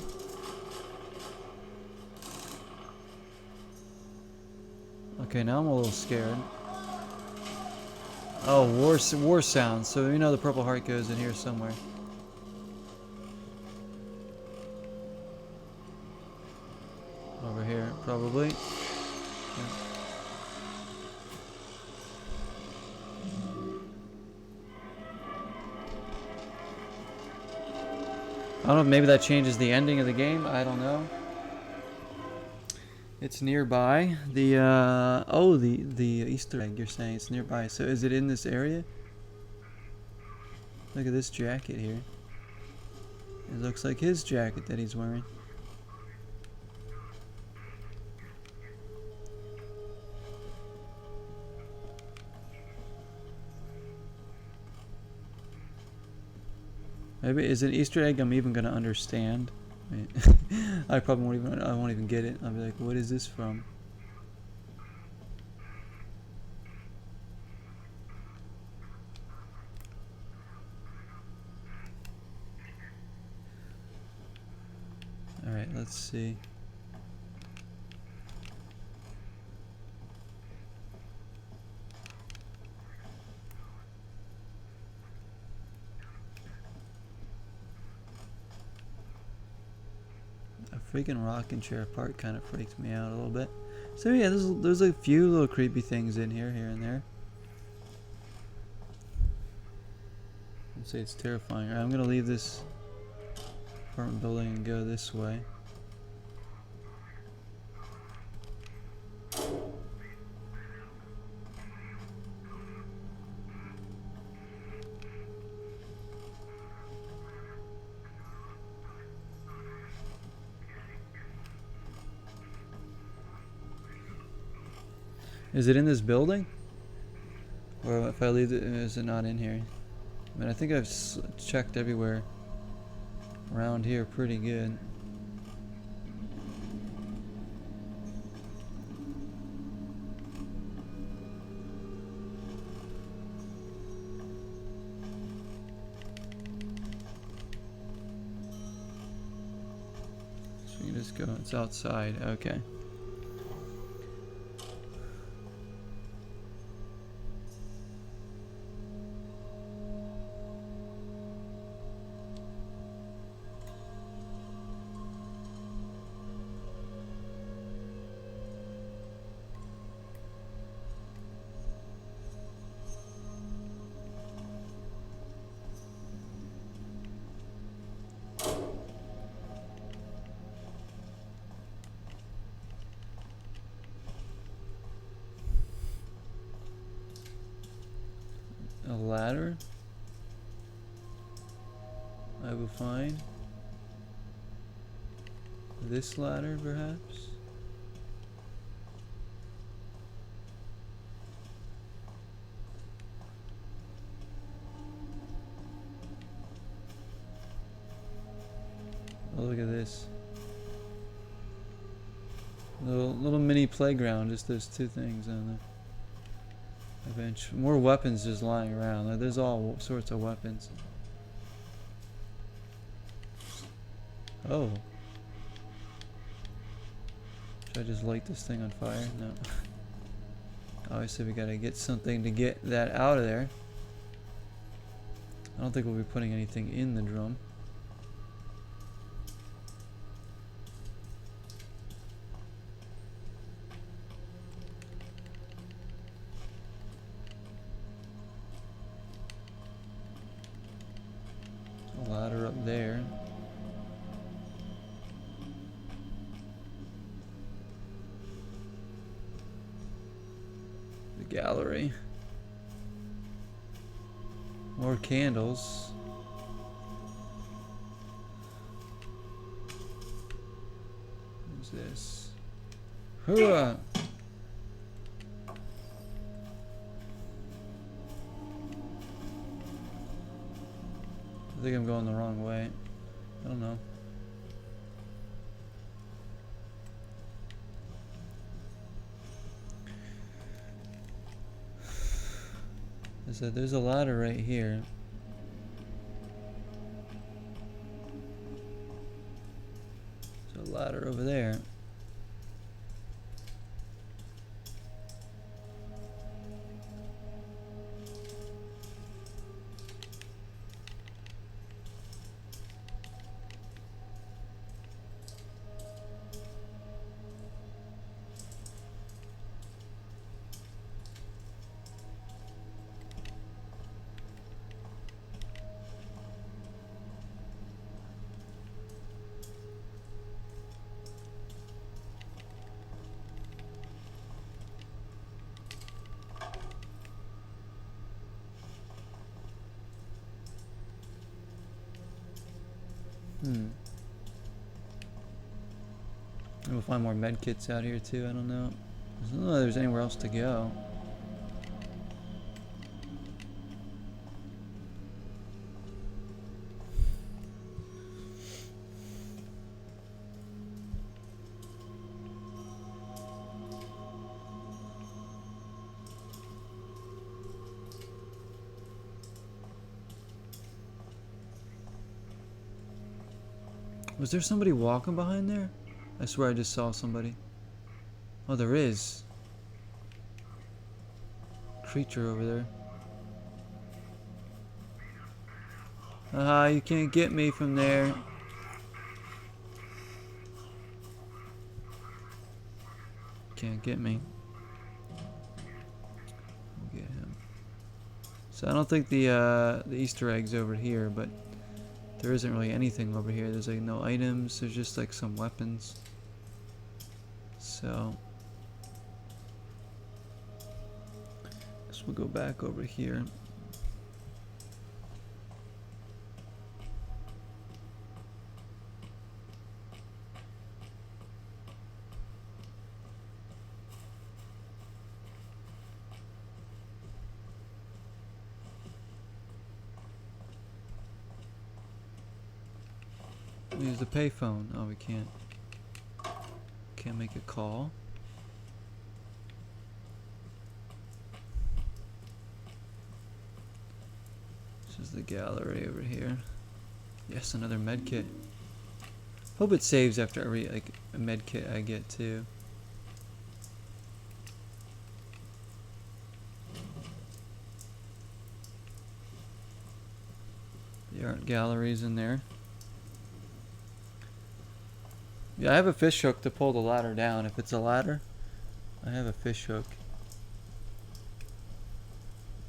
Okay, now I'm a little scared. Oh, war sounds. So you know the purple heart goes in here somewhere. Over here, probably. Yeah. I don't know if maybe that changes the ending of the game. I don't know. It's nearby. The the Easter egg you're saying it's nearby. So is it in this area? Look at this jacket here. It looks like his jacket that he's wearing. Maybe is it an Easter egg I'm even gonna understand? I probably won't even get it. I'll be like, what is this from? Alright, let's see. Freaking rocking chair part kind of freaks me out a little bit. So yeah, there's a few little creepy things in here and there. I'd say it's terrifying. All right, I'm gonna leave this apartment building and go this way. Is it in this building? Or if I leave it, is it not in here? I mean, I think I've checked everywhere around here pretty good. So we can just go, it's outside, okay. ladder I will find. This ladder, perhaps? Oh, look at this. Little mini playground, just those two things on there. A bench. More weapons just lying around. There's all sorts of weapons. Oh. Should I just light this thing on fire? No. Obviously we gotta get something to get that out of there. I don't think we'll be putting anything in the drum. A ladder up there. Gallery. More candles. What's this? Hooah! I think I'm going the wrong way. I don't know. There's a ladder right here. There's a ladder over there. We'll find more med kits out here too. I don't know. I don't know if there's anywhere else to go. Was there somebody walking behind there? I swear I just saw somebody. Oh, there is. Creature over there. Haha, you can't get me from there. Can't get me. We'll get him. So I don't think the Easter egg's over here, but there isn't really anything over here. There's like no items. There's just like some weapons. So guess we'll go back over here. Use the payphone. Oh, we can't. Can't make a call. This is the gallery over here. Yes, another med kit. Hope it saves after every like a med kit I get too. The art galleries in there. Yeah, I have a fish hook to pull the ladder down. If it's a ladder, I have a fish hook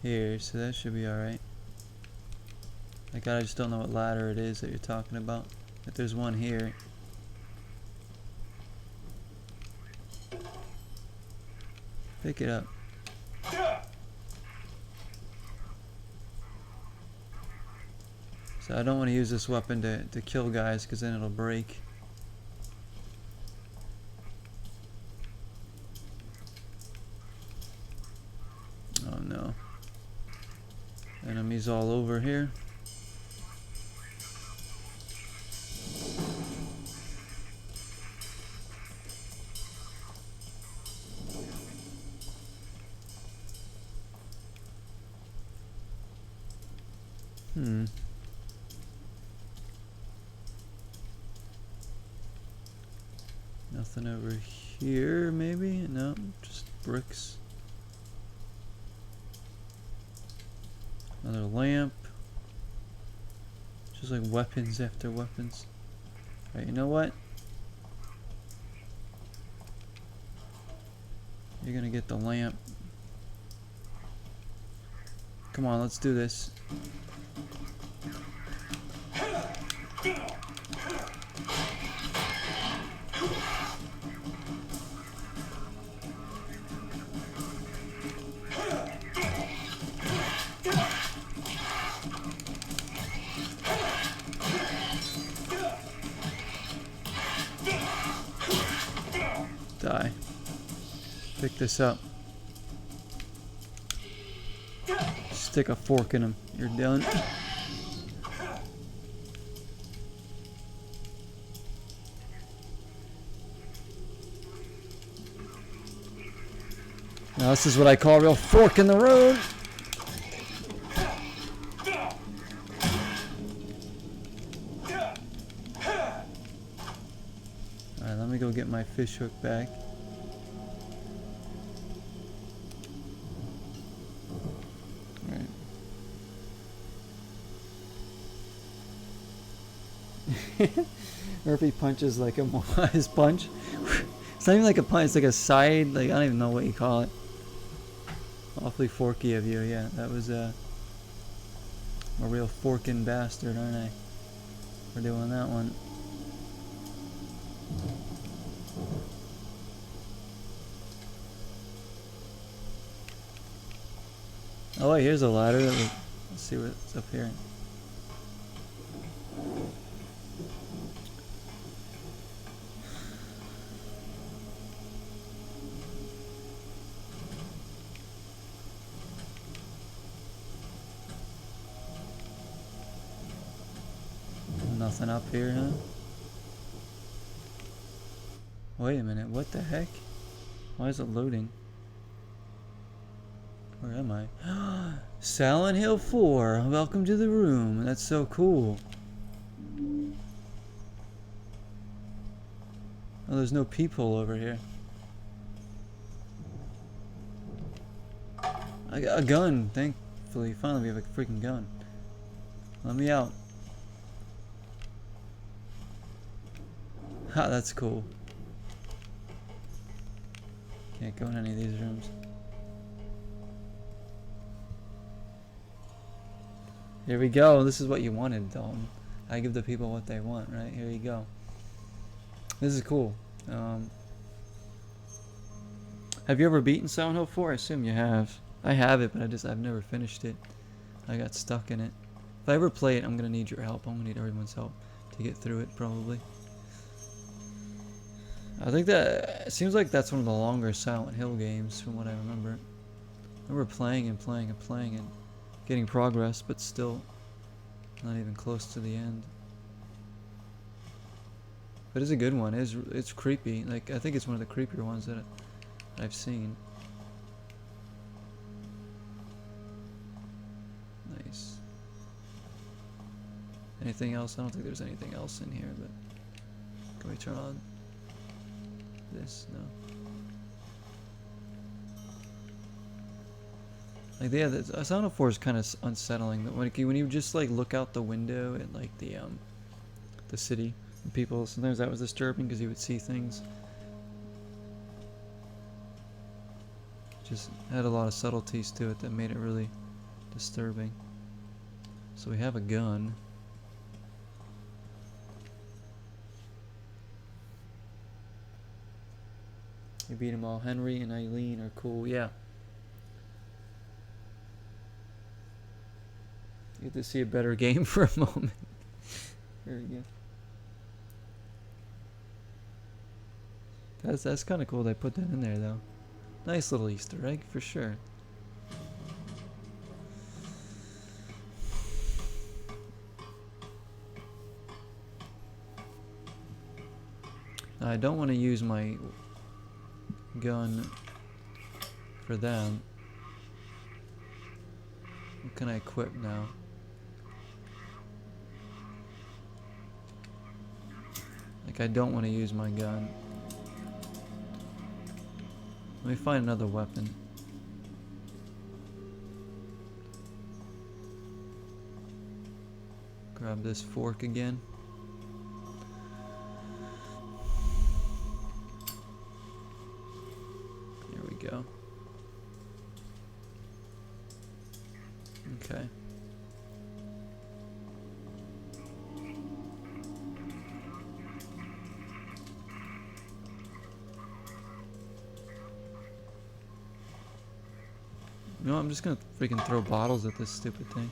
here, so that should be alright. I just don't know what ladder it is that you're talking about. If there's one here. Pick it up. So I don't want to use this weapon to kill guys, because then it'll break. Oh no. Enemies all over here. Nothing over here, maybe? No, just bricks. Another lamp. Just like weapons after weapons. Alright, you know what? You're gonna get the lamp. Come on, let's do this. Die. Pick this up. Stick a fork in him. You're done. Now this is what I call a real fork in the road. Alright, let me go get my fish hook back. Alright. Murphy punches like a his punch. It's not even like a punch, it's like a side, like I don't even know what you call it. Awfully forky of you, yeah. That was a real forking bastard, aren't I? For doing that one. Oh wait, here's a ladder. Let's see what's up here. Nothing up here, huh? Wait a minute, what the heck? Why is it loading? Where am I? Silent Hill 4, welcome to the room. That's so cool. Oh, there's no peephole over here. I got a gun, thankfully. Finally, we have a freaking gun. Let me out. Ha, that's cool. Can't go in any of these rooms. Here we go. This is what you wanted, Dalton. I give the people what they want, right? Here you go. This is cool. Have you ever beaten Silent Hill 4? I assume you have. I have it, but I've never finished it. I got stuck in it. If I ever play it, I'm gonna need your help. I'm gonna need everyone's help to get through it, probably. I think that it seems like that's one of the longer Silent Hill games from what I remember. I remember playing and playing and playing and getting progress, but still not even close to the end. But it's a good one. It's creepy. Like I think it's one of the creepier ones that I've seen. Nice. Anything else? I don't think there's anything else in here, but can we turn on this? No. Like yeah, Silent Hill 4 is kind of unsettling. When you just like look out the window at like the city and people, sometimes that was disturbing because you would see things. Just had a lot of subtleties to it that made it really disturbing. So we have a gun. You beat them all. Henry and Eileen are cool. Yeah. You get to see a better game for a moment. There we go. That's kind of cool they put that in there though. Nice little Easter egg for sure. I don't want to use my gun for that. What can I equip now? Like, I don't want to use my gun. Let me find another weapon. Grab this fork again. Here we go. Okay. You know what, I'm just gonna freaking throw bottles at this stupid thing.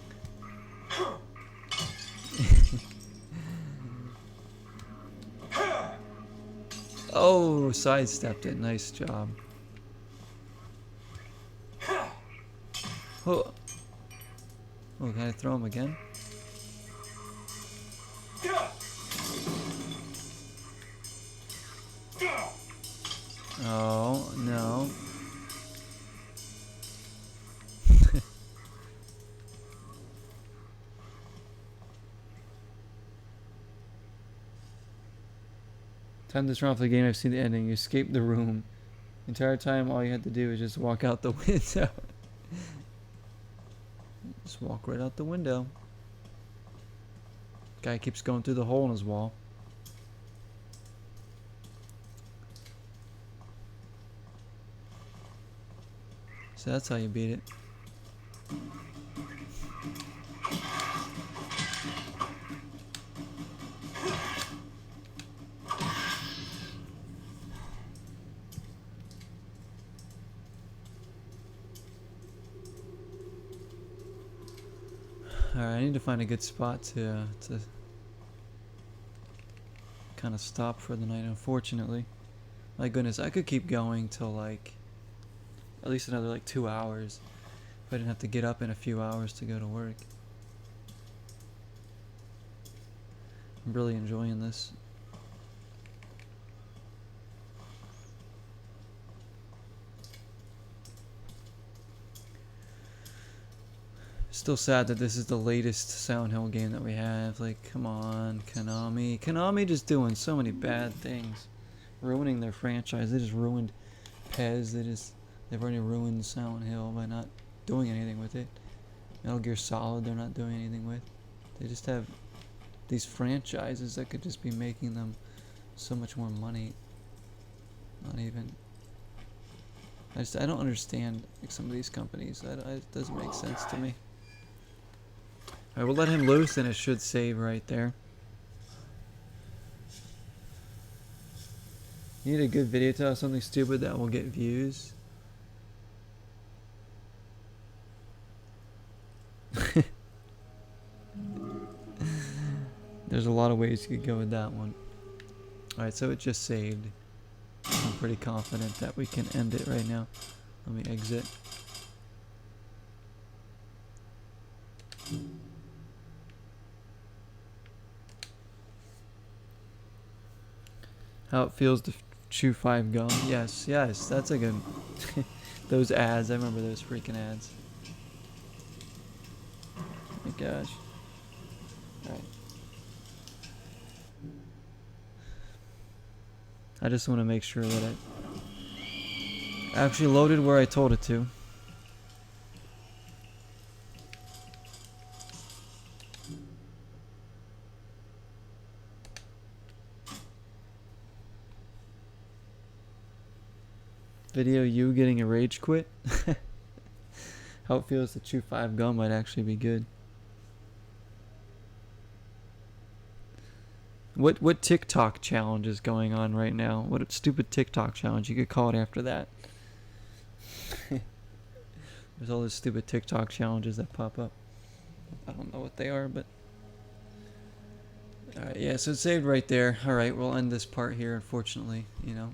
Oh, sidestepped it. Nice job. Oh, can I throw him again? Oh, no. Time to turn off the game. I've seen the ending. You escaped the room. The entire time, all you had to do was just walk out the window. Just walk right out the window. Guy keeps going through the hole in his wall. So that's how you beat it. Alright, I need to find a good spot to kind of stop for the night, unfortunately. My goodness, I could keep going till like at least another like 2 hours if I didn't have to get up in a few hours to go to work. I'm really enjoying this. Still sad that this is the latest Silent Hill game that we have. Like, come on, Konami. Konami just doing so many bad things. Ruining their franchise. They just ruined Pez. They've already ruined Silent Hill by not doing anything with it. Metal Gear Solid, they're not doing anything with. They just have these franchises that could just be making them so much more money. Not even. I don't understand like some of these companies. It doesn't make sense to me. Alright, we'll let him loose and it should save right there. You need a good video to have something stupid that will get views. There's a lot of ways you could go with that one. Alright, so it just saved. I'm pretty confident that we can end it right now. Let me exit. How it feels to chew 5 gum. Yes, that's a good... Those ads, I remember those freaking ads. Oh my gosh. Alright. I just want to make sure that it actually loaded where I told it to. Video you getting a rage quit? How it feels to chew 5 gum might actually be good. What TikTok challenge is going on right now? What a stupid TikTok challenge. You could call it after that. There's all those stupid TikTok challenges that pop up. I don't know know what they are, but alright, yeah, so it's saved right there. Alright, we'll end this part here, unfortunately, you know.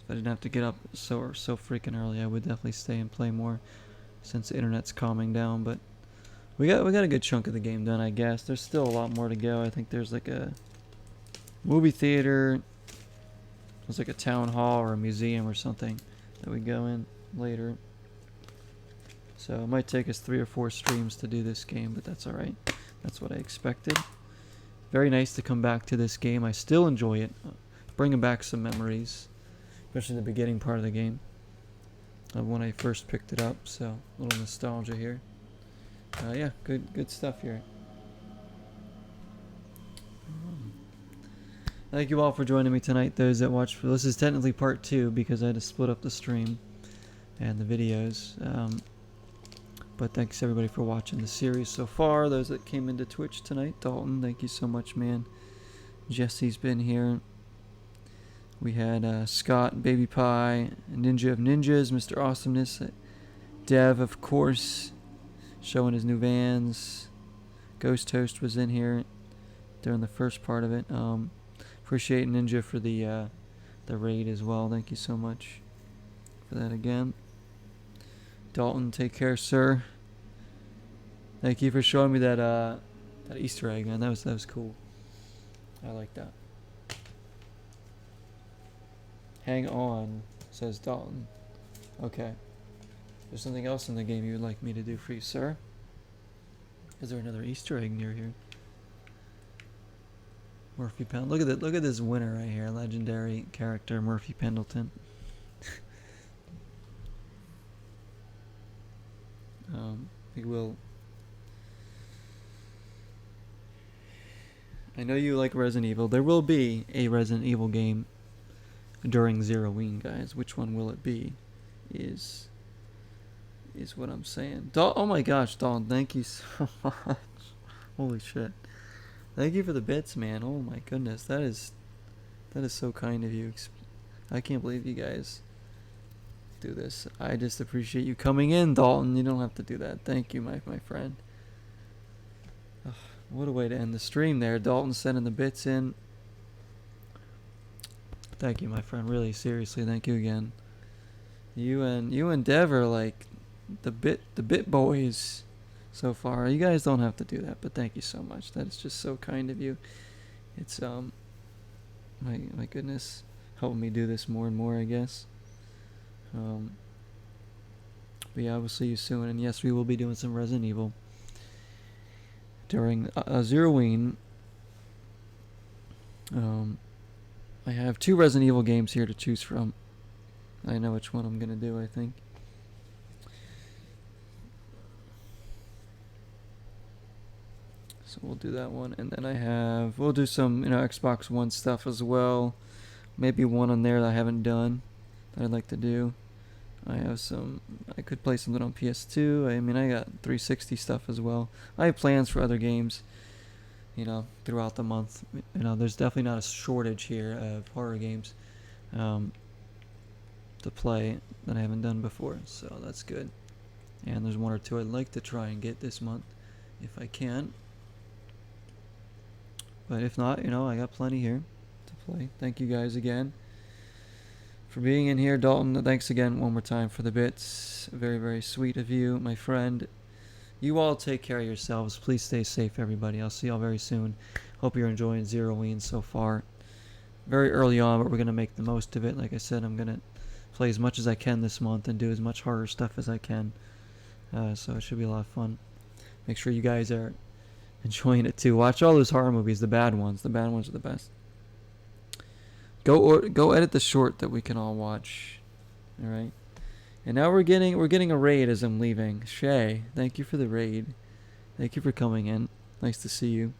If I didn't have to get up so freaking early, I would definitely stay and play more since the internet's calming down, but we got a good chunk of the game done, I guess. There's still a lot more to go. I think there's like a movie theater, there's like a town hall or a museum or something that we go in later. So it might take us 3 or 4 streams to do this game, but that's alright. That's what I expected. Very nice to come back to this game. I still enjoy it. Bringing back some memories, especially the beginning part of the game of when I first picked it up. So a little nostalgia here. Yeah, good stuff here. Thank you all for joining me tonight. Those that watched, this is technically part 2 because I had to split up the stream and the videos. But thanks everybody for watching the series so far. Those that came into Twitch tonight, Dalton, thank you so much, man. Jesse's been here. We had Scott, Baby Pie, Ninja of Ninjas, Mr. Awesomeness, Dev, of course, showing his new Vans. Ghost Toast was in here during the first part of it. Appreciate Ninja for the raid as well. Thank you so much for that again. Dalton, take care, sir. Thank you for showing me that Easter egg, man. That was cool. I like that. Hang on, says Dalton. Okay. There's something else in the game you would like me to do for you, sir? Is there another Easter egg near here? Murphy Pendleton. Look at this winner right here. Legendary character Murphy Pendleton. We will. I know you like Resident Evil. There will be a Resident Evil game during Zeroween, guys. Which one will it be? Is what I'm saying. Oh my gosh, Dawn, thank you so much. Holy shit. Thank you for the bits, man. Oh my goodness, that is so kind of you. I can't believe you guys do this. I just appreciate you coming in, Dalton. You don't have to do that. Thank you, my friend. Ugh, what a way to end the stream there. Dalton sending the bits in. Thank you, my friend. Really, seriously, thank you again. You and Dev are like the bit boys so far. You guys don't have to do that, but thank you so much. That is just so kind of you. It's my goodness, helping me do this more and more, I guess. But yeah, we'll see you soon. And yes, we will be doing some Resident Evil during Zeroween. I have 2 Resident Evil games here to choose from. I know which one I'm gonna do, I think. So we'll do that one, and then we'll do some, Xbox One stuff as well. Maybe one on there that I haven't done that I'd like to do. I could play something on PS2. I mean, I got 360 stuff as well. I have plans for other games, throughout the month. There's definitely not a shortage here of horror games to play that I haven't done before, so that's good. And there's 1 or 2 I'd like to try and get this month if I can. But if not, I got plenty here to play. Thank you guys again for being in here. Dalton, thanks again one more time for the bits. Very, very sweet of you, my friend. You all take care of yourselves. Please stay safe, everybody. I'll see y'all very soon. Hope you're enjoying Zeroween so far. Very early on, but we're going to make the most of it. Like I said, I'm going to play as much as I can this month and do as much horror stuff as I can. So it should be a lot of fun. Make sure you guys are enjoying it too. Watch all those horror movies, the bad ones. The bad ones are the best. Go edit the short that we can all watch. All right. And now we're getting a raid as I'm leaving. Shay, thank you for the raid. Thank you for coming in. Nice to see you.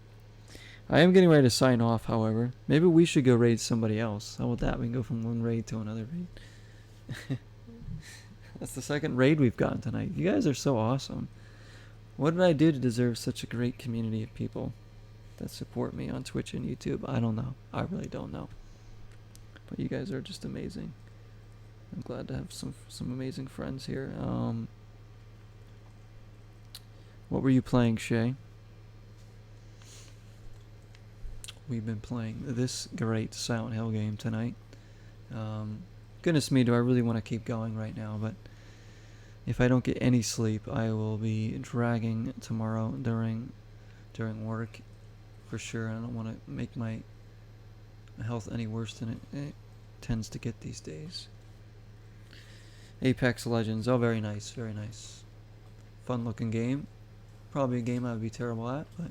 I am getting ready to sign off, however. Maybe we should go raid somebody else. How about that? We can go from one raid to another raid. That's the second raid we've gotten tonight. You guys are so awesome. What did I do to deserve such a great community of people that support me on Twitch and YouTube? I don't know. I really don't know. But you guys are just amazing. I'm glad to have some amazing friends here. What were you playing, Shay? we've been playing this great Silent Hill game tonight. Goodness me, do I really want to keep going right now, but if I don't get any sleep, I will be dragging tomorrow during work for sure. I don't want to make my health any worse than it tends to get these days. Apex Legends, oh, very nice, very nice. Fun looking game. Probably a game I would be terrible at, but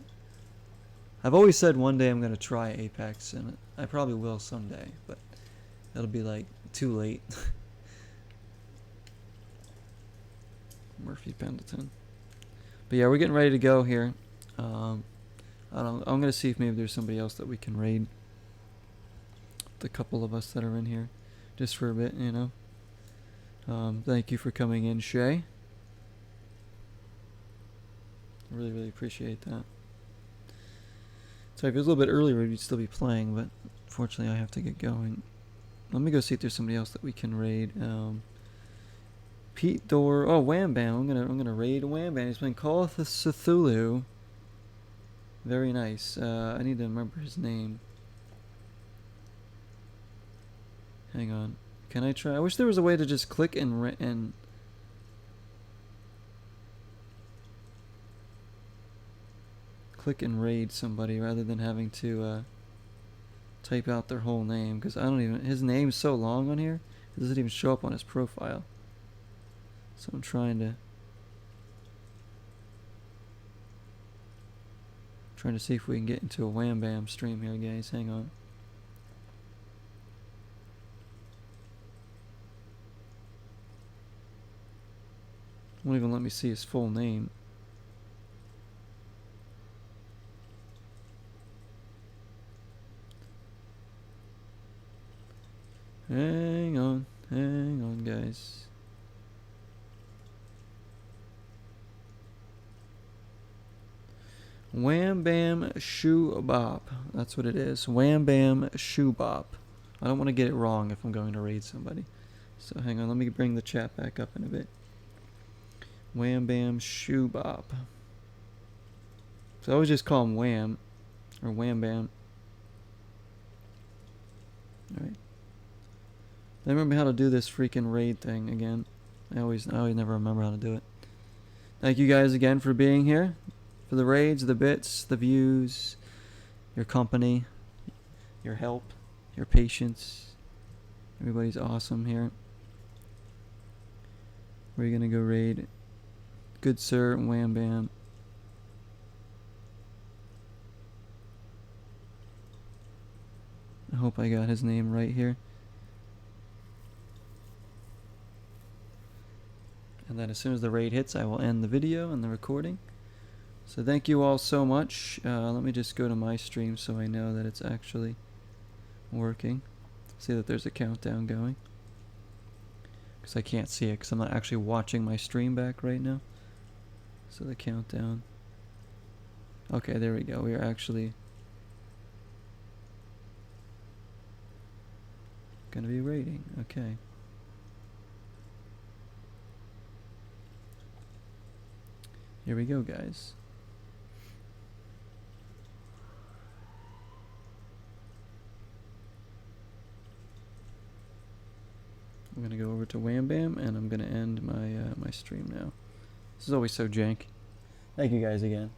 I've always said one day I'm going to try Apex, and I probably will someday, but it'll be like too late. Murphy Pendleton. But yeah, we're getting ready to go here. I don't know, I'm going to see if maybe there's somebody else that we can raid. The couple of us that are in here. Just for a bit, you know. Thank you for coming in, Shay. Really, really appreciate that. So if it was a little bit earlier, we'd still be playing, but unfortunately I have to get going. Let me go see if there's somebody else that we can raid. Pete Door. Oh, Wham Bam. I'm gonna raid Wham Bam. He's playing Call of Cthulhu. Very nice. I need to remember his name. Hang on. Can I try? I wish there was a way to just click and click and raid somebody rather than having to type out their whole name, because I don't even, his name's so long on here, it doesn't even show up on his profile. So I'm trying to see if we can get into a Wham Bam stream here, guys. Hang on. Won't even let me see his full name. Hang on, guys. Wham Bam Shoo Bop. That's what it is. Wham Bam Shoo Bop. I don't want to get it wrong if I'm going to raid somebody. So hang on, let me bring the chat back up in a bit. Wham Bam Shoo Bop. So I always just call him Wham or Wham Bam. Alright. I remember how to do this freaking raid thing again. I always never remember how to do it. Thank you guys again for being here. For the raids, the bits, the views, your company, your help, your patience. Everybody's awesome here. We're gonna go raid Good Sir Wham Bam. I hope I got his name right here. And then as soon as the raid hits, I will end the video and the recording. So thank you all so much. Let me just go to my stream so I know that it's actually working. See that there's a countdown going. Because I can't see it because I'm not actually watching my stream back right now. So the countdown. Okay, there we go. We are actually going to be raiding. Okay. Here we go, guys. I'm gonna go over to Wham Bam and I'm gonna end my my stream now. This is always so jank. Thank you guys again.